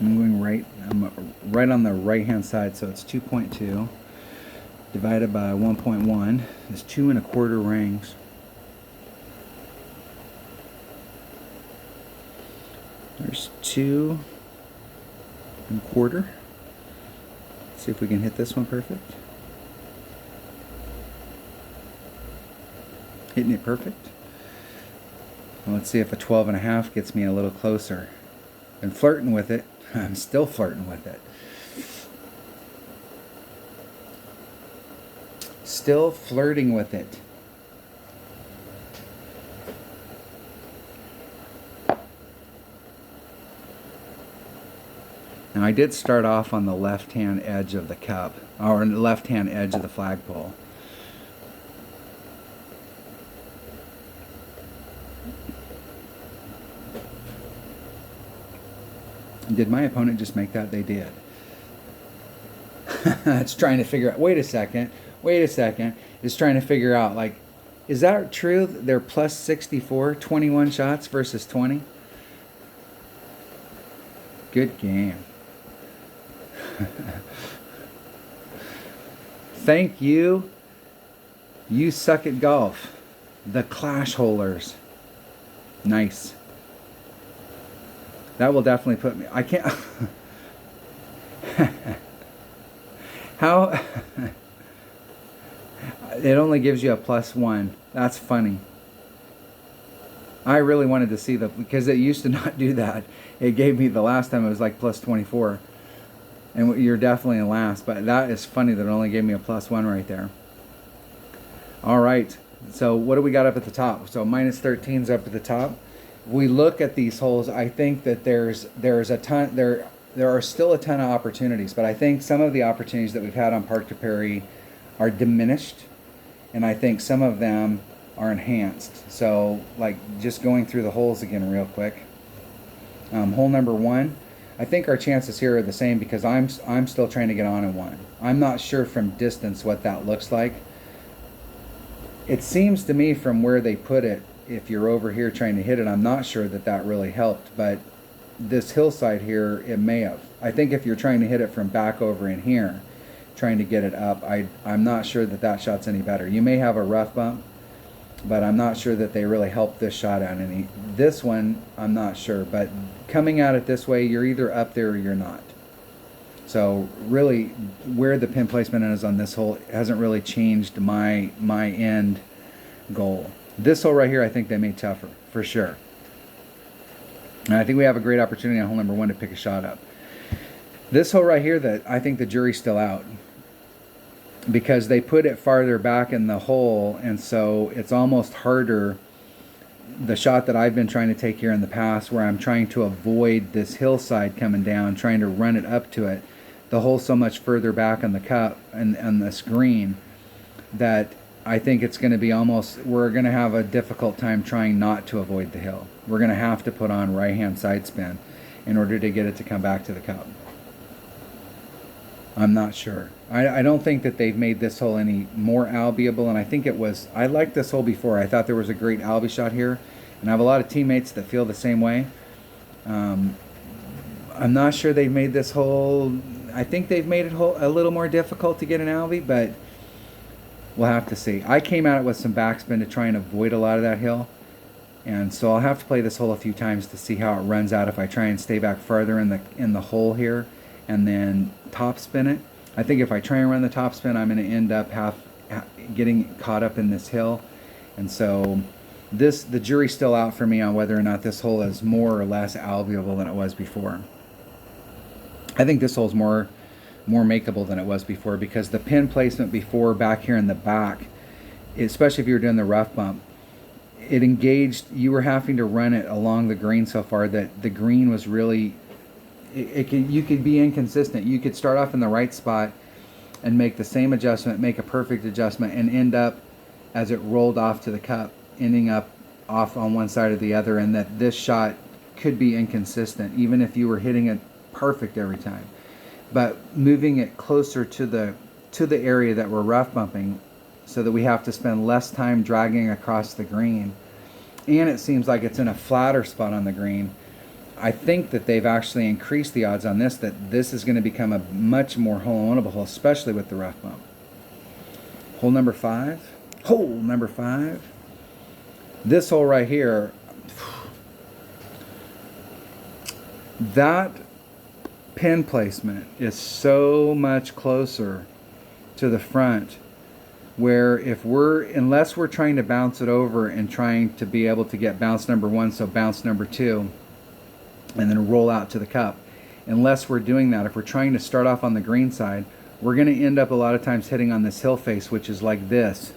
Speaker 1: I'm going right. I'm right on the right hand side, so it's 2.2 divided by 1.1 is 2 1/4 rings. There's 2 1/4. Let's see if we can hit this one perfect. Hitting it perfect. Well, let's see if a 12.5 gets me a little closer. Been flirting with it. I'm still flirting with it. Still flirting with it. Now I did start off on the left-hand edge of the cup, or left-hand edge of the flagpole. Did my opponent just make that? They did. It's trying to figure out, wait a second. It's trying to figure out, like, is that true? They're plus 64, 21 shots versus 20? Good game. Thank you. You suck at golf. The Clash Holers. Nice. That will definitely put me... I can't... How... It only gives you a +1. That's funny. I really wanted to see the... Because it used to not do that. It gave me... The last time it was like +24. And you're definitely in last. But that is funny that it only gave me a +1 right there. Alright. So what do we got up at the top? So -13's up at the top. We look at these holes, I think that there's a ton, there are still a ton of opportunities, but I think some of the opportunities that we've had on Park to Perry are diminished, and I think some of them are enhanced. So, like, just going through the holes again real quick. Hole number 1, I think our chances here are the same because I'm still trying to get on in 1. I'm not sure from distance what that looks like. It seems to me from where they put it, if you're over here trying to hit it, I'm not sure that that really helped, but this hillside here, it may have. I think if you're trying to hit it from back over in here, trying to get it up, I'm not sure that that shot's any better. You may have a rough bump, but I'm not sure that they really helped this shot out any. This one, I'm not sure, but coming at it this way, you're either up there or you're not. So really, where the pin placement is on this hole hasn't really changed my end goal. This hole right here, I think they made tougher, for sure. And I think we have a great opportunity on hole number 1 to pick a shot up. This hole right here, that I think the jury's still out. Because they put it farther back in the hole, and so it's almost harder. The shot that I've been trying to take here in the past, where I'm trying to avoid this hillside coming down, trying to run it up to it. The hole's so much further back on the cup and the screen that I think it's going to be we're going to have a difficult time trying not to avoid the hill. We're going to have to put on right-hand side spin in order to get it to come back to the cup. I'm not sure. I don't think that they've made this hole any more albiable, and I think I liked this hole before. I thought there was a great albie shot here, and I have a lot of teammates that feel the same way. I'm not sure they've made this hole. I think they've made it a little more difficult to get an albie, but we'll have to see. I came at it with some backspin to try and avoid a lot of that hill, and so I'll have to play this hole a few times to see how it runs out if I try and stay back farther in the hole here and then top spin it. I think if I try and run the top spin, I'm going to end up getting caught up in this hill, and so the jury's still out for me on whether or not this hole is more or less albiable than it was before. I think this hole's more makeable than it was before, because the pin placement before back here in the back, especially if you were doing the rough bump, it engaged, you were having to run it along the green so far that the green was really, you could be inconsistent. You could start off in the right spot and make the same adjustment, make a perfect adjustment, and end up, as it rolled off to the cup, ending up off on one side or the other, and that this shot could be inconsistent even if you were hitting it perfect every time. But moving it closer to the area that we're rough bumping, so that we have to spend less time dragging across the green, and it seems like it's in a flatter spot on the green, I think that they've actually increased the odds on this, that this is going to become a much more hole-ownable hole, especially with the rough bump. Hole number 5. Hole number 5. This hole right here, that pin placement is so much closer to the front, where unless we're trying to bounce it over and trying to be able to get bounce number 1, so bounce number 2, and then roll out to the cup, unless we're doing that, if we're trying to start off on the green side, we're going to end up a lot of times hitting on this hill face, which is like this.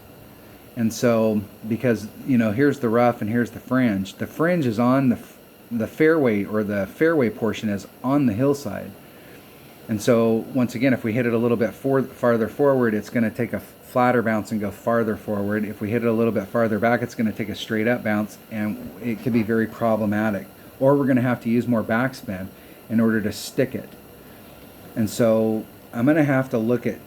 Speaker 1: And so, because, here's the rough and here's the fringe. The fringe is on the fairway, or the fairway portion is on the hillside. And so, once again, if we hit it a little bit farther forward, it's going to take a flatter bounce and go farther forward. If we hit it a little bit farther back, it's going to take a straight up bounce, and it could be very problematic. Or we're going to have to use more backspin in order to stick it. And so, I'm going to have to look at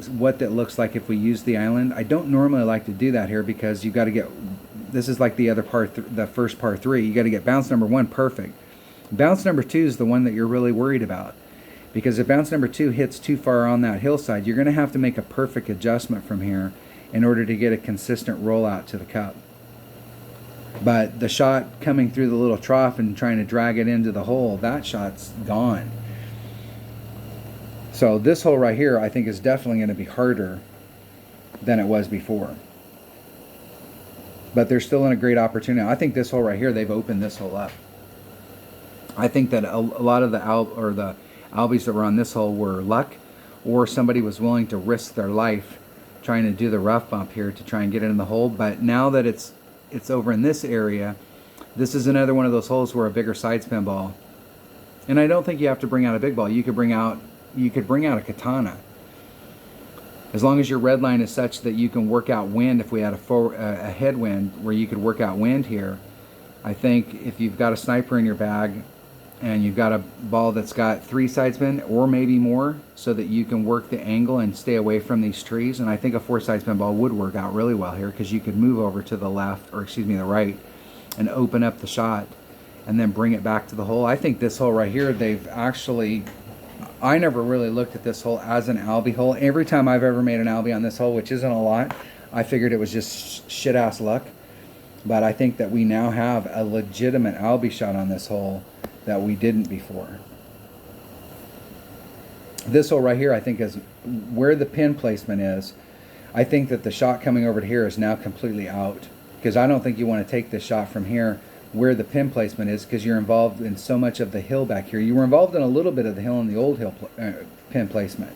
Speaker 1: what that looks like if we use the island. I don't normally like to do that here, because you got to get, this is like the other the first par 3, you got to get bounce number 1 perfect. Bounce number 2 is the one that you're really worried about, because if bounce number 2 hits too far on that hillside, you're going to have to make a perfect adjustment from here in order to get a consistent rollout to the cup. But the shot coming through the little trough and trying to drag it into the hole, that shot's gone. So this hole right here, I think, is definitely going to be harder than it was before. But they're still in a great opportunity. I think this hole right here, they've opened this hole up. I think that a lot of the albies that were on this hole were luck, or somebody was willing to risk their life trying to do the rough bump here to try and get it in the hole. But now that it's over in this area, this is another one of those holes where a bigger side spin ball, and I don't think you have to bring out a big ball. You could bring out a katana, as long as your red line is such that you can work out wind. If we had a headwind where you could work out wind here, I think if you've got a sniper in your bag and you've got a ball that's got 3 side spin or maybe more, so that you can work the angle and stay away from these trees, and I think a 4 side spin ball would work out really well here, because you could move over to the left, or excuse me, the right, and open up the shot and then bring it back to the hole. I think this hole right here, I never really looked at this hole as an albie hole. Every time I've ever made an albie on this hole, which isn't a lot, I figured it was just shit-ass luck. But I think that we now have a legitimate albie shot on this hole that we didn't before. This hole right here, I think, is where the pin placement is. I think that the shot coming over to here is now completely out, because I don't think you want to take this shot from here where the pin placement is, because you're involved in so much of the hill back here. You were involved in a little bit of the hill in the old hill pin placement,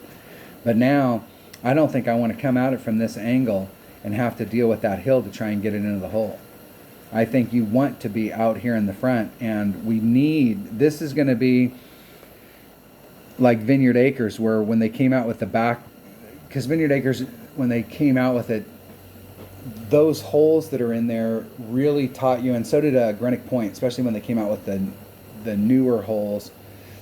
Speaker 1: but now I don't think I want to come at it from this angle and have to deal with that hill to try and get it into the hole. I think you want to be out here in the front, and this is going to be like Vineyard Acres, where when they came out with the back, because Vineyard Acres, when they came out with it, those holes that are in there really taught you, and so did Greenwich Point, especially when they came out with the newer holes.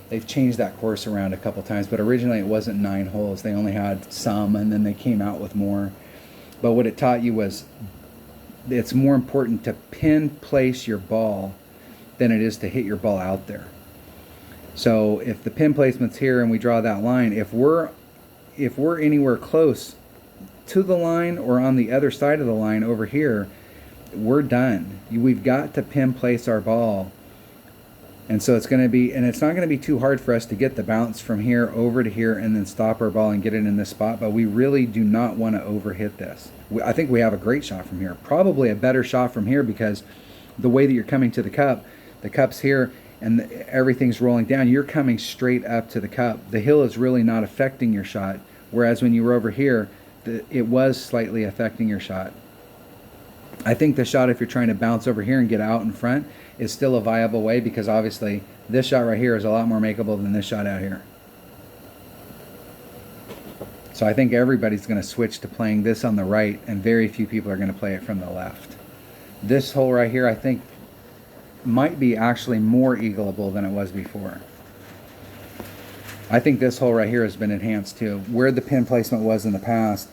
Speaker 1: They've changed that course around a couple times, but originally it wasn't 9 holes. They only had some, and then they came out with more. But what it taught you was it's more important to pin place your ball than it is to hit your ball out there. So if the pin placement's here and we draw that line, if we're anywhere close to the line or on the other side of the line over here, we're done. We've got to pin place our ball. And so it's going to be, and it's not going to be too hard for us to get the bounce from here over to here and then stop our ball and get it in this spot, but we really do not want to overhit this. I think we have a great shot from here, probably a better shot from here, because the way that you're coming to the cup's here and everything's rolling down, you're coming straight up to the cup. The hill is really not affecting your shot, whereas when you were over here, it was slightly affecting your shot. I think the shot, if you're trying to bounce over here and get out in front, is still a viable way, because obviously this shot right here is a lot more makeable than this shot out here. So I think everybody's going to switch to playing this on the right, and very few people are going to play it from the left. This hole right here, I think, might be actually more eagleable than it was before. I think this hole right here has been enhanced too. Where the pin placement was in the past,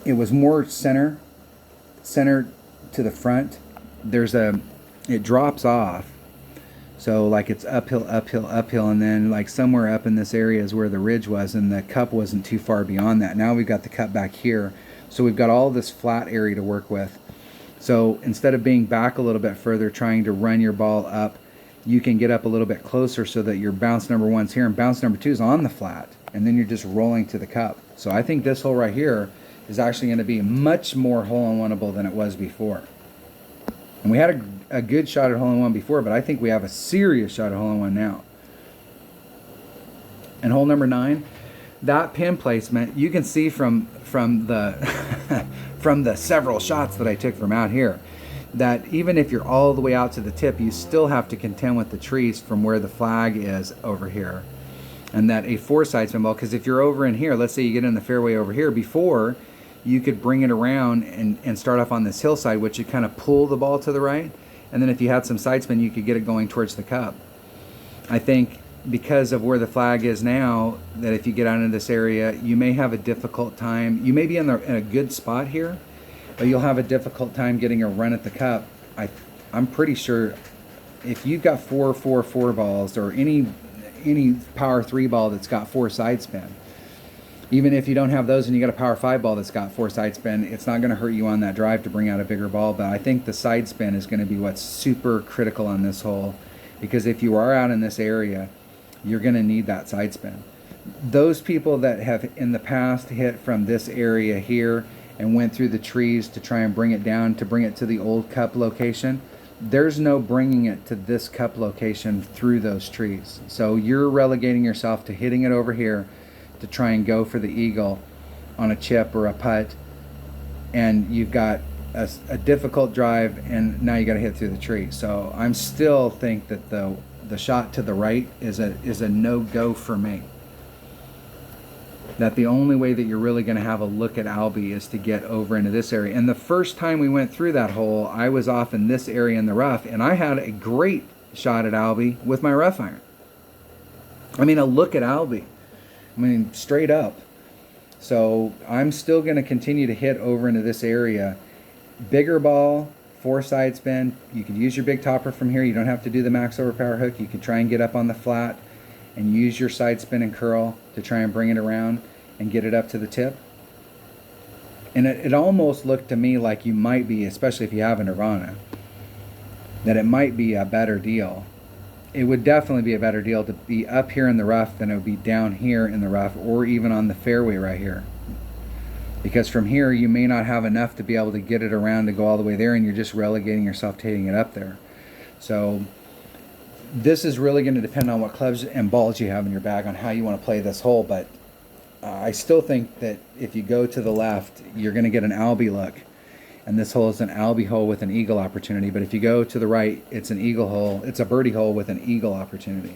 Speaker 1: it was more center to the front. It drops off, so like it's uphill, and then like somewhere up in this area is where the ridge was, and the cup wasn't too far beyond that. Now we've got the cup back here, so we've got all this flat area to work with. So instead of being back a little bit further trying to run your ball up, you can get up a little bit closer so that your bounce number 1's here and bounce number 2's on the flat, and then you're just rolling to the cup. So I think this hole right here is actually going to be much more hole-in-oneable than it was before. And we had a good shot at hole-in-one before, but I think we have a serious shot at hole-in-one now. And hole number 9, that pin placement, you can see from the from the several shots that I took from out here, that even if you're all the way out to the tip, you still have to contend with the trees from where the flag is over here. And that a 4-side spin ball, because if you're over in here, let's say you get in the fairway over here, before you could bring it around and start off on this hillside, which would kind of pull the ball to the right. And then if you had some side spin, you could get it going towards the cup. I think because of where the flag is now, that if you get out into this area, you may have a difficult time. You may be in a good spot here, but you'll have a difficult time getting a run at the cup. I'm pretty sure if you've got 4 balls, or any power 3 ball that's got 4 side spin, even if you don't have those and you got a power 5 ball that's got 4 side spin, it's not going to hurt you on that drive to bring out a bigger ball. But I think the side spin is going to be what's super critical on this hole, because if you are out in this area, you're going to need that side spin. Those people that have in the past hit from this area here and went through the trees to try and bring it down, to bring it to the old cup location, there's no bringing it to this cup location through those trees. So you're relegating yourself to hitting it over here to try and go for the eagle on a chip or a putt, and you've got a difficult drive, and now you got to hit through the tree. So I'm still think that the shot to the right is a no-go for me. That the only way that you're really going to have a look at Albie is to get over into this area. And the first time we went through that hole, I was off in this area in the rough, and I had a great shot at Albie with my rough iron. I mean, a look at Albie. I mean, straight up. So I'm still going to continue to hit over into this area. Bigger ball, 4 side spin. You could use your big topper from here. You don't have to do the max overpower hook. You can try and get up on the flat and use your side spin and curl to try and bring it around and get it up to the tip. And it almost looked to me like you might be, especially if you have a Nirvana, that it might be a better deal. It would definitely be a better deal to be up here in the rough than it would be down here in the rough, or even on the fairway right here. Because from here you may not have enough to be able to get it around to go all the way there, and you're just relegating yourself to hitting it up there. So this is really going to depend on what clubs and balls you have in your bag on how you want to play this hole. But I still think that if you go to the left, you're going to get an Albie look. And this hole is an Albie hole with an eagle opportunity. But if you go to the right, it's an eagle hole. It's a birdie hole with an eagle opportunity.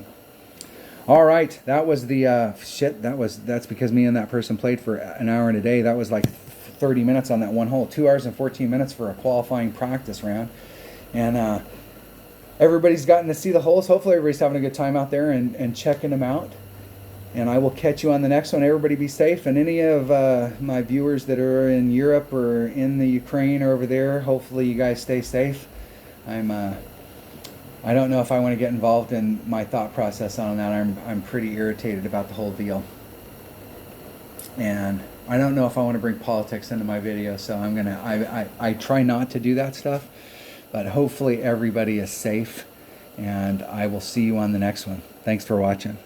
Speaker 1: All right, that was the that's because me and that person played for an hour and a day. That was like 30 minutes on that one hole. 2 hours and 14 minutes for a qualifying practice round. And everybody's gotten to see the holes. Hopefully everybody's having a good time out there and checking them out. And I will catch you on the next one. Everybody be safe. And any of my viewers that are in Europe or in the Ukraine or over there, hopefully you guys stay safe. I don't know if I want to get involved in my thought process on that. I'm pretty irritated about the whole deal. And I don't know if I want to bring politics into my video, so I try not to do that stuff. But hopefully everybody is safe, and I will see you on the next one. Thanks for watching.